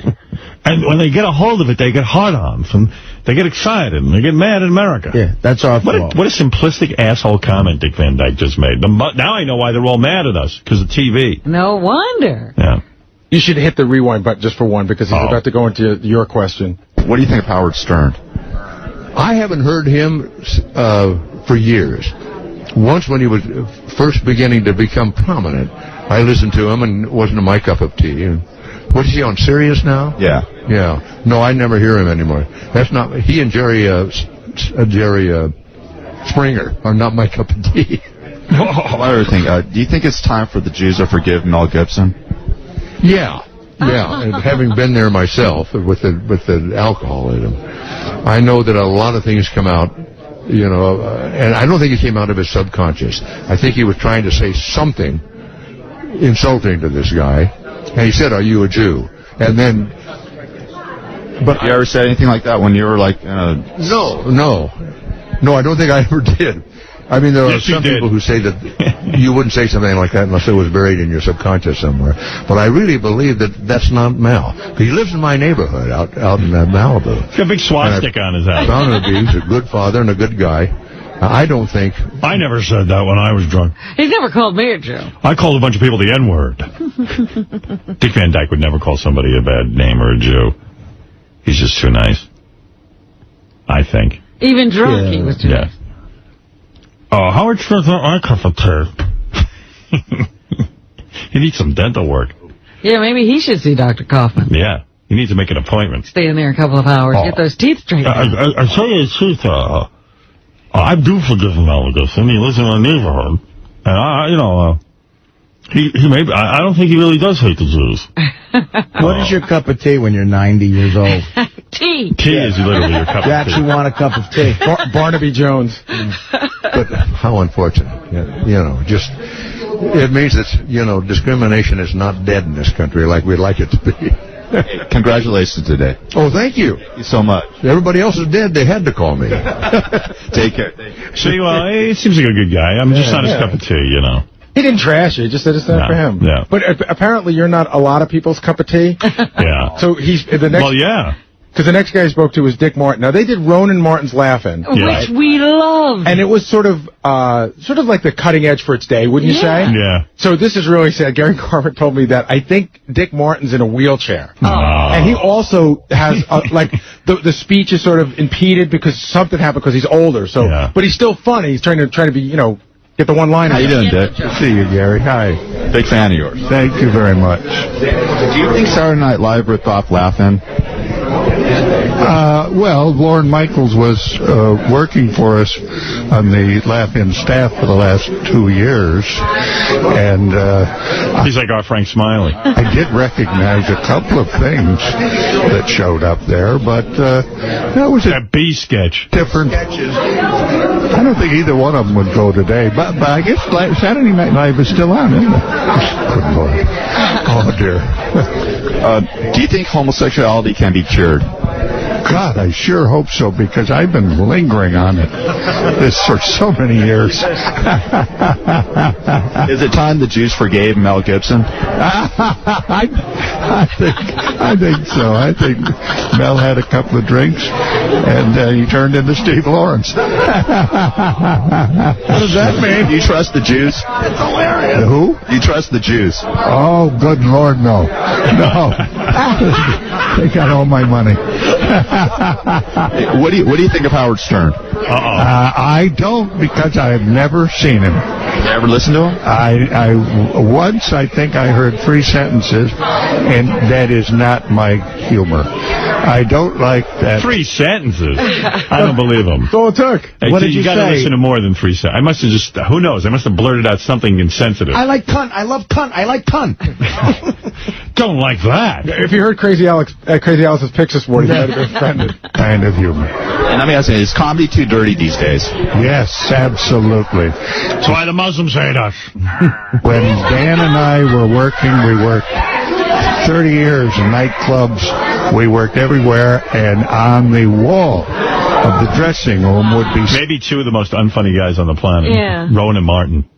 And when they get a hold of it, they get hard-ons, and they get excited, and they get mad at America. Yeah, that's our fault. What a simplistic asshole comment Dick Van Dyke just made. Now I know why they're all mad at us, because of TV. No wonder. Yeah. You should hit the rewind button just for one, because he's about to go into your question. What do you think of Howard Stern? I haven't heard him for years. Once when he was first beginning to become prominent, I listened to him, and it wasn't my cup of tea. And what is he on, Sirius now? Yeah. Yeah. No, I never hear him anymore. That's not... He and Jerry Springer are not my cup of tea. One other thing. Do you think it's time for the Jews to forgive Mel Gibson? Yeah. Yeah, and having been there myself with the alcoholism, I know that a lot of things come out, and I don't think it came out of his subconscious. I think he was trying to say something insulting to this guy, and he said, "Are you a Jew?" And then, but you ever said anything like that when you were like? No, I don't think I ever did. I mean, there are some people who say that you wouldn't say something like that unless it was buried in your subconscious somewhere. But I really believe that that's not Mel. He lives in my neighborhood out in Malibu. He's got a big swastika on his house. Found him to be. He's a good father and a good guy. I don't think... I never said that when I was drunk. He's never called me a Jew. I called a bunch of people the N-word. Dick Van Dyke would never call somebody a bad name or a Jew. He's just too nice. I think. Even drunk, he was too nice. Howard Stern's not my cup of tea. He needs some dental work. Yeah, maybe he should see Dr. Kaufman. Yeah, he needs to make an appointment. Stay in there a couple of hours, get those teeth straightened out. I tell you the truth, I do forgive Mel Gibson. He lives in my neighborhood. And, I don't think he really does hate the Jews. What is your cup of tea when you're 90 years old? Tea. Tea is literally your cup of tea. You actually want a cup of tea. Barnaby Jones. But how unfortunate. It means that, discrimination is not dead in this country like we'd like it to be. Congratulations today. Oh, thank you. Thank you so much. Everybody else is dead. They had to call me. Take care. See, well, he seems like a good guy. I'm just not his cup of tea, He didn't trash it. He just said it's not for him. Yeah. But apparently you're not a lot of people's cup of tea. Yeah. So he's the next. Well, yeah. Because the next guy I spoke to was Dick Martin. Now, they did Ronan Martin's Laugh-In. Which we love. And it was sort of like the cutting edge for its day, wouldn't you say? Yeah. So this is really sad. Gary Garver told me that I think Dick Martin's in a wheelchair. Oh. And he also has, like, the speech is sort of impeded because something happened because he's older. So, But he's still funny. He's trying to be, get the one-liner. How you doing, Dick? Good to see you, Gary. Hi. Big fan of yours. Thank you very much. Do you think Saturday Night Live ripped off Laugh-In? Well, Lorne Michaels was working for us on the Laugh-In staff for the last 2 years, and he's like our Frank Smiley. I did recognize a couple of things that showed up there, but that was that B sketch. Different sketches. I don't think either one of them would go today, but I guess Saturday Night Live is still on, isn't it? Good Lord. Oh dear. Do you think homosexuality can be cured? God, I sure hope so, because I've been lingering on this for so many years. Is it time the Jews forgave Mel Gibson? I think so. I think Mel had a couple of drinks, and he turned into Steve Lawrence. What does that mean? Do you trust the Jews? It's hilarious. Who? Do you trust the Jews? Oh, good Lord, no. No. They got all my money. What do you think of Howard Stern? I don't, because I've never seen him. You ever listen to him? Once I think I heard 3 sentences, and that is not my humor. I don't like that. 3 sentences? I don't believe him. That's all it took. Hey, What did you got to say? listen to more than 3 sentences. I must have just, who knows? I must have blurted out something insensitive. I like cunt. I love cunt. I like cunt. Don't like that. If you heard Crazy Alice's picks this morning, you might have been offended. Kind of humor. And let me ask you, is comedy too dirty these days? Yes, absolutely. That's why the Muslims hate us. When Dan and I were working, we worked 30 years in nightclubs. We worked everywhere, and on the wall of the dressing room would be... Maybe 2 of the most unfunny guys on the planet. Yeah. Rowan and Martin.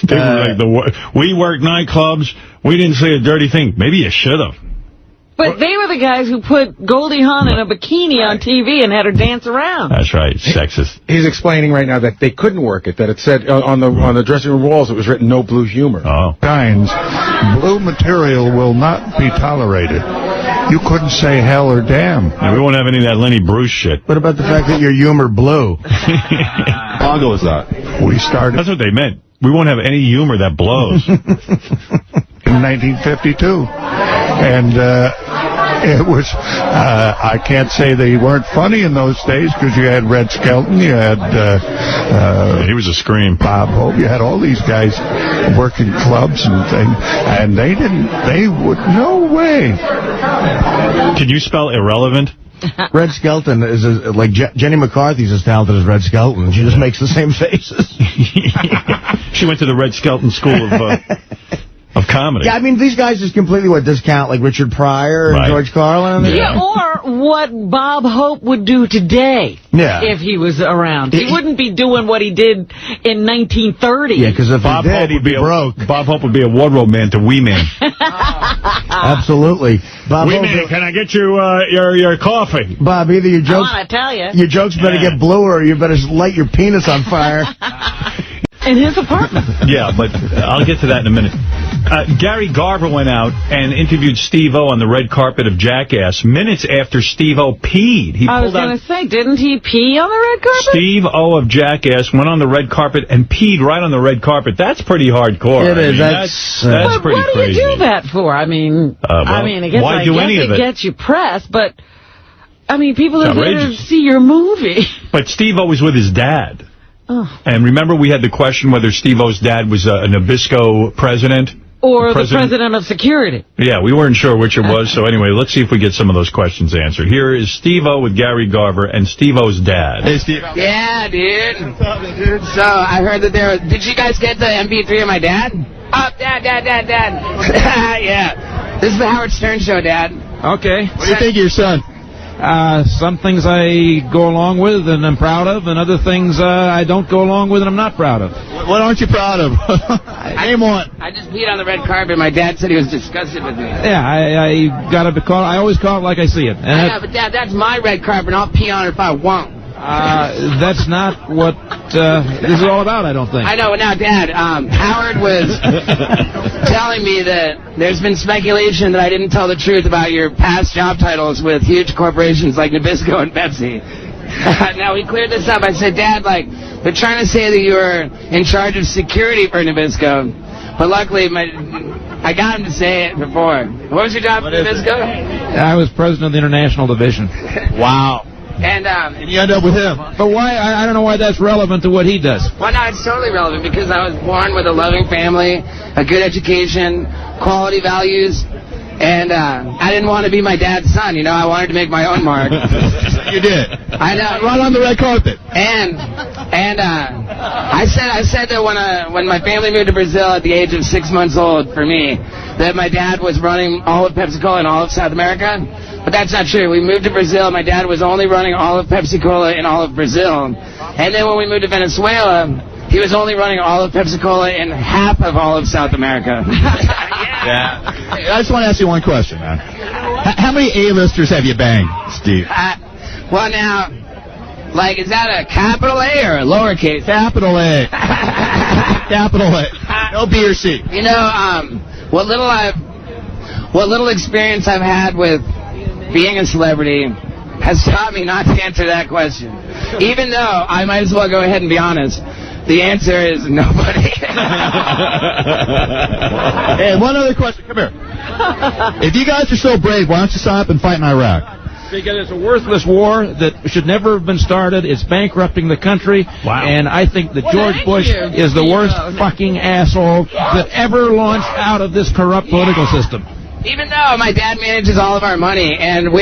They were like we worked nightclubs. We didn't say a dirty thing. Maybe you should have. But they were the guys who put Goldie Hawn in a bikini on TV and had her dance around. That's right, sexist. He's explaining right now that they couldn't work it, that it said on the dressing room walls it was written no blue humor. Oh. Kinds. Blue material will not be tolerated. You couldn't say hell or damn. Yeah, we won't have any of that Lenny Bruce shit. What about the fact that your humor blew? How long ago was that? We started... That's what they meant. We won't have any humor that blows. In 1952. And it was, I can't say they weren't funny in those days, because you had Red Skelton, you had... he was a scream. Bob Hope, you had all these guys working clubs and things, and they would, no way. Can you spell irrelevant? Red Skelton is like Jenny McCarthy's as talented as Red Skelton. She just makes the same faces. She went to the Red Skelton School of comedy. Yeah, I mean, these guys just completely discount like Richard Pryor and George Carlin. Yeah, or what Bob Hope would do today if he was around. He wouldn't be doing what he did in 1930. Yeah, because if Bob he did, Hope he'd be broke. Bob Hope would be a wardrobe man to Wee Man. Absolutely. Bob Wee Hope, Man, can I get you your coffee? Bob, either your jokes... I want to tell you. Your jokes better get bluer, or you better light your penis on fire. In his apartment. Yeah, but I'll get to that in a minute. Gary Garver went out and interviewed Steve-O on the red carpet of Jackass minutes after Steve-O peed. I was going to say, didn't he pee on the red carpet? Steve-O of Jackass went on the red carpet and peed right on the red carpet. That's pretty hardcore. It is. That's pretty what crazy. What do you do that for? I mean, I guess it gets you press, but, I mean, people are there to see your movie. But Steve-O was with his dad. Oh. And remember we had the question whether Steve-O's dad was a Nabisco president? Or the president of security. Yeah, we weren't sure which it was. So anyway, let's see if we get some of those questions answered. Here is Steve-O with Gary Garver and Steve-O's dad. Hey, Steve. Yeah, dude. So I heard that did you guys get the MP3 of my dad? Oh, Dad. Yeah. This is the Howard Stern show, Dad. Okay. What do you think of your son? Some things I go along with and I'm proud of, and other things I don't go along with and I'm not proud of. What aren't you proud of? Name one. I just peed on the red carpet. My dad said he was disgusted with me. Yeah, I gotta be called. I always call it like I see it. And but Dad, that's my red carpet, and I'll pee on it if I want. That's not what this is all about, I don't think. I know. Now, Dad, Howard was telling me that there's been speculation that I didn't tell the truth about your past job titles with huge corporations like Nabisco and Pepsi. Now, we cleared this up. I said, Dad, they're trying to say that you were in charge of security for Nabisco. But luckily, I got him to say it before. What was your job at Nabisco? I was president of the international division. Wow. And you end up with him. But why? I don't know why that's relevant to what he does. Well, no, it's totally relevant because I was born with a loving family, a good education, quality values, and I didn't want to be my dad's son. I wanted to make my own mark. You did. I know. Right on the red carpet. And I said that when my family moved to Brazil at the age of 6 months old, for me, that my dad was running all of PepsiCo and all of South America. But that's not true. We moved to Brazil. My dad was only running all of Pepsi-Cola in all of Brazil. And then when we moved to Venezuela, he was only running all of Pepsi-Cola in half of all of South America. Yeah. I just want to ask you one question, man. How many A-listers have you banged, Steve? Well, now, like, is that a capital A or a lowercase? Capital A. Capital A. No B or C. You know, what little experience I've had with being a celebrity has taught me not to answer that question. Even though I might as well go ahead and be honest. The answer is nobody. Hey, one other question. Come here. If you guys are so brave, why don't you sign up and fight in Iraq? Because it's a worthless war that should never have been started. It's bankrupting the country. Wow. And I think that George Bush is the worst fucking asshole that ever launched out of this corrupt political system. Even though my dad manages all of our money, and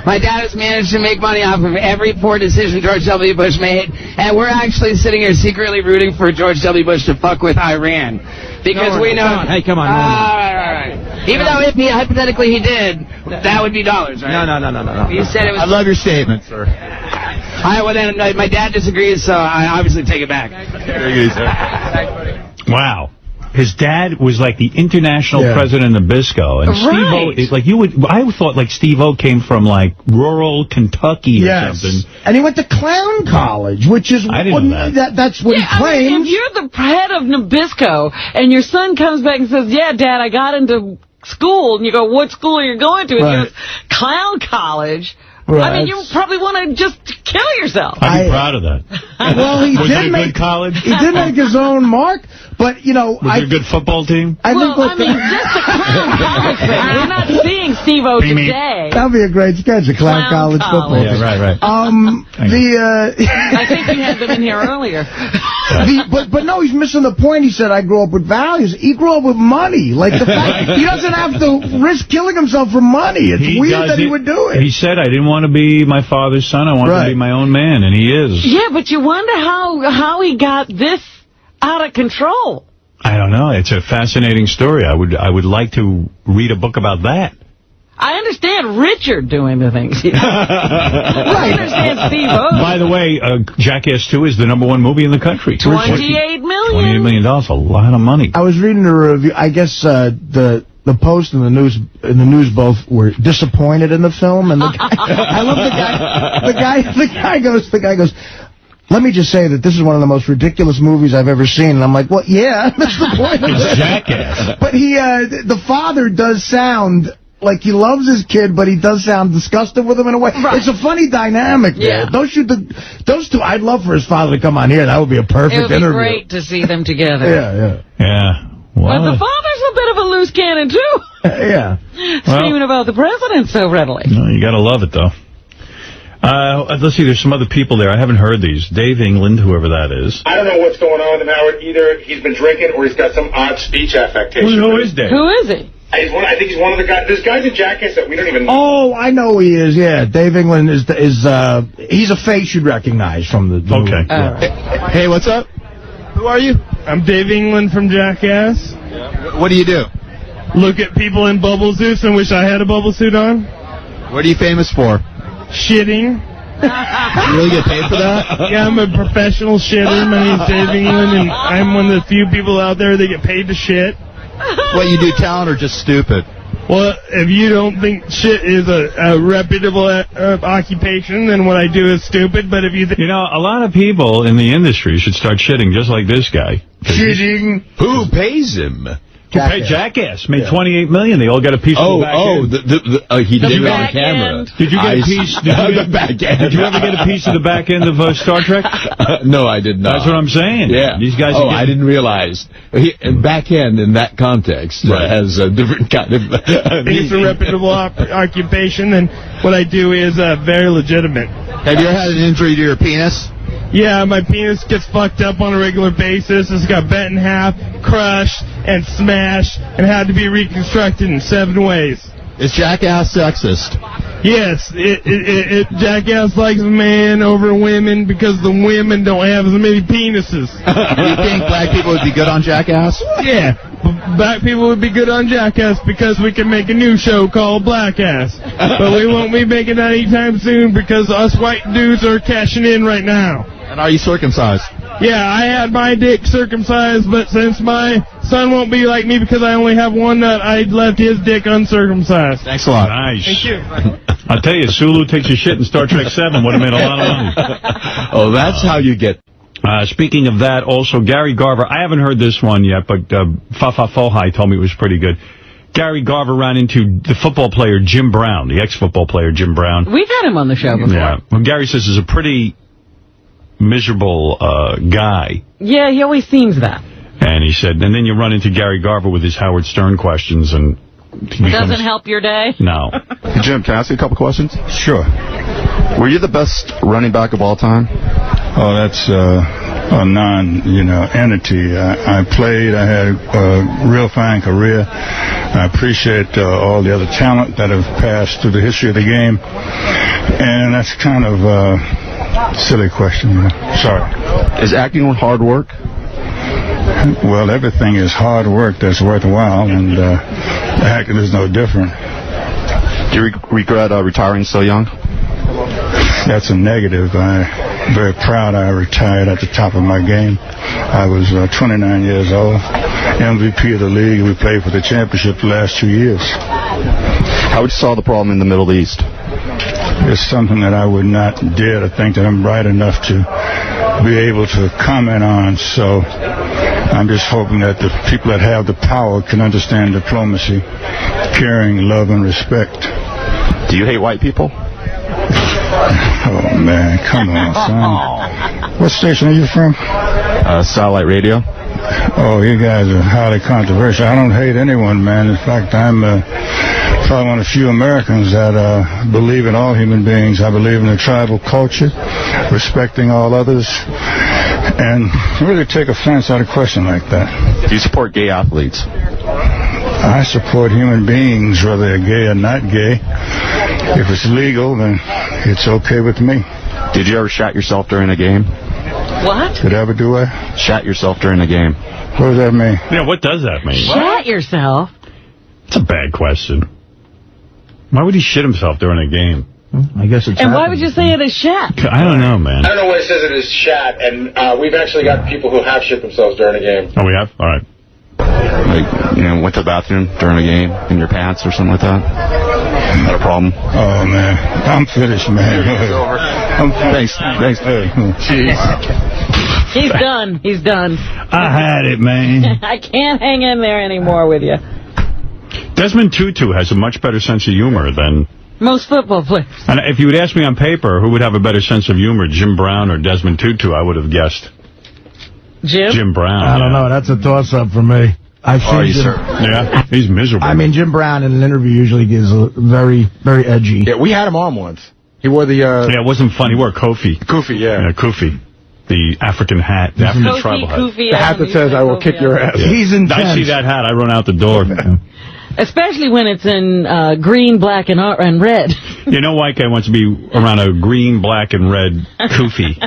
my dad has managed to make money off of every poor decision George W. Bush made, and we're actually sitting here secretly rooting for George W. Bush to fuck with Iran. Because we know... Hey, come on. Right. Even though if hypothetically he did, that would be dollars, right? No. You said it was... I love your statement, sir. All right, well then, my dad disagrees, so I obviously take it back. Very good, sir. Wow. His dad was like the international president of Nabisco, and Steve-O is like I thought like Steve-O came from like rural Kentucky or something. And he went to clown college, which is I didn't know that's what he claims. I mean, if you're the head of Nabisco and your son comes back and says, "Yeah, Dad, I got into school," and you go, "What school are you going to?" And he goes, "Clown college." Right. I mean, you probably want to just kill yourself. I'd be proud of that. Well, he was did it a make good college. He did make his own mark, but you know, was it a good football team? I mean, just the clown college thing. We're not seeing Steve-O today. That'd be a great sketch, a clown college football. Yeah, right. I think we had them in here earlier. But no, he's missing the point. He said, "I grew up with values." He grew up with money. Like the fact he doesn't have to risk killing himself for money. It's weird that he would do it. He said, "I didn't want to be my father's son. I wanted to be my own man," and he is. Yeah, but you wonder how he got this out of control. I don't know. It's a fascinating story. I would like to read a book about that. I understand Richard doing the things he does. I understand Steve-O. By the way, Jackass 2 is the #1 movie in the country. $28 million. $28 million. A lot of money. I was reading the review. I guess the Post and the news both were disappointed in the film, and the guy, I love the guy. The guy goes, "Let me just say that this is one of the most ridiculous movies I've ever seen." And I'm like, "Well, yeah, that's the point." It's Jackass. But the father does sound like he loves his kid, but he does sound disgusted with him in a way. Right. It's a funny dynamic there. Yeah. Those two, I'd love for his father to come on here. That would be a perfect interview. It would be great to see them together. Yeah. Well, but the father's a bit of a loose cannon, too. Screaming about the president so readily. No, you got to love it, though. Let's see, there's some other people there. I haven't heard these. Dave England, whoever that is. I don't know what's going on with him, Howard. Either he's been drinking or he's got some odd speech affectation. Who is Dave? Who is he? I think he's one of the guys. There's guys in Jackass that we don't even know. Oh, I know who he is. Yeah, Dave England is he's a face you'd recognize from the movie. Okay. Hey, what's up? Who are you? I'm Dave England from Jackass. What do you do? Look at people in bubble suits and wish I had a bubble suit on. What are you famous for? Shitting. You really get paid for that? Yeah, I'm a professional shitter. My name's Dave England, and I'm one of the few people out there that get paid to shit. What, you do talent or just stupid? Well, if you don't think shit is a reputable occupation, then what I do is stupid. But if you think... You know, a lot of people in the industry should start shitting just like this guy. Shitting. Who pays him? Jackass made $28 million. They all got a piece of the back end. He did it on camera. Did you get a piece? Did you ever get a piece of the back end of Star Trek? No, I did not. That's what I'm saying. Yeah. These guys. I didn't realize. Back end in that context has a different kind of. It's a reputable occupation, and what I do is very legitimate. Have you ever had an injury to your penis? Yeah, my penis gets fucked up on a regular basis. It's got bent in half, crushed, and smashed, and had to be reconstructed in 7 ways. Is Jackass sexist? Yes, Jackass likes men over women because the women don't have as many penises. Do you think black people would be good on Jackass? Yeah, black people would be good on Jackass because we can make a new show called Blackass. But we won't be making that anytime soon because us white dudes are cashing in right now. And are you circumcised? Yeah, I had my dick circumcised, but since my son won't be like me because I only have one nut, I left his dick uncircumcised. Thanks a lot. Nice. Thank you. I'll tell you, Sulu takes a shit in Star Trek 7 would have made a lot of money. Oh, that's how you get... Speaking of that, also, Gary Garver, I haven't heard this one yet, but Fafa Fohai told me it was pretty good. Gary Garver ran into the football player Jim Brown, the ex-football player Jim Brown. We've had him on the show before. Yeah. Well, Gary says is a pretty miserable guy. Yeah, he always seems that. And he said, and then you run into Gary Garver with his Howard Stern questions, and doesn't help your day? No. Hey, Jim, can I ask you a couple questions? Sure. Were you the best running back of all time? Oh, that's a entity. I played. I had a real fine career. I appreciate all the other talent that have passed through the history of the game. And that's kind of a silly question. Sorry. Is acting hard work? Well, everything is hard work that's worthwhile, and acting is no different. Do you regret retiring so young? That's a negative. I'm very proud I retired at the top of my game. I was 29 years old, MVP of the league. We played for the championship the last 2 years. How would you solve the problem in the Middle East? It's something that I would not dare to think that I'm bright enough to be able to comment on. So I'm just hoping that the people that have the power can understand diplomacy, caring, love, and respect. Do you hate white people? Oh, man, come on, son. What station are you from? Satellite Radio. Oh, you guys are highly controversial. I don't hate anyone, man. In fact, I'm probably one of the few Americans that believe in all human beings. I believe in the tribal culture, respecting all others, and really take offense at a question like that. Do you support gay athletes? I support human beings, whether they're gay or not gay. If it's legal, then it's okay with me. Did you ever shat yourself during a game? What? Did I ever do what? Shat yourself during a game. What does that mean? Yeah, what does that mean? Shat yourself? It's a bad question. Why would he shit himself during a game? I guess it's And why would you say it is shat? I don't know, man. I don't know why it says it is shat, and we've actually got people who have shit themselves during a game. Oh, we have? All right. Like, went to the bathroom during a game in your pants or something like that? Not a problem. Oh, man. I'm finished, man. I'm finished. Thanks. Jeez. He's done. He's done. I had it, man. I can't hang in there anymore with you. Desmond Tutu has a much better sense of humor than... most football players. And if you would ask me on paper who would have a better sense of humor, Jim Brown or Desmond Tutu, I would have guessed Jim Brown. I don't know. That's a toss-up for me. I've seen Jim. Yeah, he's miserable. I mean, Jim Brown in an interview usually gives a very, very edgy. Yeah, we had him on once. He wore the... yeah, it wasn't funny. He wore a Kofi. Kofi, yeah. Yeah, Kofi. The African hat. The African tribal hat. The hat that says, I will kick your ass. Yeah. He's intense. I see that hat, I run out the door. Especially when it's in green, black, and red. You know, white guy wants to be around a green, black, and red Kofi.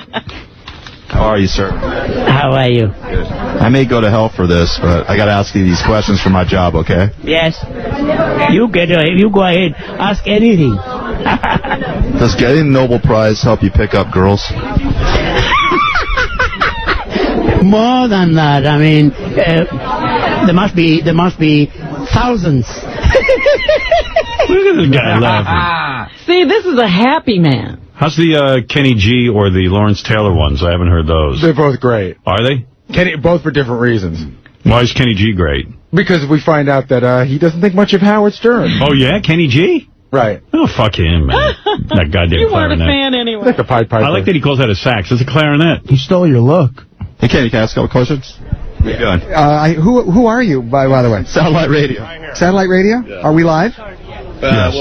How are you, sir? How are you? Good. I may go to hell for this, but I got to ask you these questions for my job, okay? Yes. You go ahead. Ask anything. Does getting the Nobel Prize help you pick up girls? More than that. I mean, there must be thousands. Look at this guy laughing. See, this is a happy man. How's the Kenny G or the Lawrence Taylor ones? I haven't heard those. They're both great. Are they? Both for different reasons. Why is Kenny G great? Because we find out that he doesn't think much of Howard Stern. Oh, yeah? Kenny G? Right. Oh, fuck him, man. That goddamn You weren't clarinet. a fan anyway. Like the Pied Piper. I like that he calls that a sax. It's a clarinet. He stole your look. Hey, Kenny, can I ask a couple questions? How you doing? Who are you, by the way? Satellite Radio. Satellite Radio? Yeah. Are we live? Yes.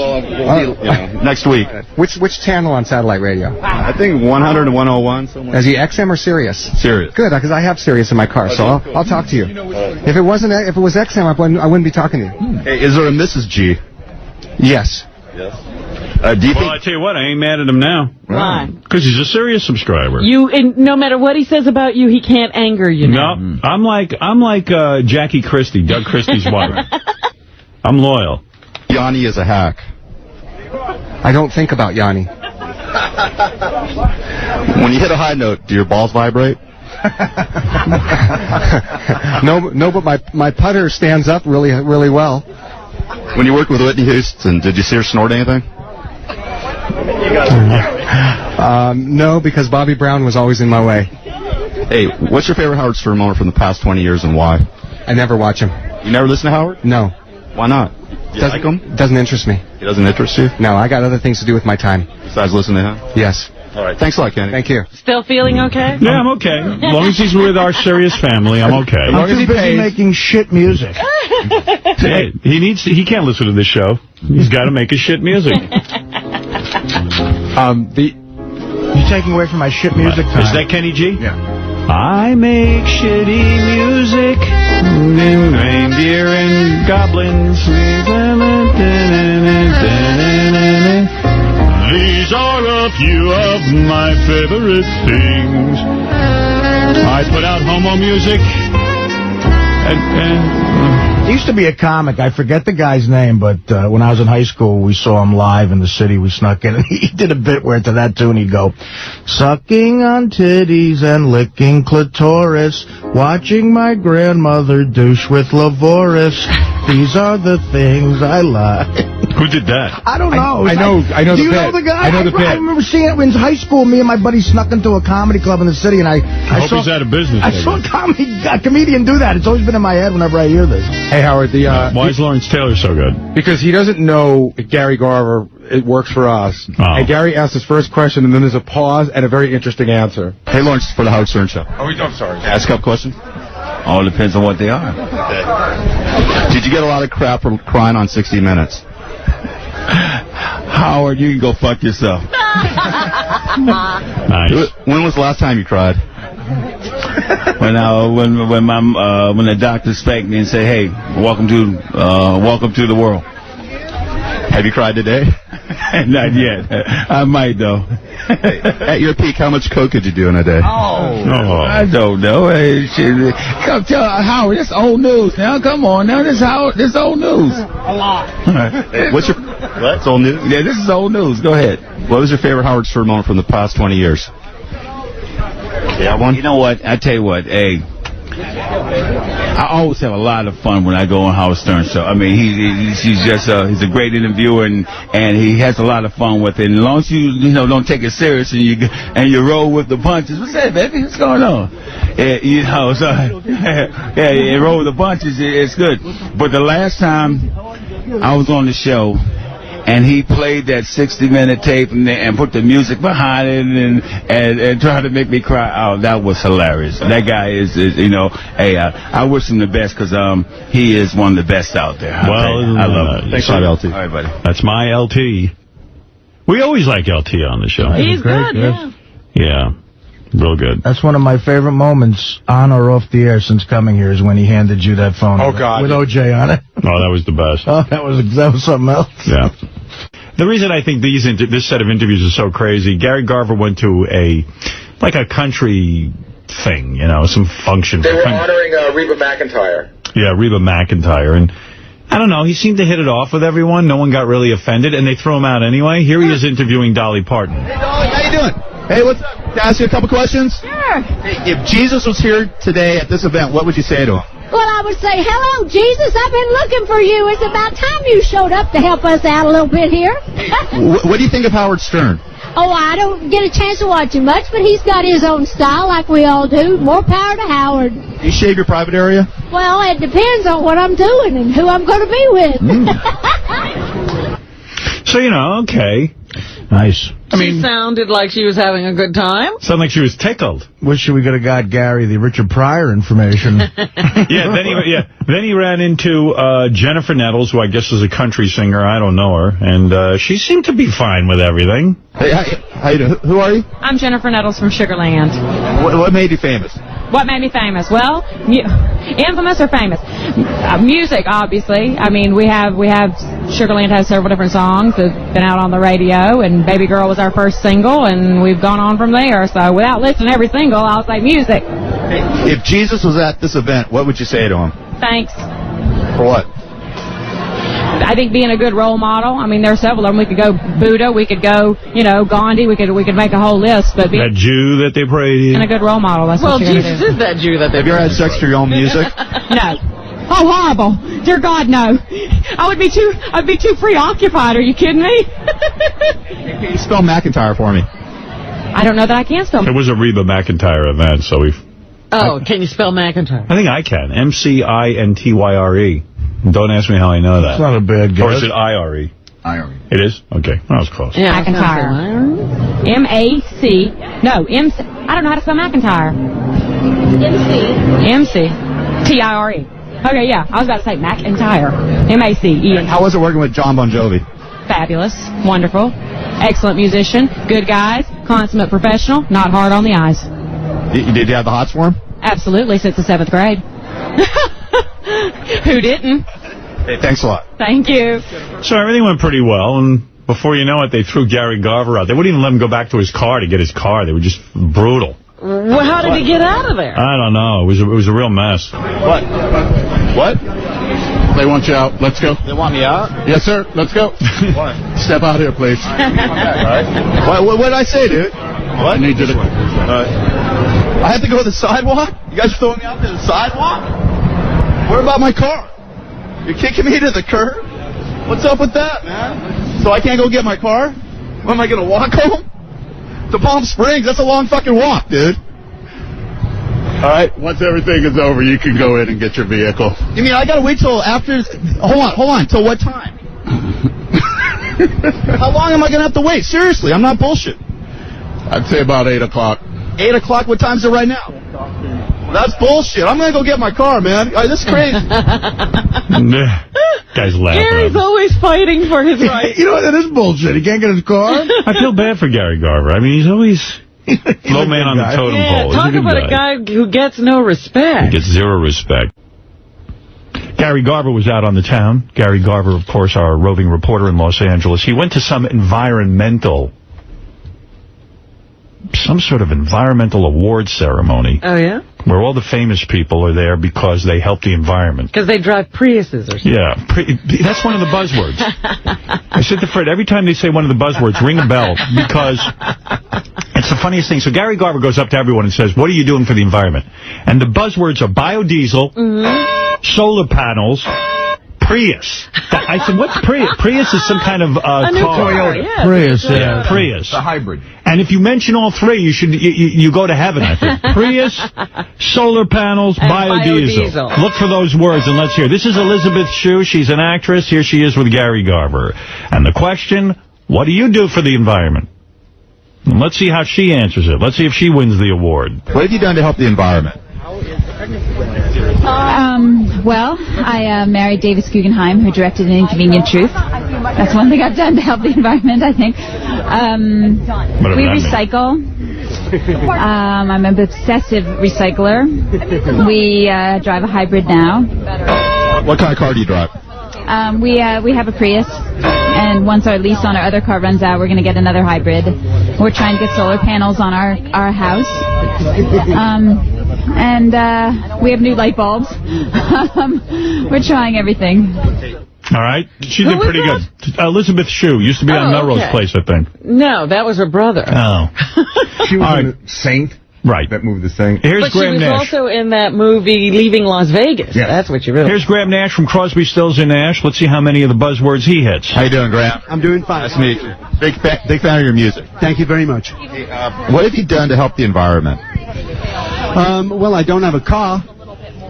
Next week. Which channel on satellite radio? I think 100 and 101. Somewhere. Is he XM or Sirius? Sirius. Good, because I have Sirius in my car, so I'll talk to you. If it was XM, I wouldn't be talking to you. Hey, is there a Mrs. G? Yes. Yes. Do you Well, I tell you what, I ain't mad at him now. Why? Because he's a serious subscriber. And no matter what he says about you, he can't anger you now. No, I'm like Jackie Christie, Doug Christie's wife. I'm loyal. Yanni is a hack. I don't think about Yanni. When you hit a high note, do your balls vibrate? No, but my putter stands up really, really well. When you worked with Whitney Houston, did you see her snort anything? No, because Bobby Brown was always in my way. Hey, what's your favorite Howard Stern moment from the past 20 years and why? I never watch him. You never listen to Howard? No. Why not? You like him? Doesn't interest me. He doesn't interest you? No, I got other things to do with my time. Besides listening to him? Yes. All right. Thanks a lot, Kenny. Thank you. Still feeling okay? Yeah, I'm okay. As long as he's with our serious family, I'm okay. I'm too busy making shit music. Hey, he can't listen to this show. He's got to make his shit music. You taking away from my shit music time? Is that Kenny G? Yeah. I make shitty music, reindeer and goblins. These are a few of my favorite things. I put out homo music. He used to be a comic. I forget the guy's name, but when I was in high school, we saw him live in the city. We snuck in, and he did a bit where to that tune he'd go, sucking on titties and licking clitoris, watching my grandmother douche with Lavoris. These are the things I like. Who did that? I don't know. I know Do the you pit. know the guy? I know the pit. I remember seeing it in high school. Me and my buddy snuck into a comedy club in the city, and I hope saw, he's out of business. I saw a comedian do that. It's always been in my head whenever I hear this. Hey, Howard, why is Lawrence Taylor so good? Because he doesn't know Gary Garver. It works for us. Oh. And Gary asks his first question, and then there's a pause and a very interesting answer. Hey, Lawrence, for the Howard Stern Show. Oh, I'm sorry. Ask a couple questions. All depends on what they are. Did you get a lot of crap for crying on 60 Minutes? Howard, you can go fuck yourself. Nice. When was the last time you cried? When the doctor spanked me and said, "Hey, welcome to the world." Have you cried today? Not yet. I might though. At your peak, how much coke could you do in a day? I don't know. Hey, shit. Come tell Howard. This old news now. Come on now. This old news. A lot. What's your what? It's old news. Yeah, this is old news. Go ahead. What was your favorite Howard Stern moment from the past 20 years? Yeah, one. You know what? I tell you what. Hey. I always have a lot of fun when I go on Howard Stern show. I mean, he's a great interviewer and he has a lot of fun with it. And as long as you don't take it serious and you roll with the punches. What's that, baby? What's going on? You roll with the punches. It's good. But the last time I was on the show, and he played that 60-minute tape and put the music behind it and tried to make me cry. Oh, that was hilarious. That guy is hey, I wish him the best because he is one of the best out there. I love him. Thanks a lot, LT. All right, buddy. That's my LT. We always like LT on the show. He's good, yeah. Yeah, real good. That's one of my favorite moments, on or off the air, since coming here, is when he handed you that phone. Oh, God. With OJ on it. Oh, that was the best. Oh, that was something else. Yeah. The reason I think this set of interviews is so crazy, Gary Garver went to a country thing, some function. They were honoring Reba McEntire. Yeah, Reba McEntire. And I don't know, he seemed to hit it off with everyone. No one got really offended, and they threw him out anyway. Here he is interviewing Dolly Parton. Hey, Dolly, how you doing? Hey, what's up? Can I ask you a couple questions? Sure. Hey, if Jesus was here today at this event, what would you say to him? Well, I would say, hello, Jesus, I've been looking for you. It's about time you showed up to help us out a little bit here. What do you think of Howard Stern? Oh, I don't get a chance to watch him much, but he's got his own style like we all do. More power to Howard. Do you shave your private area? Well, it depends on what I'm doing and who I'm going to be with. So, okay. Nice. She sounded like she was having a good time. Sounded like she was tickled. Wish we could have got Gary the Richard Pryor information. Then he ran into Jennifer Nettles, who I guess is a country singer. I don't know her. And she seemed to be fine with everything. Hey, how you doing? Who are you? I'm Jennifer Nettles from Sugarland. What made you famous? What made me famous? Well, infamous or famous? Music, obviously. I mean, we have Sugarland has several different songs that have been out on the radio, and Baby Girl was our first single, and we've gone on from there. So without listening to every single, I'll say music. If Jesus was at this event, what would you say to him? Thanks. For what? I think being a good role model. I mean, there are several of them. We could go Buddha. We could go, Gandhi. We could make a whole list. But that Jew that they prayed and a good role model. That's what you're Jesus is that Jew that they. Have you ever had sex to your own music? No. Oh, horrible! Dear God, no. I'd be too preoccupied. Are you kidding me? Can you spell McIntyre for me? I don't know that I can spell. It was a Reba McEntire event, so we've. Oh, can you spell McIntyre? I think I can. McIntyre. Don't ask me how I know that. That's not a bad guess. Or is it IRE? IRE. It is? Okay. That was close. Yeah, McIntyre. M-A-C. No, M-C. I don't know how to spell McIntyre. M-C. T-I-R-E. Okay, yeah. I was about to say McIntyre. M-A-C-E. How was it working with John Bon Jovi? Fabulous. Wonderful. Excellent musician. Good guys. Consummate professional. Not hard on the eyes. Did you have the hots for him? Absolutely, since the 7th grade. Who didn't? Hey, thanks a lot. Thank you. So everything went pretty well, and before you know it, they threw Gary Garver out. They wouldn't even let him go back to his car to get his car. They were just brutal. Well, how did he get out of there? I don't know. It was a real mess. What? They want you out. Let's go. They want me out? Yes, sir. Let's go. What? Step out here, please. All right. What did I say, dude? What? I need you to... I had to go to the sidewalk? You guys are throwing me out to the sidewalk? What about my car? You're kicking me to the curb? What's up with that, man? So I can't go get my car? When am I going to walk home? To Palm Springs? That's a long fucking walk, dude. All right. Once everything is over, you can go in and get your vehicle. You mean I got to wait till after... Hold on. Till what time? How long am I going to have to wait? Seriously, I'm not bullshit. I'd say about 8 o'clock. 8 o'clock? What time is it right now? Well, that's bullshit. I'm going to go get my car, man. This is crazy. Guy's laughing. Gary's always fighting for his rights. You know what? That is bullshit. He can't get his car. I feel bad for Gary Garver. I mean, he's always low man on the totem pole. Talk about a guy who gets no respect. He gets zero respect. Gary Garver was out on the town. Gary Garver, of course, our roving reporter in Los Angeles. He went to some sort of environmental award ceremony. Oh, yeah? Where all the famous people are there because they help the environment. Because they drive Priuses or something. Yeah, that's one of the buzzwords. I said to Fred, every time they say one of the buzzwords, ring a bell, because it's the funniest thing. So Gary Garver goes up to everyone and says, what are you doing for the environment? And the buzzwords are biodiesel, solar panels, Prius. I said, what's Prius? Prius is some kind of car. Toyota. Yeah, Prius, yeah. Prius. The hybrid. And if you mention all three, you go to heaven, I think. Prius, solar panels, biodiesel. Look for those words and let's hear. This is Elizabeth Shue. She's an actress. Here she is with Gary Garver. And the question, what do you do for the environment? And let's see how she answers it. Let's see if she wins the award. What have you done to help the environment? Well, I married Davis Guggenheim, who directed An Inconvenient Truth. That's one thing I've done to help the environment, I think. We recycle. I'm an obsessive recycler. We drive a hybrid now. What kind of car do you drive? We have a Prius, and once our lease on our other car runs out, we're going to get another hybrid. We're trying to get solar panels on our house. And we have new light bulbs. We're trying everything. All right. She did pretty good. Elizabeth Shue used to be on Melrose Place, I think. No, that was her brother. Oh. She was in Saint. Right. That movie, The Saint. Here's but Graham she was Nash. also in that movie Leaving Las Vegas. Yeah. That's what you really... Here's Graham Nash from Crosby, Stills and Nash. Let's see how many of the buzzwords he hits. How you doing, Graham? I'm doing fine. Nice to meet you. Big fan of your music. Thank you very much. What have you done to help the environment? Well, I don't have a car.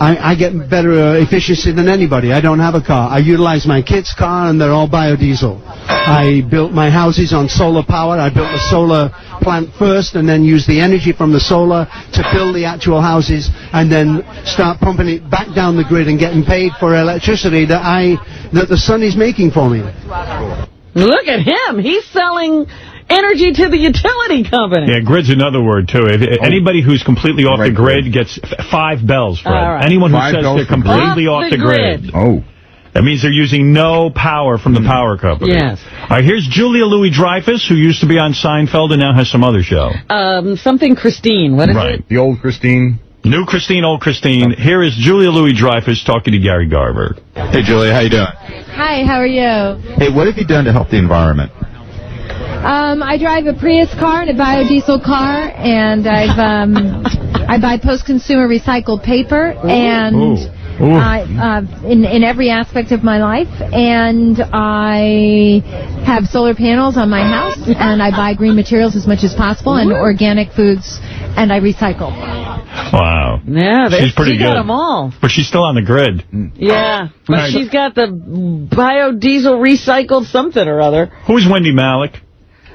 I get better efficiency than anybody. I don't have a car. I utilize my kid's car, and they're all biodiesel. I built my houses on solar power. I built a solar plant first, and then use the energy from the solar to build the actual houses, and then start pumping it back down the grid and getting paid for electricity that the sun is making for me. Look at him. He's selling energy to the utility company. Yeah, grid's another word, too. Anybody who's completely off the grid gets 5 bells, Fred. Right. Anyone who says they're completely off the grid. Oh. That means they're using no power from the power company. Yes. All right, here's Julia Louis-Dreyfus, who used to be on Seinfeld and now has some other show. Something Christine. What is it? The old Christine. New Christine, old Christine. Here is Julia Louis-Dreyfus talking to Gary Garver. Hey, Julia, how you doing? Hi, how are you? Hey, what have you done to help the environment? I drive a Prius car and a biodiesel car, and I buy post-consumer recycled paper, and in every aspect of my life, and I have solar panels on my house, and I buy green materials as much as possible, and organic foods, and I recycle. Wow. Yeah, she's pretty good. Got them all. But she's still on the grid. Yeah, but she's got the biodiesel recycled something or other. Who's Wendy Malick?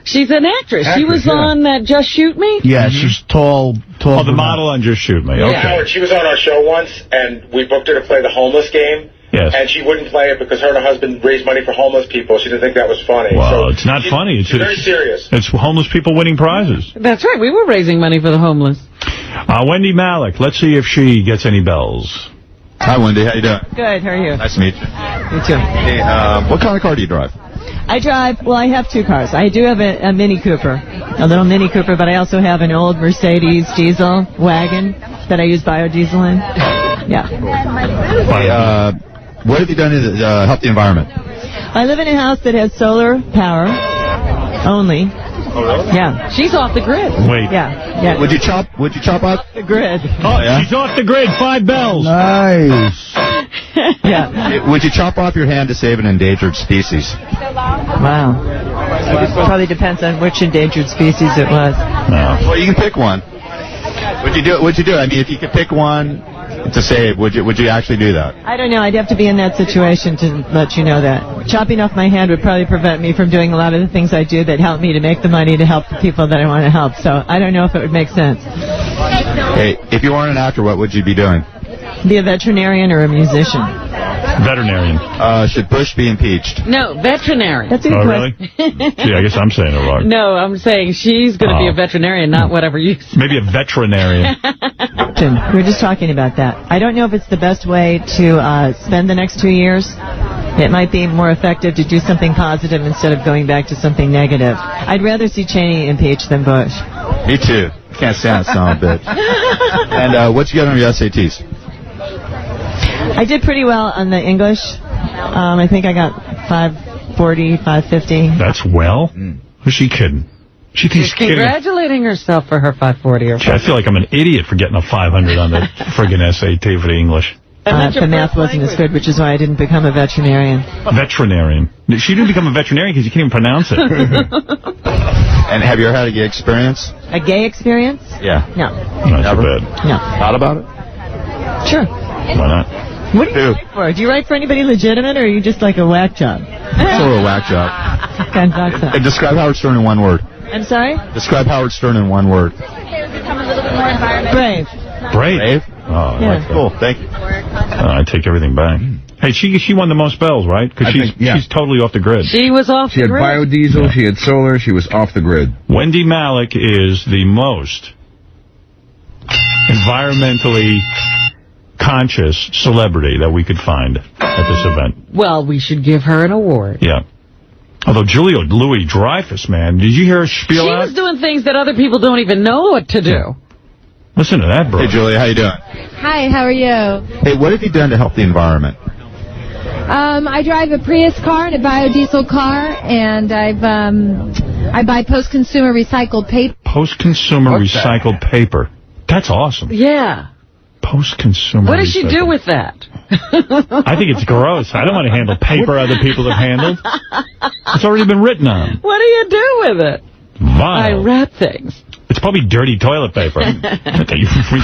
She's an actress. She was on that Just Shoot Me? Yeah, she's tall. Oh, the model on Just Shoot Me. Okay. Howard, she was on our show once, and we booked her to play the homeless game. Yes. And she wouldn't play it because her and her husband raised money for homeless people. She didn't think that was funny. Well, so it's not funny. It's very serious. It's homeless people winning prizes. That's right. We were raising money for the homeless. Wendy Malick. Let's see if she gets any bells. Hi, Wendy. How you doing? Good. How are you? Nice to meet you. You too. Hey, what kind of car do you drive? I have 2 cars. I do have a Mini Cooper, a little Mini Cooper, but I also have an old Mercedes diesel wagon that I use biodiesel in. Yeah. Hey, what have you done to help the environment? I live in a house that has solar power only. Oh, really? Yeah. She's off the grid. Wait. Yeah. Would you chop up the grid? Oh, yeah? She's off the grid. 5 bells. Nice. Yeah. Would you chop off your hand to save an endangered species? Wow. It probably depends on which endangered species it was. No. Well, you can pick one. Would you do? I mean, if you could pick one to save, would you actually do that? I don't know. I'd have to be in that situation to let you know that. Chopping off my hand would probably prevent me from doing a lot of the things I do that help me to make the money to help the people that I want to help. So I don't know if it would make sense. Hey, if you weren't an actor, what would you be doing? Be a veterinarian or a musician? Veterinarian. Should Bush be impeached? No, veterinarian. That's a good really? Gee, I guess I'm saying it wrong. No, I'm saying she's going to be a veterinarian, not whatever you say. Maybe a veterinarian. We're just talking about that. I don't know if it's the best way to spend the next 2 years. It might be more effective to do something positive instead of going back to something negative. I'd rather see Cheney impeached than Bush. Me too. Can't stand that son of a bitch. And what'd you get on your SATs? I did pretty well on the English. I think I got 540, 550. That's well? Who's she kidding? She thinks She's congratulating herself for her 540 or 550. I feel like I'm an idiot for getting a 500 on the friggin' SAT for the English. The math wasn't as good, which is why I didn't become a veterinarian. Veterinarian. She didn't become a veterinarian because you can't even pronounce it. And have you ever had a gay experience? A gay experience? Yeah. No. Not so bad. No. Thought about it? Sure. Why not? What do you write for? Do you write for anybody legitimate, or are you just like a whack job? Sort of a whack job. Kind of thought so. And describe Howard Stern in one word. I'm sorry? Describe Howard Stern in one word. Brave. Brave? Oh, yeah. Cool. Thank you. I take everything back. Hey, she won the most bells, right? Because she's totally off the grid. She was off the grid. She had biodiesel, she had solar, she was off the grid. Wendy Malick is the most environmentally conscious celebrity that we could find at this event. Well, we should give her an award. Yeah. Although Julia Louis-Dreyfus, man, did you hear her spiel She out? was doing things that other people don't even know what to do. Listen to that, bro. Hey, Julia, how you doing? Hi, how are you? Hey, what have you done to help the environment? I drive a Prius car and a biodiesel car, and I buy post-consumer recycled paper. Post-consumer recycled paper. That's awesome. Yeah. Post-consumer What does she do with that? I think it's gross. I don't want to handle paper other people have handled. It's already been written on. What do you do with it? Vile. I wrap things. It's probably dirty toilet paper.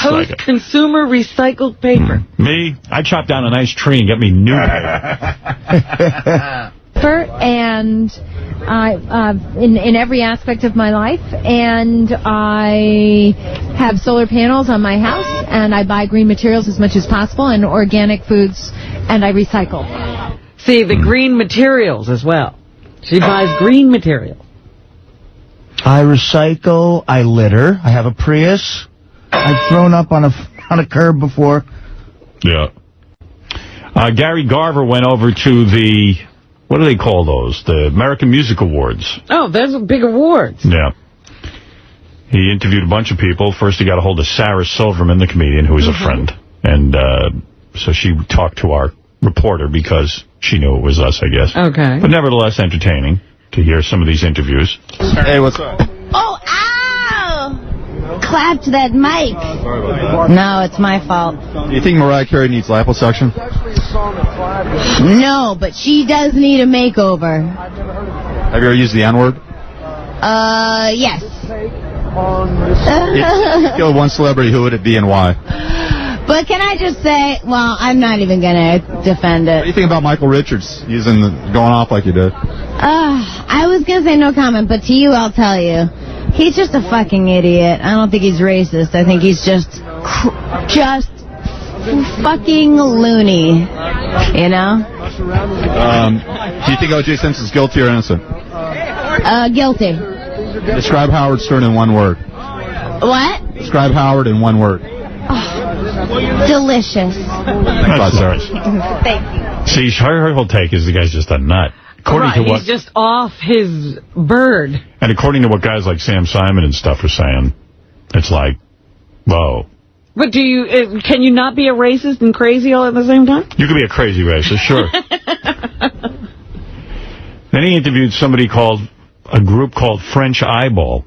Post-consumer recycled paper. Me? I chop down a nice tree and get me new paper. And in every aspect of my life, and I have solar panels on my house, and I buy green materials as much as possible, and organic foods, and I recycle. See, the green materials as well. She buys green materials. I recycle. I litter. I have a Prius. I've thrown up on a curb before. Yeah. Gary Garver went over to the, what do they call those? The American Music Awards. Oh, those are big awards. Yeah. He interviewed a bunch of people. First, he got a hold of Sarah Silverman, the comedian, who was a friend. And so she talked to our reporter because she knew it was us, I guess. Okay. But nevertheless, entertaining to hear some of these interviews. Hey, what's up? Oh, ow! Clapped that mic. No, it's my fault. Do you think Mariah Carey needs liposuction? No, but she does need a makeover. Have you ever used the N-word? Yes. If you killed one celebrity, who would it be and why? But can I just say, well, I'm not even going to defend it. What do you think about Michael Richards going off like you did? I was going to say no comment, but to you, I'll tell you. He's just a fucking idiot. I don't think he's racist. I think he's just fucking loony, you know? Do you think O.J. Simpson's guilty or innocent? Guilty. Describe Howard Stern in one word. What? Describe Howard in one word. Delicious. That's nice. Thank you. See, her whole take is the guy's just a nut. He's just off his bird. And according to what guys like Sam Simon and stuff are saying, it's like, whoa. But can you not be a racist and crazy all at the same time? You could be a crazy racist, sure. Then he interviewed a group called French Eyeball,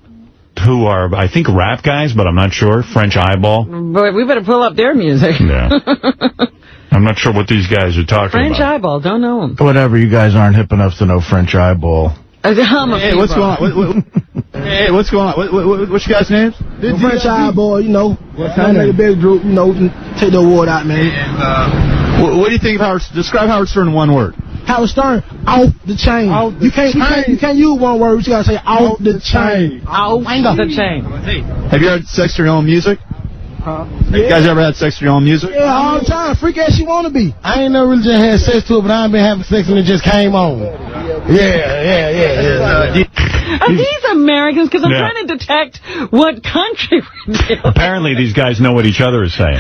who are, I think, rap guys, but I'm not sure. French Eyeball. But we better pull up their music. Yeah. I'm not sure what these guys are talking French about. Eyeball, don't know them. Whatever, you guys aren't hip enough to know French Eyeball. Hey, what's going on? Hey, what's going on? What's your guys' names? The French Eyeball, you know. Kind of the big group, you know, take the award out, man. And, what do you think of describe Howard Stern in one word. Howard Stern, off the chain. You can't use one word, you gotta say off the chain. Off the chain. Have you had sex to your own music? Have you guys ever had sex to your own music? Yeah, all the time. Freak ass you wanna be. I ain't never really just had sex to it, but I've been having sex and it just came on. Yeah. Are these Americans? Because I'm trying to detect what country we're in. Apparently these guys know what each other is saying.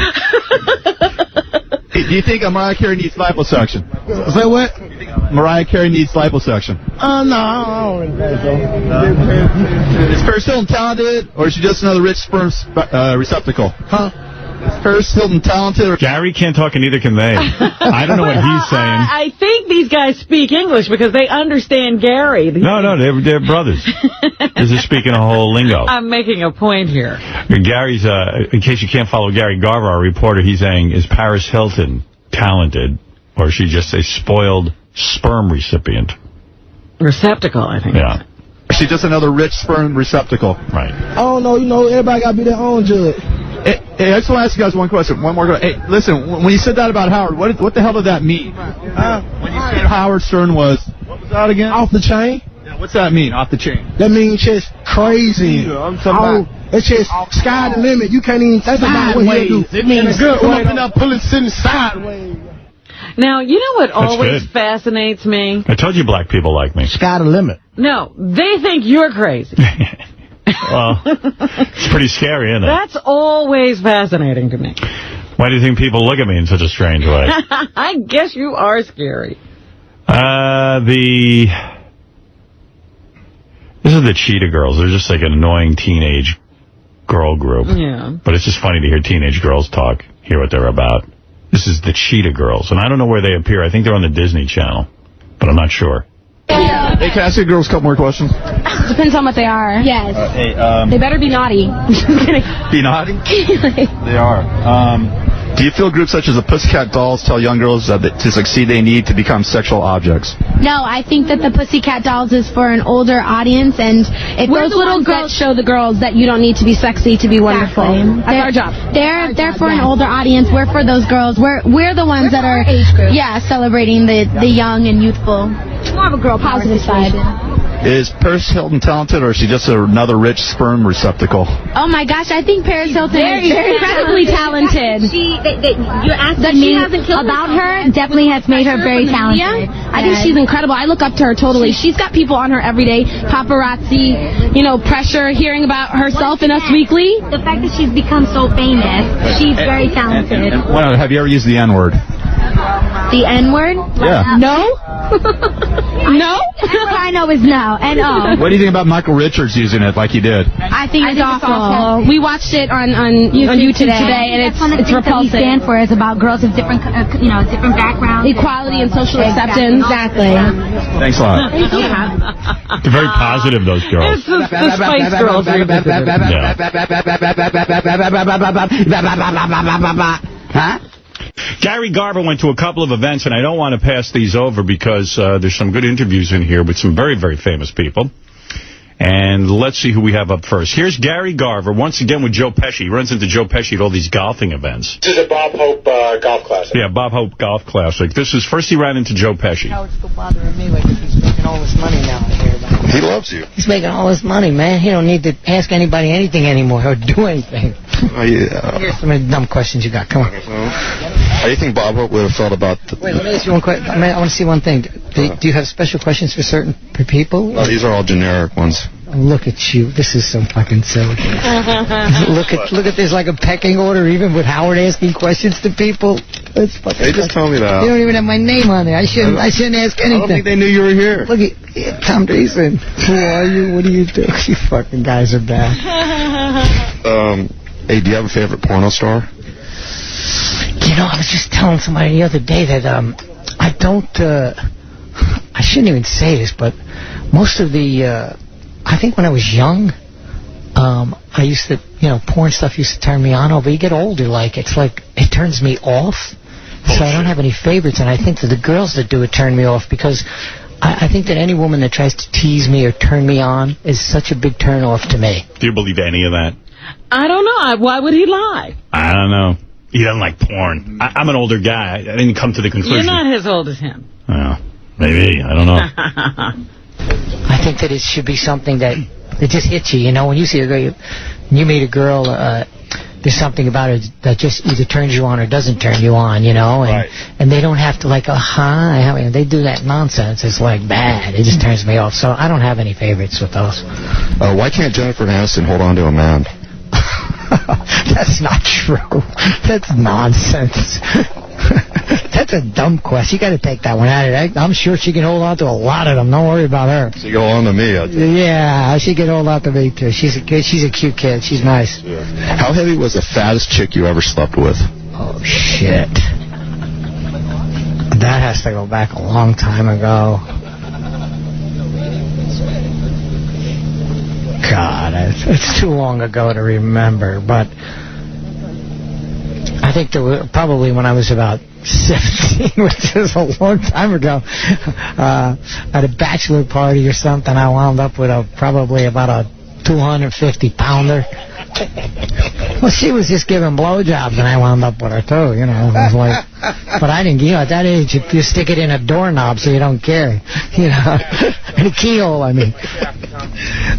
Do you think Mariah Carey needs liposuction? Say what? Mariah Carey needs liposuction. No, I don't really think so. Is Paris Hilton talented, or is she just another rich sperm receptacle? Huh? Is Paris Hilton talented? Or Gary can't talk, and neither can they. I don't know what he's saying. I think these guys speak English because they understand Gary. No, they're brothers. They're just speaking a whole lingo. I'm making a point here. Gary's, in case you can't follow Gary Garver, our reporter, he's saying, is Paris Hilton talented, or is she just a spoiled sperm recipient? Receptacle, I think. Yeah. Is she just another rich sperm receptacle? Right. I don't know, everybody got to be their own judge. Hey, I just want to ask you guys one question. One more question. Hey, listen, when you said that about Howard, what the hell did that mean? When you said Howard Stern was, what was that again? Off the chain. Yeah, what's that mean, off the chain? That means just crazy. I'm talking about. It's just sky the limit. You can't even think about what you do. It means good. Come up in that pulling sitting sideways. Now, you know what always fascinates me? I told you black people like me. Sky the limit. No, they think you're crazy. Well, it's pretty scary, isn't it? That's always fascinating to me. Why do you think people look at me in such a strange way? I guess you are scary. This is the Cheetah Girls. They're just like an annoying teenage girl group. Yeah. But it's just funny to hear teenage girls talk, hear what they're about. This is the Cheetah Girls, and I don't know where they appear. I think they're on the Disney Channel, but I'm not sure. Hey, can I ask you girls a couple more questions? Depends on what they are. Yes. They better be naughty. Be naughty? They are. Do you feel groups such as the Pussycat Dolls tell young girls that to succeed they need to become sexual objects? No, I think that the Pussycat Dolls is for an older audience, and if those little girls show the girls that you don't need to be sexy to be wonderful. That's our job. They're for an older audience. We're for those girls. We're the ones that are age group. Yeah, celebrating the young and youthful. More of a girl positive side. Is Paris Hilton talented, or is she just another rich sperm receptacle? Oh my gosh, I think Paris Hilton is very incredibly talented. You're asking me about about her definitely has made her very talented. Yeah, I think she's incredible. I look up to her totally. She's got people on her every day, paparazzi, pressure, hearing about herself in Us Weekly. The fact that she's become so famous, she's very talented. Well, have you ever used the N-word? The N-word? Yeah. No? No? What I know is no. N-O. What do you think about Michael Richards using it like he did? I think it's awful. We watched it on YouTube today, and it's repulsive. What we stand for is about girls of different, different backgrounds. Equality and social acceptance. Exactly. Thanks a lot. Thank you. They're very positive, those girls. It's the Spice Girls. Huh? Gary Garver went to a couple of events, and I don't want to pass these over because there's some good interviews in here with some very, very famous people. And let's see who we have up first. Here's Gary Garver, once again with Joe Pesci. He runs into Joe Pesci at all these golfing events. This is a Bob Hope golf classic. Yeah, Bob Hope Golf Classic. This is first he ran into Joe Pesci. Howard's still bothering me like he's making all this money now. He loves you. He's making all this money, man. He don't need to ask anybody anything anymore or do anything. Yeah. Here's some of the dumb questions you got. Come on. How do you think Bob Hope would have felt about... Wait, let me ask you one question. I want to see one thing. Do you have special questions for certain people? No, these are all generic ones. Look at you. This is so fucking silly. Look at this like a pecking order, even with Howard asking questions to people. It's fucking. They just told me that. They don't even have my name on there. I shouldn't ask anything. I don't think they knew you were here. Look at Tom Dreesen. Who are you? What do you do? You fucking guys are bad. Hey, do you have a favorite porno star? I was just telling somebody the other day that I don't. I shouldn't even say this, but most of the. I think when I was young, I used to, porn stuff used to turn me on. But you get older, it turns me off. So I don't have any favorites, and I think that the girls that do it turn me off because I think that any woman that tries to tease me or turn me on is such a big turn off to me. Do you believe any of that? I don't know. Why would he lie? I don't know. He doesn't like porn. I'm an older guy. I didn't come to the conclusion. You're not as old as him. Oh, maybe. I don't know. I think that it should be something that it just hits you. When you see a girl, you meet a girl, there's something about her that just either turns you on or doesn't turn you on, and they don't have to hi. They do that nonsense. It's bad. It just turns me off. So I don't have any favorites with those. Why can't Jennifer Aniston hold on to a man? That's not true. That's nonsense. That's a dumb question. You got to take that one out of it. I'm sure she can hold on to a lot of them. Don't worry about her. She can hold on to me. Yeah, she can hold on to me too. She's a cute kid. She's nice. Yeah. How heavy was the fattest chick you ever slept with? Oh shit. That has to go back a long time ago. God, it's too long ago to remember, but I think probably when I was about 17, which is a long time ago, at a bachelor party or something, I wound up with probably about a 250-pounder. Well, she was just giving blowjobs, and I wound up with her, too, It was but I didn't, at that age, you stick it in a doorknob so you don't care, in a keyhole, I mean.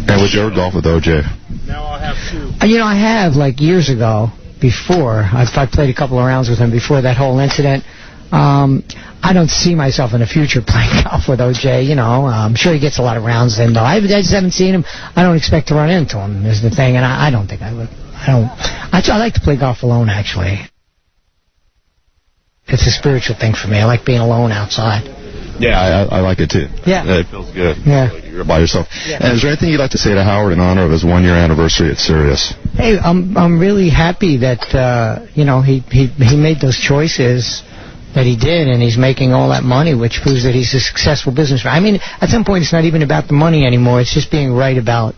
And would you ever golf with OJ? I have, years ago, before. I played a couple of rounds with him before that whole incident. I don't see myself in the future playing golf with OJ, I'm sure he gets a lot of rounds in, though. I just haven't seen him. I don't expect to run into him, is the thing, and I don't think I would. I like to play golf alone, actually. It's a spiritual thing for me. I like being alone outside. Yeah, I like it, too. Yeah. It feels good. Yeah. You're by yourself. Yeah. And is there anything you'd like to say to Howard in honor of his 1-year anniversary at Sirius? Hey, I'm really happy that, he made those choices that he did, and he's making all that money, which proves that he's a successful businessman. I mean, at some point, it's not even about the money anymore. It's just being right about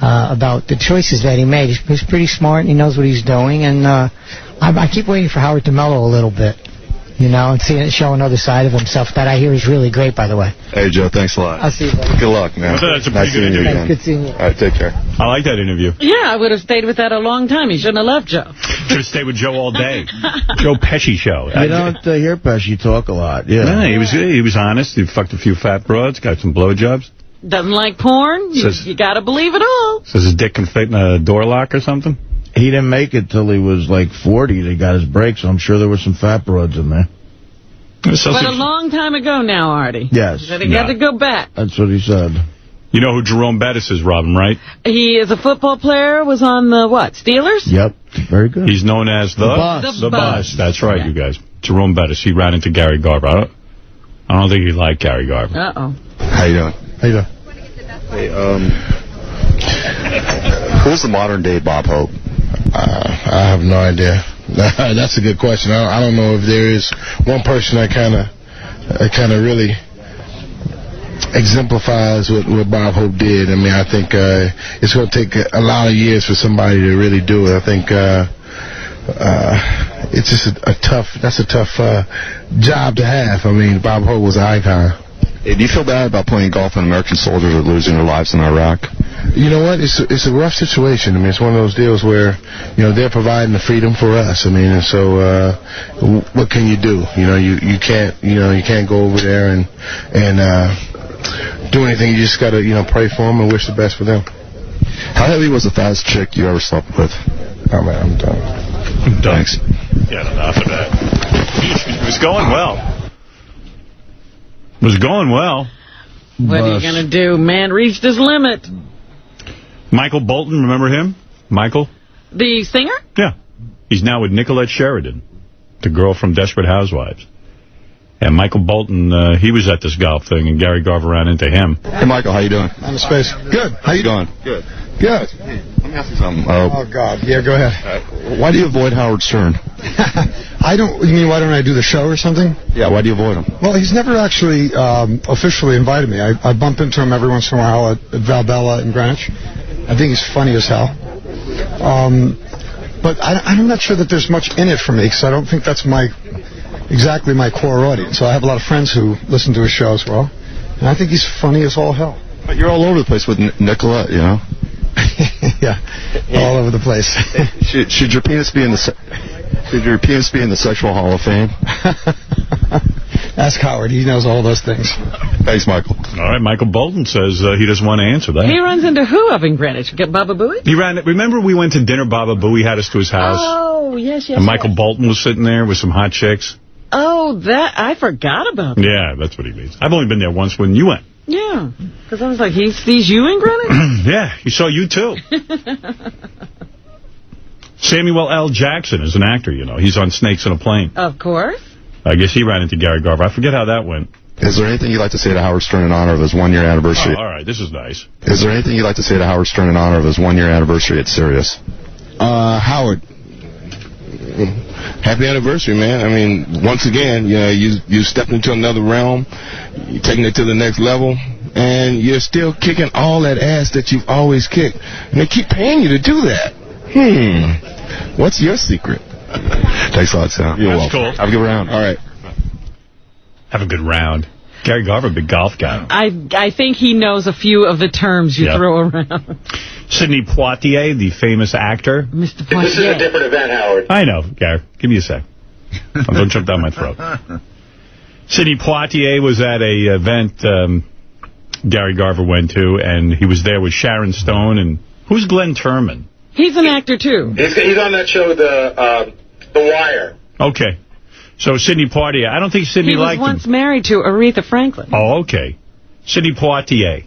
the choices that he made. He's pretty smart, and he knows what he's doing, and I keep waiting for Howard to mellow a little bit, and show another side of himself that I hear is really great, by the way. Hey, Joe, thanks a lot. I'll see you, buddy. Good luck, man. That's a pretty good interview. Again. Good seeing you. All right, take care. I like that interview. Yeah, I would have stayed with that a long time. You shouldn't have left Joe. Should have stayed with Joe all day. Joe Pesci show. You don't hear Pesci talk a lot. Yeah. He was honest. He fucked a few fat broads, got some blowjobs. Doesn't like porn. You got to believe it all. Says his dick can fit in a door lock or something? He didn't make it till he was like 40. They got his break, so I'm sure there were some fat broads in there. But a long time ago now, Artie. Yes. So they got to go back. That's what he said. You know who Jerome Bettis is, Robin, right? He is a football player, was on the, what, Steelers? Yep, very good. He's known as the Bus. The Bus. That's right, you guys. Jerome Bettis. He ran into Gary Garver. I don't think he liked Gary Garver. Uh-oh. How you doing? How you doing? Hey, who's the modern-day Bob Hope? I have no idea. That's a good question. I don't know if there is one person that kind of really exemplifies what Bob Hope did. I mean, I think it's going to take a lot of years for somebody to really do it. I think it's just a tough job to have. I mean, Bob Hope was an icon. Hey, do you feel bad about playing golf when American soldiers are losing their lives in Iraq? You know what? It's a rough situation. I mean, it's one of those deals where, they're providing the freedom for us. I mean, and so what can you do? You can't go over there and do anything. You just got to, pray for them and wish the best for them. How heavy was the fattest chick you ever slept with? Oh, man, I'm done. Thanks. Yeah, enough of that. It was going well. What are you going to do? Man reached his limit. Michael Bolton, remember him? Michael? The singer? Yeah. He's now with Nicolette Sheridan, the girl from Desperate Housewives. And Michael Bolton, he was at this golf thing, and Gary Garver ran into him. Hey, Michael, how you doing? I'm in space. Good. How you doing? Good. Good. Hey, let me ask you something. Oh, God. Yeah, go ahead. Why do you avoid Howard Stern? You mean why don't I do the show or something? Yeah, why do you avoid him? Well, he's never actually officially invited me. I bump into him every once in a while at Valbella in Greenwich. I think he's funny as hell. But I'm not sure that there's much in it for me, because I don't think that's exactly my core audience. So I have a lot of friends who listen to his show as well. And I think he's funny as all hell. But you're all over the place with Nicolette, Yeah, all over the place. Should your penis be in the Sexual Hall of Fame? Ask Howard. He knows all those things. Thanks, Michael. All right, Michael Bolton says he doesn't want to answer that. He runs into who up in Greenwich? Get Baba Booey? Remember we went to dinner, Baba Booey had us to his house? Oh, yes. And Michael Bolton was sitting there with some hot chicks. Oh, I forgot about that. Yeah, that's what he means. I've only been there once when you went. Yeah, because I was like, he sees you in Greenwich? Yeah, he saw you too. Samuel L. Jackson is an actor, He's on Snakes on a Plane. Of course. I guess he ran into Gary Garver. I forget how that went. Is there anything you'd like to say to Howard Stern in honor of his one-year anniversary? Oh, all right, this is nice. Is there anything you'd like to say to Howard Stern in honor of his one-year anniversary at Sirius? Howard, happy anniversary, man. I mean, once again, you stepped into another realm, you're taking it to the next level, and you're still kicking all that ass that you've always kicked. And they keep paying you to do that. What's your secret? Thanks a lot, Sam. You're welcome. Cool. Have a good round. All right. Have a good round. Gary Garver, big golf guy. I think he knows a few of the terms you throw around. Sidney Poitier, the famous actor. Mr. Poitier. This is a different event, Howard. I know, Gary. Give me a sec. Don't jump down my throat. Sidney Poitier was at a event Gary Garver went to, and he was there with Sharon Stone. And who's Glenn Turman? He's an actor, too. He's on that show, The Wire. Okay. So Sidney Poitier, I don't think Sidney liked him. He was once married to Aretha Franklin. Oh, okay. Sidney Poitier,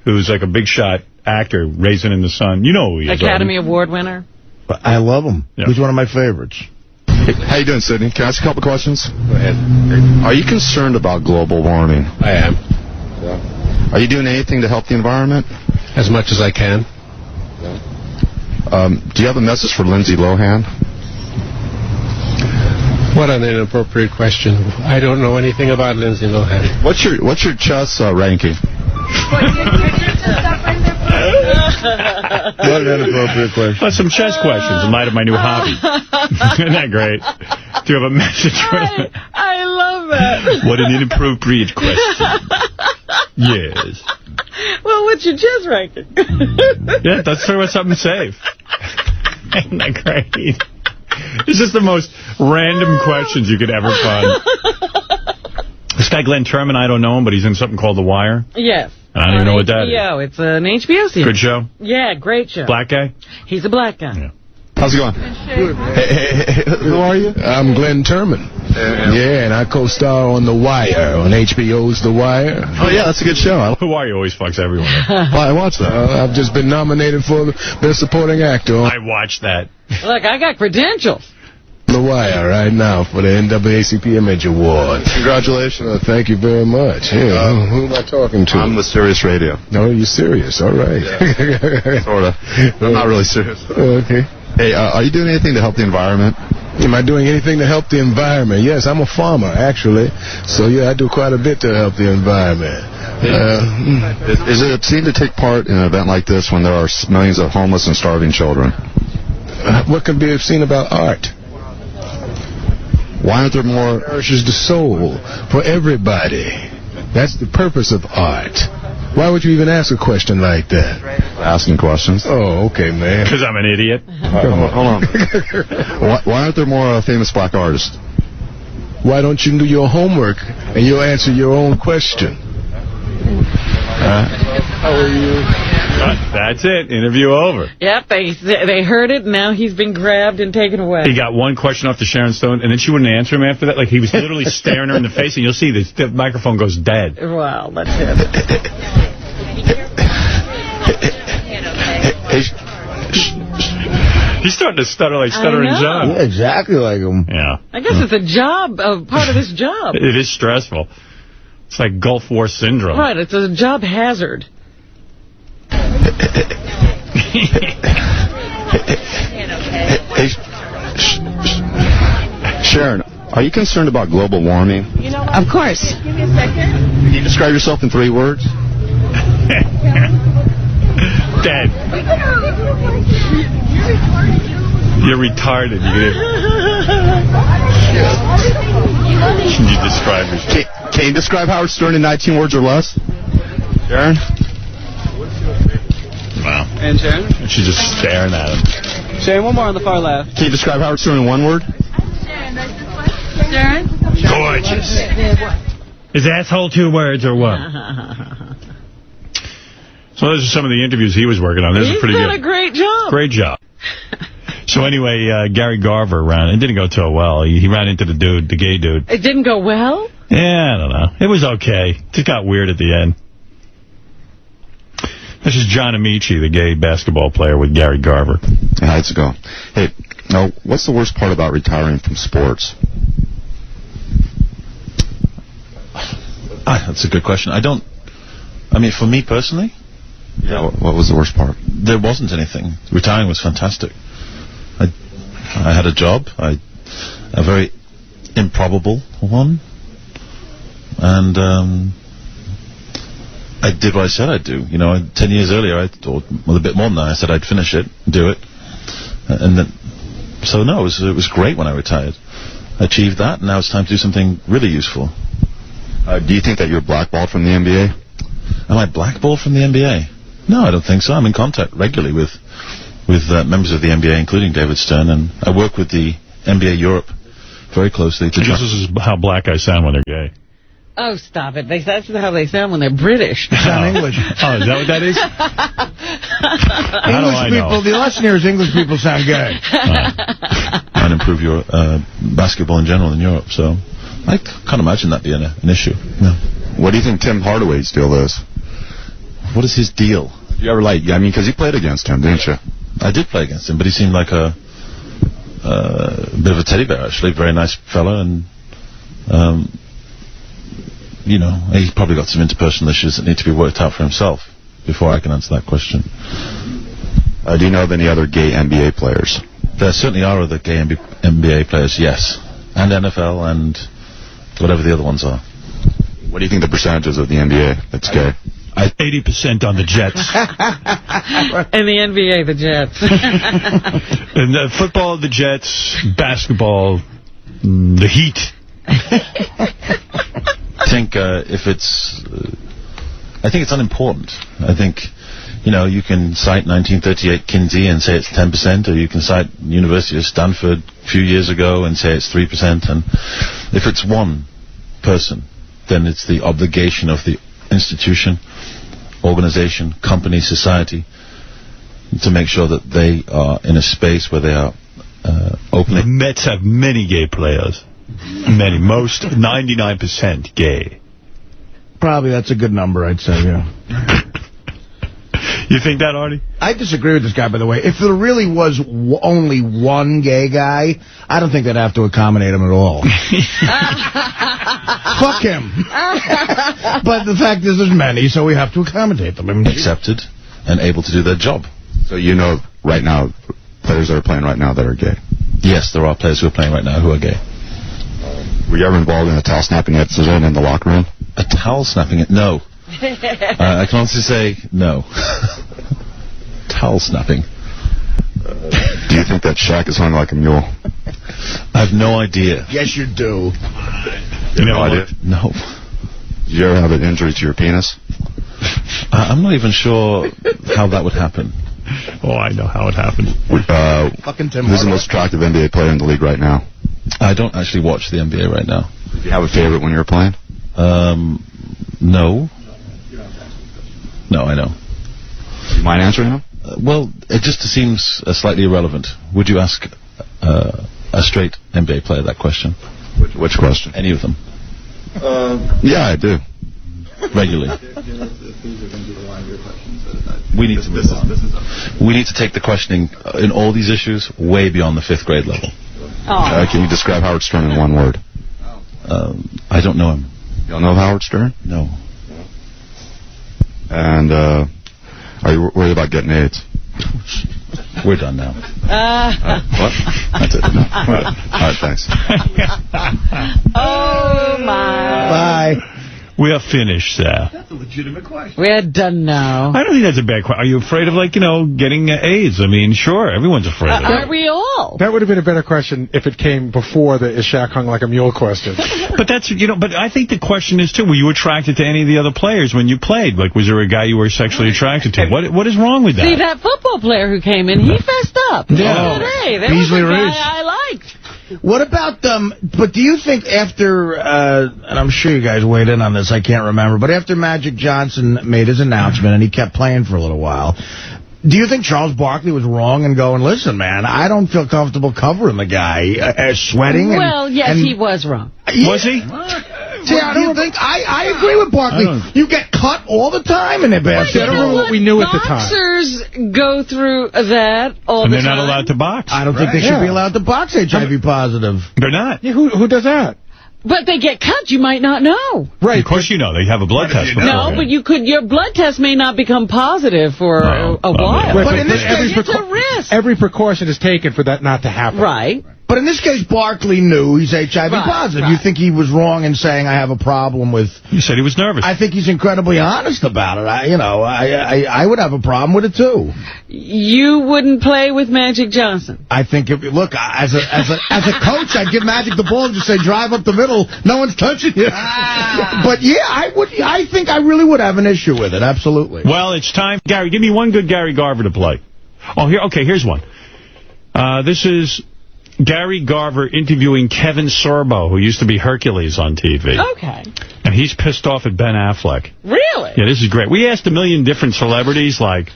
who's like a big shot actor, Raisin in the Sun. You know who he is. Academy Award winner. I love him. Yeah. He's one of my favorites. Hey, how you doing, Sidney? Can I ask a couple questions? Go ahead. Are you concerned about global warming? I am. Yeah. Are you doing anything to help the environment? As much as I can. Yeah. Do you have a message for Lindsay Lohan? What an inappropriate question. I don't know anything about Lindsay Lohan. What's your chess ranking? What an inappropriate question. Well, some chess questions in light of my new hobby. Isn't that great? Do you have a message for me? I love that. What an inappropriate question. Yes. Well, what's your chess ranking? Yeah, let's throw something safe. Isn't that great? It's just the most random questions you could ever find. This guy Glenn Turman, I don't know him, but he's in something called The Wire. Yes. I don't even know what that is. HBO. It's an HBO series. Good show? Yeah, great show. Black guy? He's a black guy. Yeah. How's it going? Hey, who are you? I'm Glenn Turman. Yeah, and I co-star on The Wire, on HBO's The Wire. Oh, yeah, that's a good show. Who Are You always fucks everyone. Well, I watched that. I've just been nominated for Best Supporting Actor on I watched that. Look, I got credentials. The Wire right now for the NAACP Image Award. Congratulations. Thank you very much. Yeah, who am I talking to? I'm with Sirius Radio. No, you're serious. All right. Yeah. Sort of. I'm not really serious. Okay. Hey, are you doing anything to help the environment? Am I doing anything to help the environment? Yes, I'm a farmer, actually. So, yeah, I do quite a bit to help the environment. Is it obscene to take part in an event like this when there are millions of homeless and starving children? What can be obscene about art? Why aren't there more... Nourishes the soul for everybody. That's the purpose of art. Why would you even ask a question like that? Asking questions. Oh, okay, man. Because I'm an idiot. Hold on. Why aren't there more famous black artists? Why don't you do your homework and you'll answer your own question? How are you? That's it. Interview over. Yep, they heard it, and now he's been grabbed and taken away. He got one question off to Sharon Stone, and then she wouldn't answer him after that. Like, he was literally staring her in the face, and you'll see the microphone goes dead. Well, that's it. He's starting to stutter like Stuttering John. Yeah, exactly like him. Yeah. I guess it's a job, part of his job. It is stressful. It's like Gulf War syndrome. Right, it's a job hazard. Sharon, are you concerned about global warming? Of course. Give me a second. Can you describe yourself in 3 words? Dead. You're retarded. Can you describe yourself? Can you describe Howard Stern in 19 words or less? Sharon? Wow. And Sharon? She's just staring at him. Sharon, one more on the far left. Can you describe Howard Stern in 1 word? Sharon? Gorgeous. Is asshole 2 words or what? So those are some of the interviews he was working on. This is pretty good. He's done a great job. Great job. So anyway, Gary Garver ran. It didn't go too well. He ran into the dude, the gay dude. It didn't go well? Yeah, I don't know. It was okay. It just got weird at the end. This is John Amici, the gay basketball player, with Gary Garver. Yeah, how's it going? Hey, now, what's the worst part about retiring from sports? That's a good question. I mean, for me personally... Yeah, what was the worst part? There wasn't anything. Retiring was fantastic. I had a job, a very improbable one, and I did what I said I'd do. You know, 10 years earlier, or a bit more than that, I said I'd finish it, do it, and then. So no, it was great when I retired. I achieved that, and now it's time to do something really useful. Do you think that you're blackballed from the NBA? Am I blackballed from the NBA? No, I don't think so. I'm in contact regularly with members of the NBA, including David Stern, and I work with the NBA Europe very closely. I guess this is how black guys sound when they're gay. Oh, stop it. That's how they sound when they're British. They sound English. Oh, is that what that is? English people, the lesson here is English people sound gay. And improve your basketball in general in Europe, so I can't imagine that being an issue. No. What do you think Tim Hardaway's deal is? What is his deal? You ever I mean, because you played against him, didn't you? I did play against him, but he seemed like a bit of a teddy bear, actually. Very nice fella, and you know, he's probably got some interpersonal issues that need to be worked out for himself before I can answer that question. Do you know of any other gay NBA players? There certainly are other gay NBA players, yes, and NFL and whatever the other ones are. What do you think the percentages of the NBA that's gay? 80% on the Jets. And the NBA, the Jets. And football, the Jets. Basketball, the Heat. I think if it's... I think it's unimportant. I think, you know, you can cite 1938 Kinsey and say it's 10%, or you can cite University of Stanford a few years ago and say it's 3%. And if it's one person, then it's the obligation of the institution organization, company, society, to make sure that they are in a space where they are openly... The Mets have many gay players. Many. Most, 99% gay. Probably that's a good number, I'd say, yeah. You think that, Artie? I disagree with this guy, by the way. If there really was only one gay guy, I don't think they'd have to accommodate him at all. Fuck him. But the fact is, there's many, so we have to accommodate them. I mean, accepted and able to do their job. So you know right now, players that are playing right now that are gay? Yes, there are players who are playing right now who are gay. Were you ever involved in a towel snapping incident in the locker room? A towel snapping? No. I can honestly say no. Towel snapping. Do you think that Shaq is hung like a mule? I have no idea. Yes, you do. You have no idea? No. Did you ever have an injury to your penis? I'm not even sure how that would happen. Oh, I know how it happened. Fucking Tim Who's the most attractive NBA player in the league right now? I don't actually watch the NBA right now. Do you have a favorite when you're playing? No. No, I know. Do you mind answering him? Well, it just seems slightly irrelevant. Would you ask a straight NBA player that question? Which question? Any of them? Yeah, I do. Regularly. We need to move on. We need to take the questioning in all these issues way beyond the 5th grade level. Can you describe Howard Stern in one word? I don't know him. You don't know Howard Stern? No. And are you worried about getting AIDS? We're done now. What? That's it. All right, thanks. Oh, my. Bye. We are finished, Sal. That's a legitimate question. We're done now. I don't think that's a bad question. Are you afraid of, like, getting AIDS? I mean, sure, everyone's afraid of it. Are we all? That would have been a better question if it came before the is Shaq hung like a mule question. But that's, but I think the question is, too, were you attracted to any of the other players when you played? Like, was there a guy you were sexually attracted to? What is wrong with that? See, that football player who came in, he fessed up. Yeah. Hey, that was a guy I liked. What about but do you think after, and I'm sure you guys weighed in on this, I can't remember, but after Magic Johnson made his announcement and he kept playing for a little while, do you think Charles Barkley was wrong in going, listen, man, I don't feel comfortable covering the guy, sweating? Well, yes, he was wrong. Yeah. Was he? See, I don't think I agree with Barkley. You get cut all the time in the basket. I don't know what we knew at the time. Boxers go through that all the time. And they're not allowed to box. I don't think they should be allowed to box HIV positive. They're not. Yeah, who does that? But they get cut. You might not know. Right. Of course you know. They have a blood test. No, but your blood test may not become positive for a while. But in this case, it's a risk. Every precaution is taken for that not to happen. Right. But in this case, Barkley knew he's HIV positive. You think he was wrong in saying, I have a problem with... You said he was nervous. I think he's incredibly honest about it. I would have a problem with it, too. You wouldn't play with Magic Johnson? I think, look, as a coach, I'd give Magic the ball and just say, drive up the middle. No one's touching you. But, yeah, I think I really would have an issue with it. Absolutely. Well, it's time. Gary, give me one good Gary Garver to play. Oh, here's one. This is Gary Garver interviewing Kevin Sorbo, who used to be Hercules on TV. Okay. And he's pissed off at Ben Affleck. Really? Yeah, this is great. We asked a million different celebrities, like,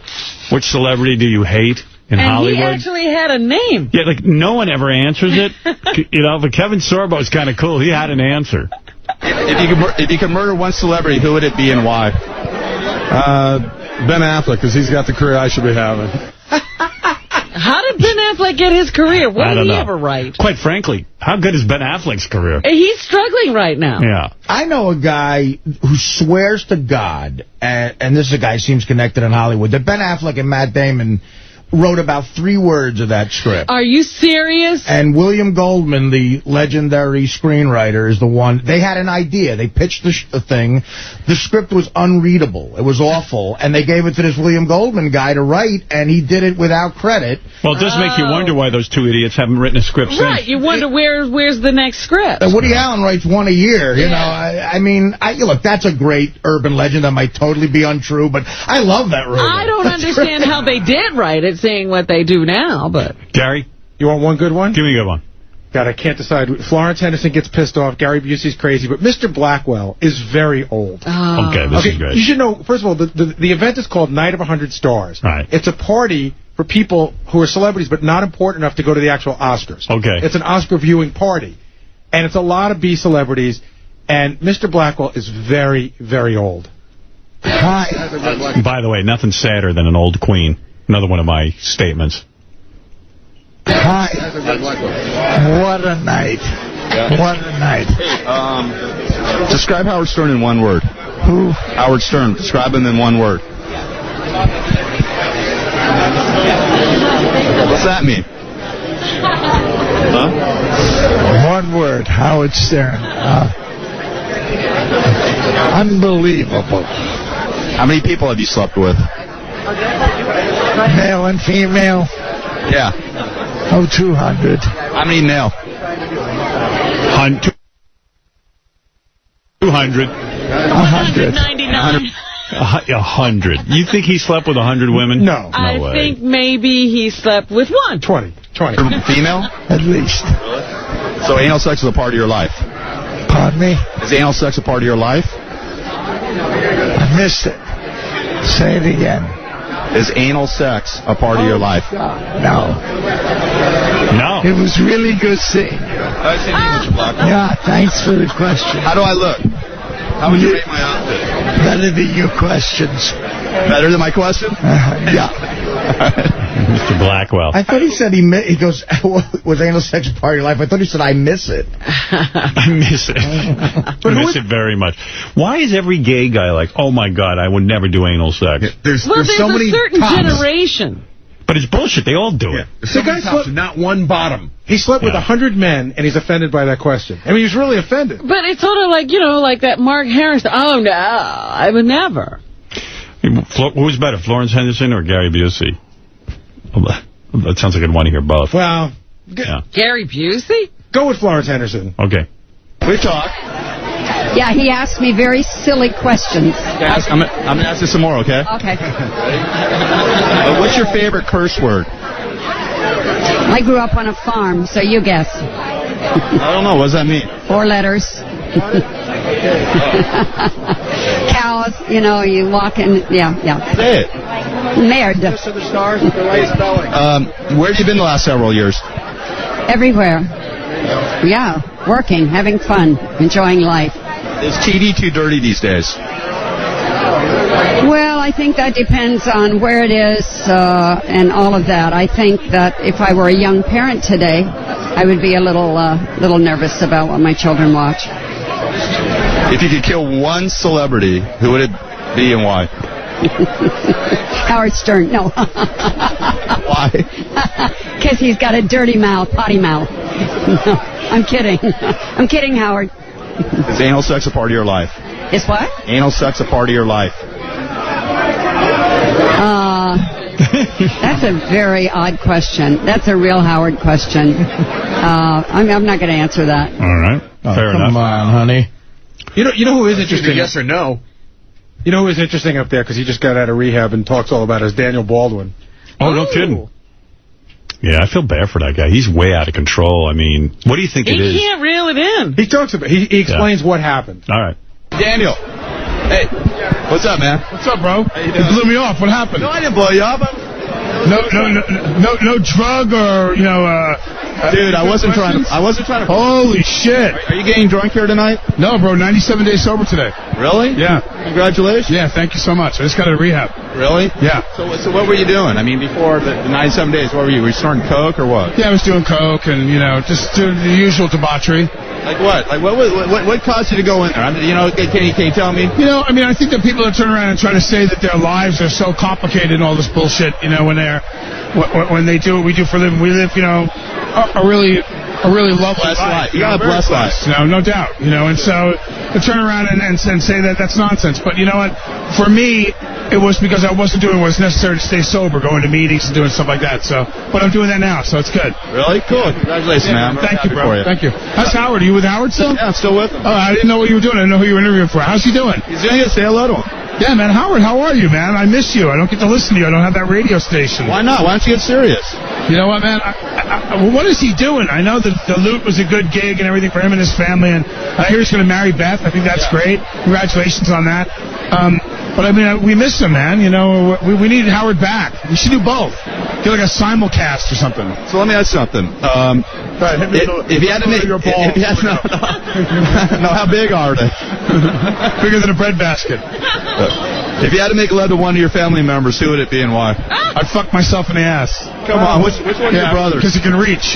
which celebrity do you hate in Hollywood? And he actually had a name. Yeah, like, no one ever answers it. But Kevin Sorbo's kind of cool. He had an answer. If you could murder one celebrity, who would it be and why? Ben Affleck, because he's got the career I should be having. How did Ben Affleck get his career? What did he ever write? Quite frankly, how good is Ben Affleck's career? He's struggling right now. Yeah. I know a guy who swears to God, and this is a guy who seems connected in Hollywood, that Ben Affleck and Matt Damon wrote about 3 words of that script. Are you serious? And William Goldman, the legendary screenwriter, is the one. They had an idea. They pitched the thing. The script was unreadable. It was awful. And they gave it to this William Goldman guy to write, and he did it without credit. Well, it does make you wonder why those 2 idiots haven't written a script since. Right. You wonder where's the next script. Woody Allen writes 1 a year. You know, look, that's a great urban legend that might totally be untrue, but I love that rumor. I don't understand how they did write it, seeing what they do now, but... Gary? You want one good one? Give me a good one. God, I can't decide. Florence Henderson gets pissed off. Gary Busey's crazy. But Mr. Blackwell is very old. Okay, this is great. You should know, first of all, the event is called Night of 100 Stars. Right. It's a party for people who are celebrities but not important enough to go to the actual Oscars. Okay. It's an Oscar viewing party. And it's a lot of B celebrities. And Mr. Blackwell is very, very old. Hi. By the way, nothing sadder than an old queen. Another one of my statements. Hi. What a night. Yeah. What a night. Hey, describe Howard Stern in one word. Who? Howard Stern. Describe him in one word. What's that mean? Huh? One word. Howard Stern. Unbelievable. How many people have you slept with? Male and female. Yeah. Oh, 200. How many male? 200. 100. 100. You think he slept with 100 women? No. I think maybe he slept with one. 20. Female? At least. So anal sex is a part of your life? Pardon me? Is anal sex a part of your life? I missed it. Say it again. Is anal sex a part of your life? No. No. It was really good seeing you. Yeah, thanks for the question. How do I look? How would you rate my outfit? Better than your questions. Better than my question? Yeah. Mr. Blackwell. I thought he said he goes, was anal sex a part of your life? I thought he said, I miss it. I miss it. I miss it very much. Why is every gay guy like, oh, my God, I would never do anal sex? There's so many certain generation. But it's bullshit. They all do it. The guy slept, not one bottom. He slept with 100 men, and he's offended by that question. I mean, he's really offended. But it's sort of like, like that Mark Harris. Oh, no, I would never. Who's better, Florence Henderson or Gary Busey? That sounds like I'd want to hear both. Well, Gary Busey? Go with Florence Henderson. Okay. We talk. Yeah, he asked me very silly questions. I'm going to ask you some more, okay? Okay. What's your favorite curse word? I grew up on a farm, so you guess. I don't know. What does that mean? 4 letters. Cows, you walk in. Yeah. Say it. Merde. Where have you been the last several years? Everywhere. Yeah, working, having fun, enjoying life. Is TV too dirty these days? Well, I think that depends on where it is and all of that. I think that if I were a young parent today, I would be a little nervous about what my children watch. If you could kill one celebrity, who would it be and why? Howard Stern, no. Why? Because he's got a dirty mouth, potty mouth. No, I'm kidding. I'm kidding, Howard. Is anal sex a part of your life? Is what? Anal sex a part of your life? That's a very odd question. That's a real Howard question. I'm not going to answer that. All right. Fair enough. Come on, honey. You know who is interesting? Yes or no. You know who is interesting up there, because he just got out of rehab and talks all about it, is Daniel Baldwin. Oh, no kidding. Yeah, I feel bad for that guy. He's way out of control. I mean, what do you think it is? He can't reel it in. He talks about he explains what happened. All right. Daniel. Hey. What's up, man? What's up, bro? You blew me off. What happened? No, I didn't blow you off. No drug or, Dude, I wasn't trying to... Holy shit. Are you getting drunk here tonight? No, bro. 97 days sober today. Really? Yeah. Congratulations. Yeah, thank you so much. I just got out of rehab. Really? Yeah. So what were you doing? I mean, before the 97 days, what were you? Were you snorting coke or what? Yeah, I was doing coke and, just doing the usual debauchery. Like what? Like what caused you to go in there? Can you tell me? I think that people that turn around and try to say that their lives are so complicated and all this bullshit, when they do what we do for a living, we live, a really lovely life. You got a blessed life. No doubt. And so to turn around and say that's nonsense. But you know what? For me, it was because I wasn't doing what was necessary to stay sober, going to meetings and doing stuff like that. But I'm doing that now, so it's good. Really? Cool. Congratulations, man. Thank you, bro. Thank you. How's Howard? Are you with Howard still? Yeah, I'm still with him. Oh, I didn't know what you were doing. I didn't know who you were interviewing for. How's he doing? He's doing it. Say hello to him. Yeah, man, Howard, how are you, man? I miss you. I don't get to listen to you. I don't have that radio station. Why not? Why don't you get serious? You know what, man? Well, what is he doing? I know that the Loot was a good gig and everything for him and his family, and I hear he's going to marry Beth. I think that's great. Congratulations on that. But, I mean, we miss him, man. You know, we need Howard back. We should do both. Get like a simulcast or something. So let me ask something. If you had to make... No, how big are they? Bigger than a bread basket. If you had to make love to one of your family members, who would it be and why? I'd fuck myself in the ass. Come on, which one of your brothers? Because he can reach.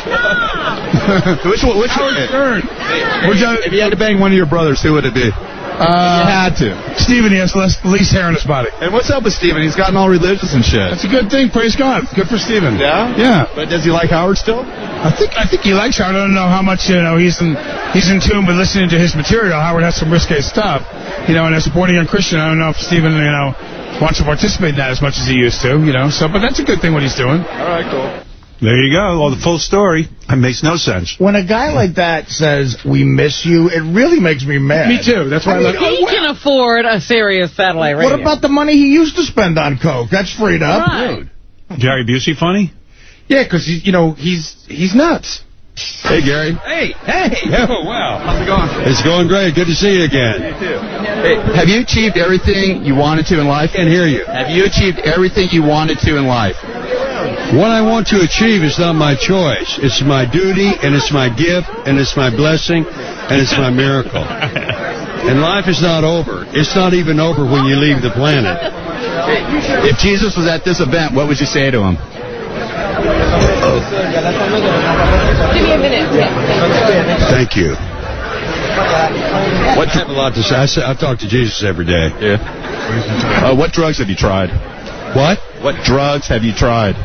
Which one? If you had to bang one of your brothers, who would it be? You had to. Steven, he has the least hair on his body. And what's up with Steven? He's gotten all religious and shit. That's a good thing. Praise God. Good for Steven. Yeah? Yeah. But does he like Howard still? I think he likes Howard. I don't know how much, he's in tune with listening to his material. Howard has some risque stuff. And as a born-again Christian, I don't know if Steven, wants to participate in that as much as he used to, but that's a good thing what he's doing. All right, cool. There you go. Well, the full story. It makes no sense. When a guy like that says, we miss you, it really makes me mad. Me too. That's why he can afford a serious satellite radio. What about the money he used to spend on coke? That's freed up. Right. Gary Busey funny? Yeah, because, he's nuts. Hey, Gary. Hey. Oh, wow. How's it going? It's going great. Good to see you again. You too. Hey, have you achieved everything you wanted to in life? Can't hear you. Have you achieved everything you wanted to in life? What I want to achieve is not my choice. It's my duty, and it's my gift, and it's my blessing, and it's my miracle. And life is not over. It's not even over when you leave the planet. If Jesus was at this event, what would you say to him? Give me a minute. Thank you. I have a lot to say. I talk to Jesus every day. Yeah. What drugs have you tried? What? What drugs have you tried?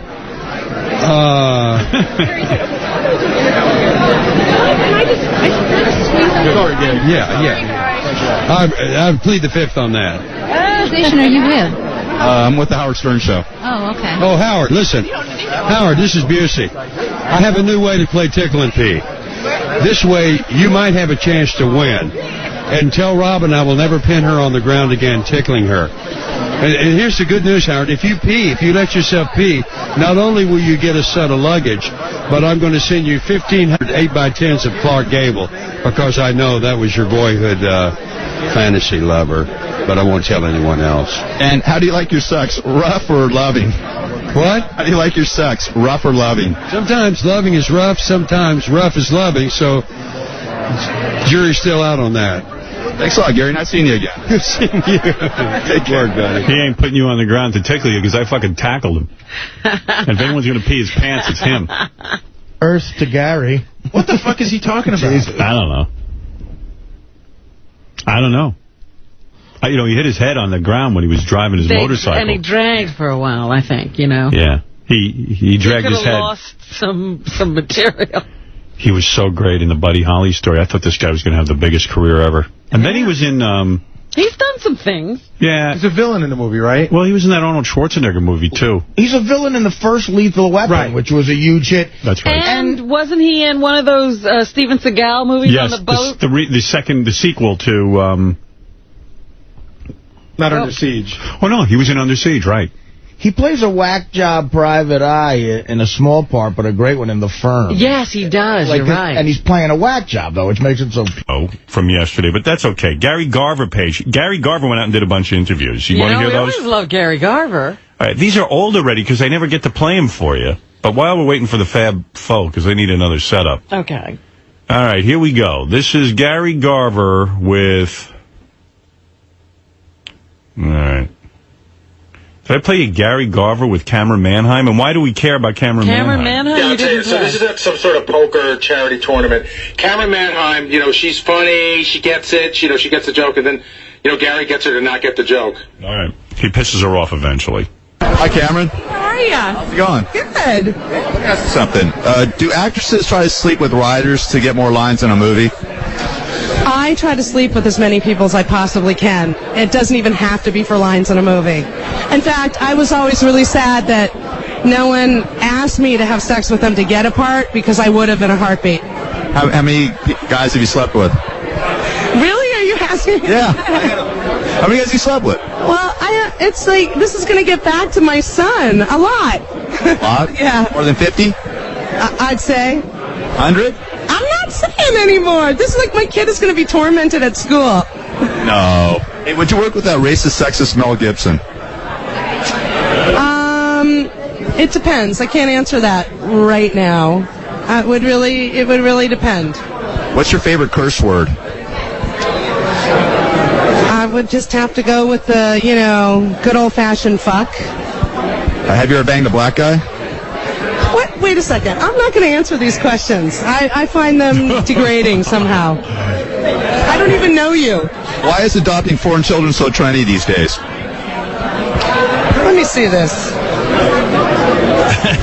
I plead the fifth on that. What station are you with? I'm with the Howard Stern Show. Oh, okay. Oh, Howard, listen. Howard, this is Busey. I have a new way to play Tickle and Pee. This way, you might have a chance to win. And tell Robin I will never pin her on the ground again, tickling her. And here's the good news, Howard. If you let yourself pee, not only will you get a set of luggage, but I'm going to send you 1,500 8x10s of Clark Gable, because I know that was your boyhood fantasy lover, but I won't tell anyone else. And how do you like your sex, rough or loving? What? How do you like your sex, rough or loving? Sometimes loving is rough, sometimes rough is loving, so jury's still out on that. Thanks a lot, Gary. Nice seeing you again. Good seeing you. Take care, buddy. He ain't putting you on the ground to tickle you because I fucking tackled him. And if anyone's going to pee his pants, it's him. Earth to Gary. What the fuck is he talking about? I don't know. He hit his head on the ground when he was driving his motorcycle. And he dragged for a while, I think, Yeah. He dragged his head. He lost some material. He was so great in the Buddy Holly story. I thought this guy was going to have the biggest career ever. And then he was in... He's done some things. Yeah. He's a villain in the movie, right? Well, he was in that Arnold Schwarzenegger movie, too. He's a villain in the first Lethal Weapon, which was a huge hit. That's right. And wasn't he in one of those Steven Seagal movies on the boat? The sequel to... Not Under Siege. Oh, no, he was in Under Siege, right. He plays a whack job private eye in a small part, but a great one in The Firm. Yes, he does. You're right. And he's playing a whack job, though, which makes it so... Oh, from yesterday, but that's okay. Gary Garver page. Gary Garver went out and did a bunch of interviews. You want to hear those? We always love Gary Garver. All right, these are old already because I never get to play them for you. But while we're waiting for the Fab Four, because they need another setup. Okay. All right, here we go. This is Gary Garver with... All right. Did I play you Gary Garver with Cameron Manheim? And why do we care about Cameron Manheim? Cameron Manheim? Yeah, I'll tell you, so this is at some sort of poker charity tournament. Cameron Manheim, she's funny, she gets it, she gets the joke, and then, Gary gets her to not get the joke. All right. He pisses her off eventually. Hi, Cameron. How are ya? How's it going? Good. Let me ask you something. Do actresses try to sleep with writers to get more lines in a movie? I try to sleep with as many people as I possibly can. It doesn't even have to be for lines in a movie. In fact, I was always really sad that no one asked me to have sex with them to get a part, because I would have in a heartbeat. How many guys have you slept with? Really? Are you asking? Yeah. How many guys you slept with? Well, it's like, this is going to get back to my son. A lot. A lot? Yeah. More than 50? I'd say. 100? I'm not saying anymore. This is like my kid is going to be tormented at school. No. Hey, would you work with that racist, sexist Mel Gibson? It depends. I can't answer that right now. It would really depend. What's your favorite curse word? I would just have to go with the, good old-fashioned fuck. Have you ever banged a black guy? What? Wait a second. I'm not going to answer these questions. I find them degrading somehow. I don't even know you. Why is adopting foreign children so trendy these days? Let me see this.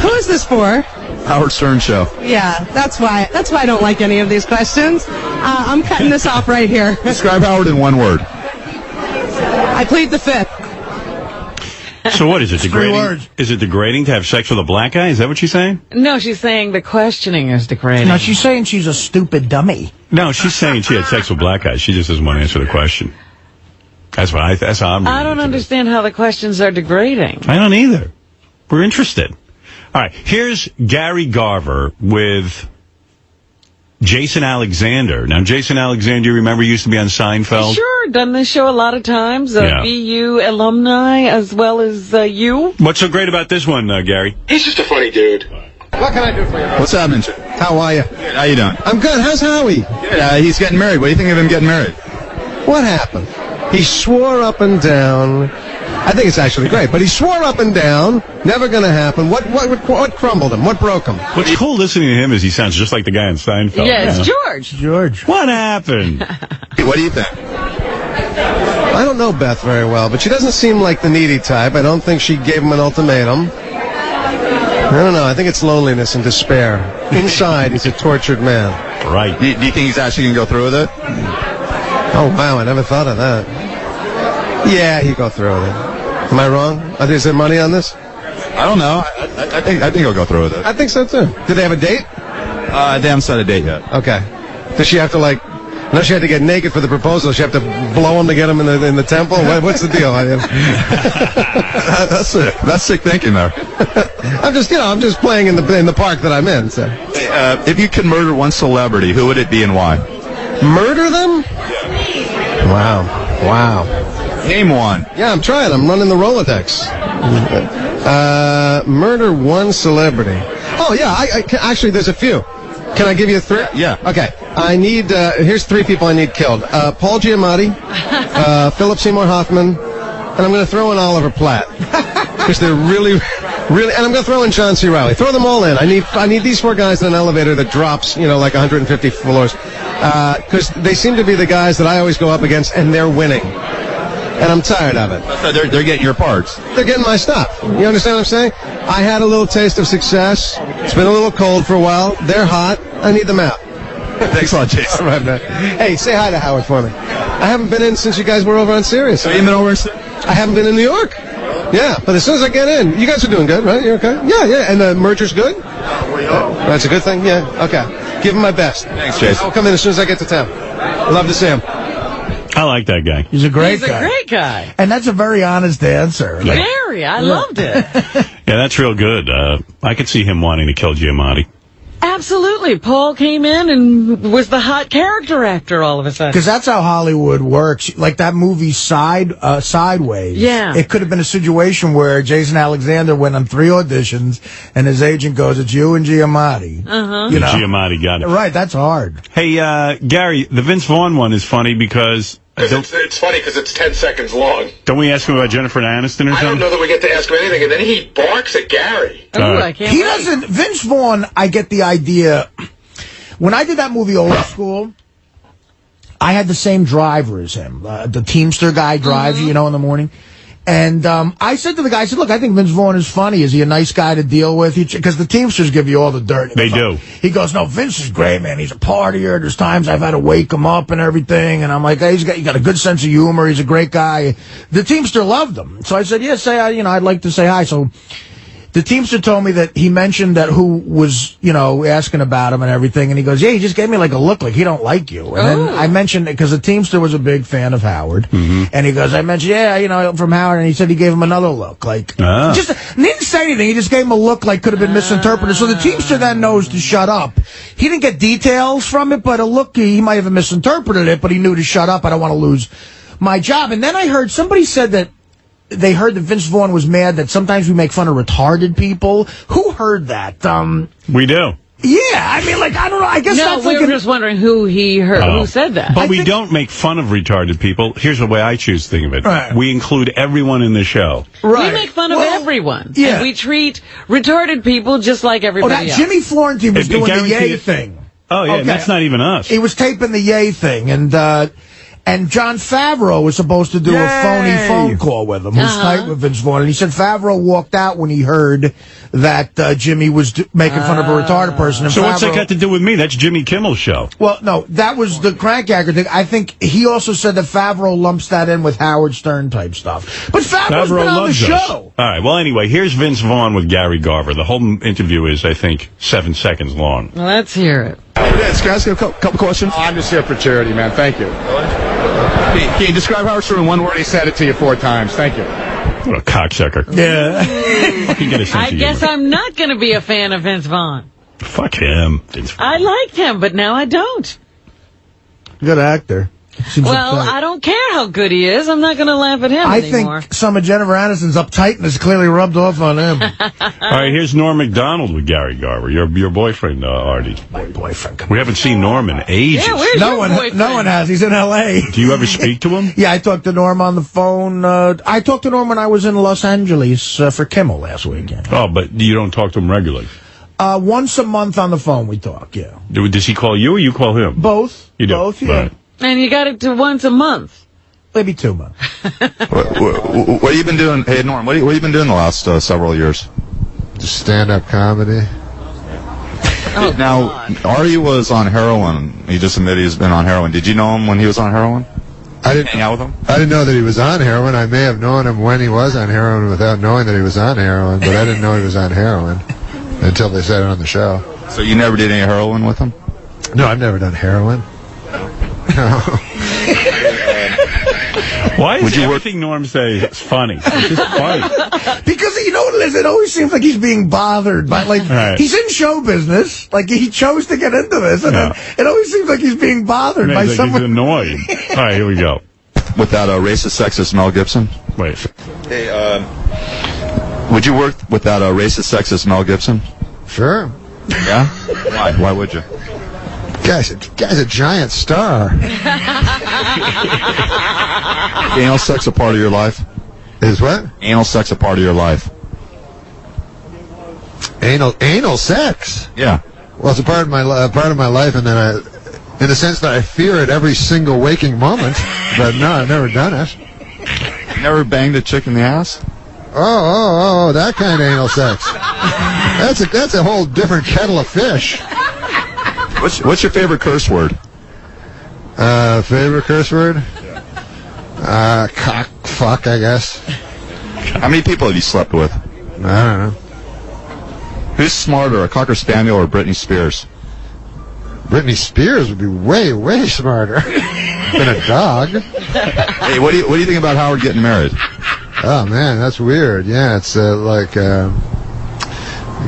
Who is this for? Howard Stern Show. Yeah, that's why I don't like any of these questions. I'm cutting this off right here. Describe Howard in one word. I plead the fifth. So what is it? Degrading? Is it degrading to have sex with a black guy? Is that what she's saying? No, she's saying the questioning is degrading. No, she's saying she's a stupid dummy. No, she's saying she had sex with black guys. She just doesn't want to answer the question. That's how I'm reading I don't understand how the questions are degrading. I don't either. We're interested. All right, here's Gary Garver with Jason Alexander. Now, Jason Alexander, you remember, used to be on Seinfeld? Sure, done this show a lot of times. Yeah. BU alumni as well as you. What's so great about this one, Gary? He's just a funny dude. What can I do for you? What's happening? How are you? Good. How you doing? I'm good. How's Howie? Good. He's getting married. What do you think of him getting married? What happened? He swore up and down. I think it's actually great, but he swore up and down. Never going to happen. What crumbled him? What broke him? What's cool listening to him is he sounds just like the guy in Seinfeld. Yeah, it's George. George. What happened? What do you think? I don't know Beth very well, but she doesn't seem like the needy type. I don't think she gave him an ultimatum. I don't know. I think it's loneliness and despair. Inside, he's a tortured man. Right. Do you think he's actually going to go through with it? Oh, wow. I never thought of that. Yeah, he'd go through with it. Am I wrong? Is there money on this? I don't know. I think he'll go through with it. I think so, too. Did they have a date? They haven't set a date yet. Okay. Does she have to, no, she had to get naked for the proposal. She have to blow him to get him in the temple? What's the deal? That's sick thinking there. I'm just playing in the park that I'm in. So. If you could murder one celebrity, who would it be and why? Murder them? Wow. Name one. Yeah, I'm trying. I'm running the Rolodex. Murder one celebrity. Oh, yeah. Actually, there's a few. Can I give you three? Yeah. Okay. I need, here's three people I need killed. Paul Giamatti, Philip Seymour Hoffman, and I'm going to throw in Oliver Platt. Because they're really, and I'm going to throw in John C. Reilly. Throw them all in. I need these four guys in an elevator that drops, like 150 floors. Because they seem to be the guys that I always go up against, and they're winning. And I'm tired of it. So they're getting your parts. They're getting my stuff. You understand what I'm saying? I had a little taste of success. It's been a little cold for a while. They're hot. I need them out. Thanks a lot, Jason. All right, man. Hey, say hi to Howard for me. I haven't been in since you guys were over on Sirius. So you been over? I haven't been in New York. Yeah, but as soon as I get in, you guys are doing good, right? You okay? Yeah. And the merger's good? That's a good thing? Yeah. Okay. Give him my best. Thanks, Jason. I'll come in as soon as I get to town. Love to see him. I like that guy. He's a great guy. He's a great guy. And that's a very honest answer. Very. I loved it. Yeah, that's real good. I could see him wanting to kill Giamatti. Absolutely. Paul came in and was the hot character actor all of a sudden. Because that's how Hollywood works. Like that movie Sideways. Yeah. It could have been a situation where Jason Alexander went on 3 auditions and his agent goes, it's you and Giamatti. Uh-huh. Giamatti got it. Right, that's hard. Hey, Gary, the Vince Vaughn one is funny because... It's funny because it's 10 seconds long. Don't we ask him about Jennifer Aniston or something? I don't know that we get to ask him anything, and then he barks at Gary. I can't He wait. doesn't... Vince Vaughn, I get the idea... When I did that movie Old School, I had the same driver as him. The Teamster guy drives you, in the morning. And I said to the guy, I said, look, I think Vince Vaughn is funny. Is he a nice guy to deal with? Because the Teamsters give you all the dirt. They do. He goes, no, Vince is great, man. He's a partier. There's times I've had to wake him up and everything. And I'm like, hey, you got a good sense of humor. He's a great guy. The Teamster loved him. So I said, yeah, I'd like to say hi. So The Teamster told me that he mentioned that who was, asking about him and everything, and he goes, yeah, he just gave me like a look like he don't like you. And then I mentioned it because the Teamster was a big fan of Howard, and he goes, I mentioned, from Howard, and he said he gave him another look, like, just he didn't say anything, he just gave him a look like could have been misinterpreted. So the Teamster then knows to shut up. He didn't get details from it, but a look, he might have misinterpreted it, but he knew to shut up. I don't want to lose my job. And then I heard somebody said that they heard that Vince Vaughn was mad that sometimes we make fun of retarded people. Who heard that? We do. Yeah, I mean, I don't know. I guess that's we were just wondering who he heard, who said that. But we don't make fun of retarded people. Here's the way I choose to think of it. Right. We include everyone in the show. Right. We make fun of everyone. Yeah. And we treat retarded people just like everybody else. Jimmy Florentine was doing the yay thing. Oh, yeah, that's not even us. He was taping the yay thing, and Jon Favreau was supposed to do a phony phone call with him, who's tight with Vince Vaughn. And he said Favreau walked out when he heard that Jimmy was making fun of a retarded person. And so what's that got to do with me? That's Jimmy Kimmel's show. Well, no, that was the crank actor thing. I think he also said that Favreau lumps that in with Howard Stern type stuff. But Favreau's been on the show. All right, well, anyway, here's Vince Vaughn with Gary Garver. The whole interview is, I think, 7 seconds long. Let's hear it. Vince, can I ask you a couple questions? I'm just here for charity, man. Thank you. Can you describe Howard Stern in one word? He said it to you 4 times. Thank you. What a cocksucker. Yeah. I guess I'm not going to be a fan of Vince Vaughn. Fuck him. Vince Vaughn. I liked him, but now I don't. Good actor. Well, I don't care how good he is. I'm not going to laugh at him anymore. I think some of Jennifer Aniston's uptightness clearly rubbed off on him. All right, here's Norm Macdonald with Gary Garver. Your boyfriend, Artie. My boyfriend. We haven't seen Norm in ages. Yeah, where's your boyfriend? No one has. He's in L.A. Do you ever speak to him? Yeah, I talked to Norm on the phone. I talked to Norm when I was in Los Angeles for Kimmel last weekend. Oh, but you don't talk to him regularly? Once a month on the phone we talk, yeah. Does he call you or you call him? Both. You do? Both, yeah. Right. And you got it to once a month. Maybe 2 months. What have you been doing? Hey, Norm, what have you been doing the last several years? Just stand-up comedy. Now, Artie was on heroin. He just admitted he's been on heroin. Did you know him when he was on heroin? I didn't hang out with him. I didn't know that he was on heroin. I may have known him when he was on heroin without knowing that he was on heroin, but I didn't know he was on heroin until they said it on the show. So you never did any heroin with him? No, I've never done heroin. No. Why is everything Norm says funny? It's just funny. Because you know what it is? It always seems like he's being bothered by, he's in show business. Like, he chose to get into this, and then it always seems like he's being bothered by someone. He's annoyed. All right, here we go. With that racist, sexist Mel Gibson? Wait. Hey, would you work with that racist, sexist Mel Gibson? Sure. Yeah? Why? Why would you? Guy's a giant star. Anal sex a part of your life? Is what? Anal sex a part of your life? Anal sex? Yeah. Well, it's a part of my life, and then in the sense that I fear it every single waking moment. But no, I've never done it. You never banged a chick in the ass? Oh, that kind of anal sex. That's a whole different kettle of fish. What's your favorite curse word? Favorite curse word? Cock, fuck, I guess. How many people have you slept with? I don't know. Who's smarter, a Cocker Spaniel or Britney Spears? Britney Spears would be way, way smarter than a dog. Hey, what do you think about Howard getting married? Oh man, that's weird. Yeah, it's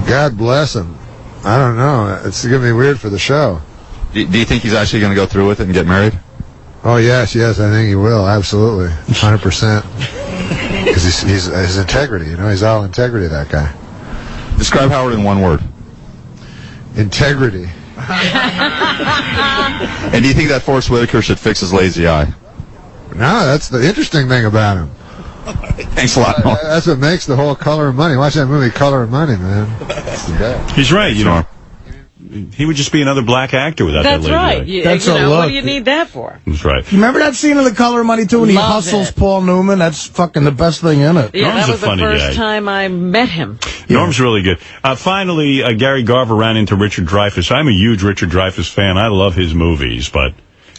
God bless him. I don't know. It's going to be weird for the show. Do you think he's actually going to go through with it and get married? Oh, yes, I think he will. Absolutely. 100%. Because he's his integrity, he's all integrity, that guy. Describe Howard in one word. Integrity. And do you think that Forrest Whitaker should fix his lazy eye? No, that's the interesting thing about him. Thanks a lot. That's what makes the whole Color of Money. Watch that movie, Color of Money, man. He's right, He would just be another black actor without that lazy eye. That's right. What do you need that for? That's right. You remember that scene of The Color of Money, too, when he hustles Paul Newman? That's fucking the best thing in it. Yeah, Norm's that was a funny the first guy. time I met him. Norm's really good. Finally, Gary Garver ran into Richard Dreyfuss. I'm a huge Richard Dreyfuss fan. I love his movies, but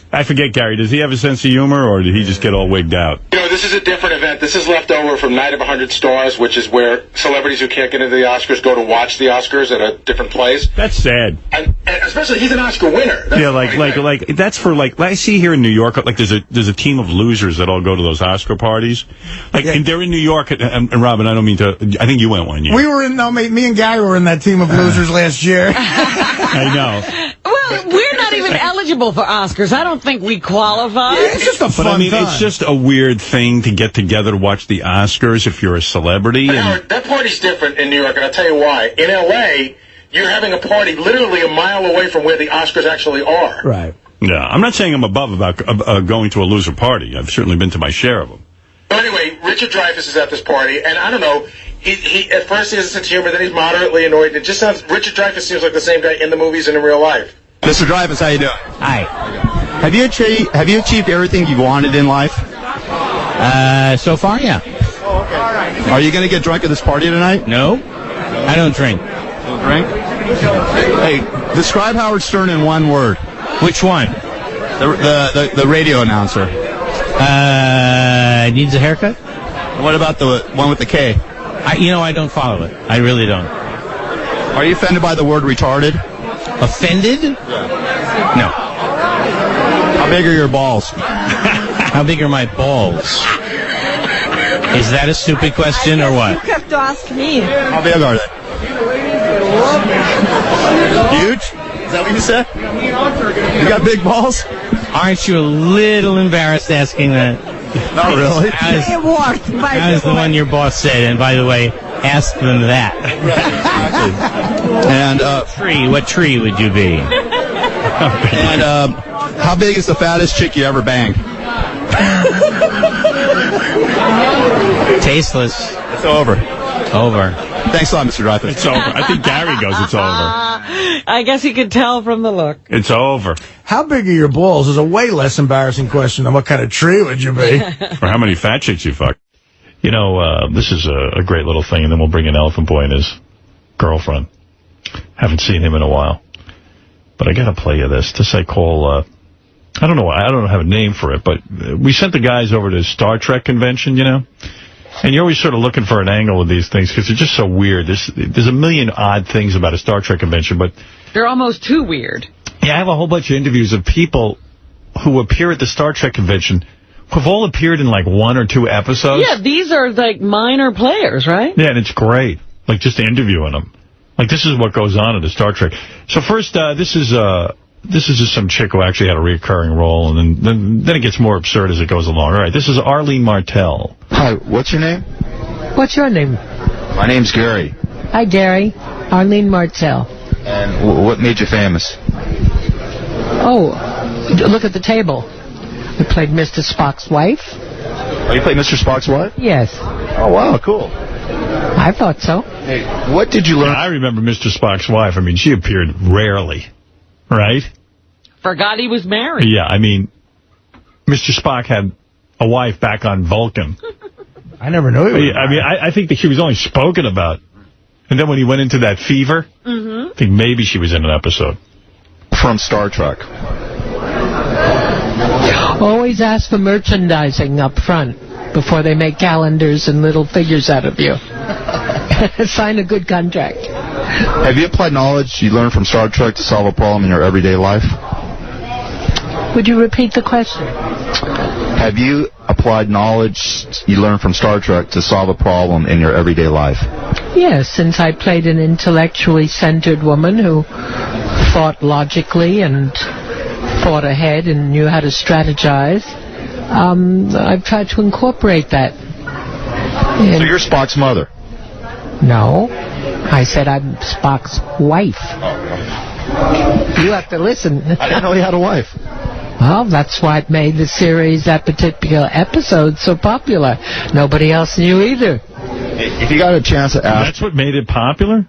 I forget, Gary, does he have a sense of humor, or did he just get all wigged out? You know, this is a different event. This is left over from Night of 100 Stars, which is where celebrities who can't get into the Oscars go to watch the Oscars at a different place. That's sad. And especially, he's an Oscar winner. That's like that's for I see here in New York, like there's a team of losers that all go to those Oscar parties. And they're in New York, and Robin, I don't mean to, I think you went one year. We were in, me and Gary were in that team of losers last year. I know. Well, we're not even eligible for Oscars. I don't think we qualify. Yeah, it's just a fun time. It's just a weird thing to get together to watch the Oscars if you're a celebrity. Howard, that party's different in New York, and I'll tell you why. In L.A., you're having a party literally a mile away from where the Oscars actually are. Right. Yeah, I'm not saying I'm above about going to a loser party. I've certainly been to my share of them. But anyway, Richard Dreyfuss is at this party, and I don't know, he at first he has a sense of humor, then he's moderately annoyed. It just sounds, Richard Dreyfuss seems like the same guy in the movies and in real life. Mr. Dreyfuss, how you doing? Hi. Have you achieved everything you wanted in life? So far, yeah. Are you going to get drunk at this party tonight? No, I don't drink. Don't drink? Hey, describe Howard Stern in one word. Which one? The radio announcer. Needs a haircut? What about the one with the K? I don't follow it. I really don't. Are you offended by the word retarded? Offended? No. How big are your balls? How big are my balls? Is that a stupid question or what? You have to ask me. How big are they? Huge? Is that what you said? You got big balls? Aren't you a little embarrassed asking that? Not really. It worked. That was the one your boss said, and by the way, ask them that. And what tree would you be? And how big is the fattest chick you ever banged? Tasteless. It's over. Over. Thanks a lot, Mr. Dreyfuss. It's over. I think Gary goes, it's over. I guess you could tell from the look. It's over. How big are your balls is a way less embarrassing question than what kind of tree would you be? Or how many fat chicks you fuck. You know, this is a great little thing, and then we'll bring in Elephant Boy and his girlfriend. Haven't seen him in a while. But I got to play you this. This I call, I don't know have a name for it, but we sent the guys over to Star Trek convention, you know? And you're always sort of looking for an angle with these things because they're just so weird. There's a million odd things about a Star Trek convention, but... They're almost too weird. Yeah, I have a whole bunch of interviews of people who appear at the Star Trek convention who've all appeared in like 1 or 2 episodes. Yeah, these are like minor players, right? Yeah, and it's great. Like just interviewing them. Like this is what goes on at a Star Trek. So first, this is just some chick who actually had a recurring role, and then it gets more absurd as it goes along. All right, this is Arlene Martell. Hi, what's your name? What's your name? My name's Gary. Hi, Gary. Arlene Martell. And what made you famous? Oh, look at the table. I played Mr. Spock's wife. Oh, you played Mr. Spock's wife? Yes. Oh, wow, cool. I thought so. Hey, what did you learn? I remember Mr. Spock's wife. I mean, she appeared rarely, right? Forgot he was married. Yeah, I mean, Mr. Spock had a wife back on Vulcan. I never knew he was I mean, I think that she was only spoken about. And then when he went into that fever, I think maybe she was in an episode. From Star Trek. Always ask for merchandising up front before they make calendars and little figures out of you. Sign a good contract. Have you applied knowledge you learned from Star Trek to solve a problem in your everyday life? Would you repeat the question? Have you applied knowledge you learned from Star Trek to solve a problem in your everyday life? Yes, since I played an intellectually centered woman who thought logically and thought ahead and knew how to strategize, I've tried to incorporate that. So you're Spock's mother? No. I said I'm Spock's wife. You have to listen. I didn't know he had a wife. Well, that's what made the series, that particular episode, so popular. Nobody else knew either. If you got a chance to ask... That's what made it popular?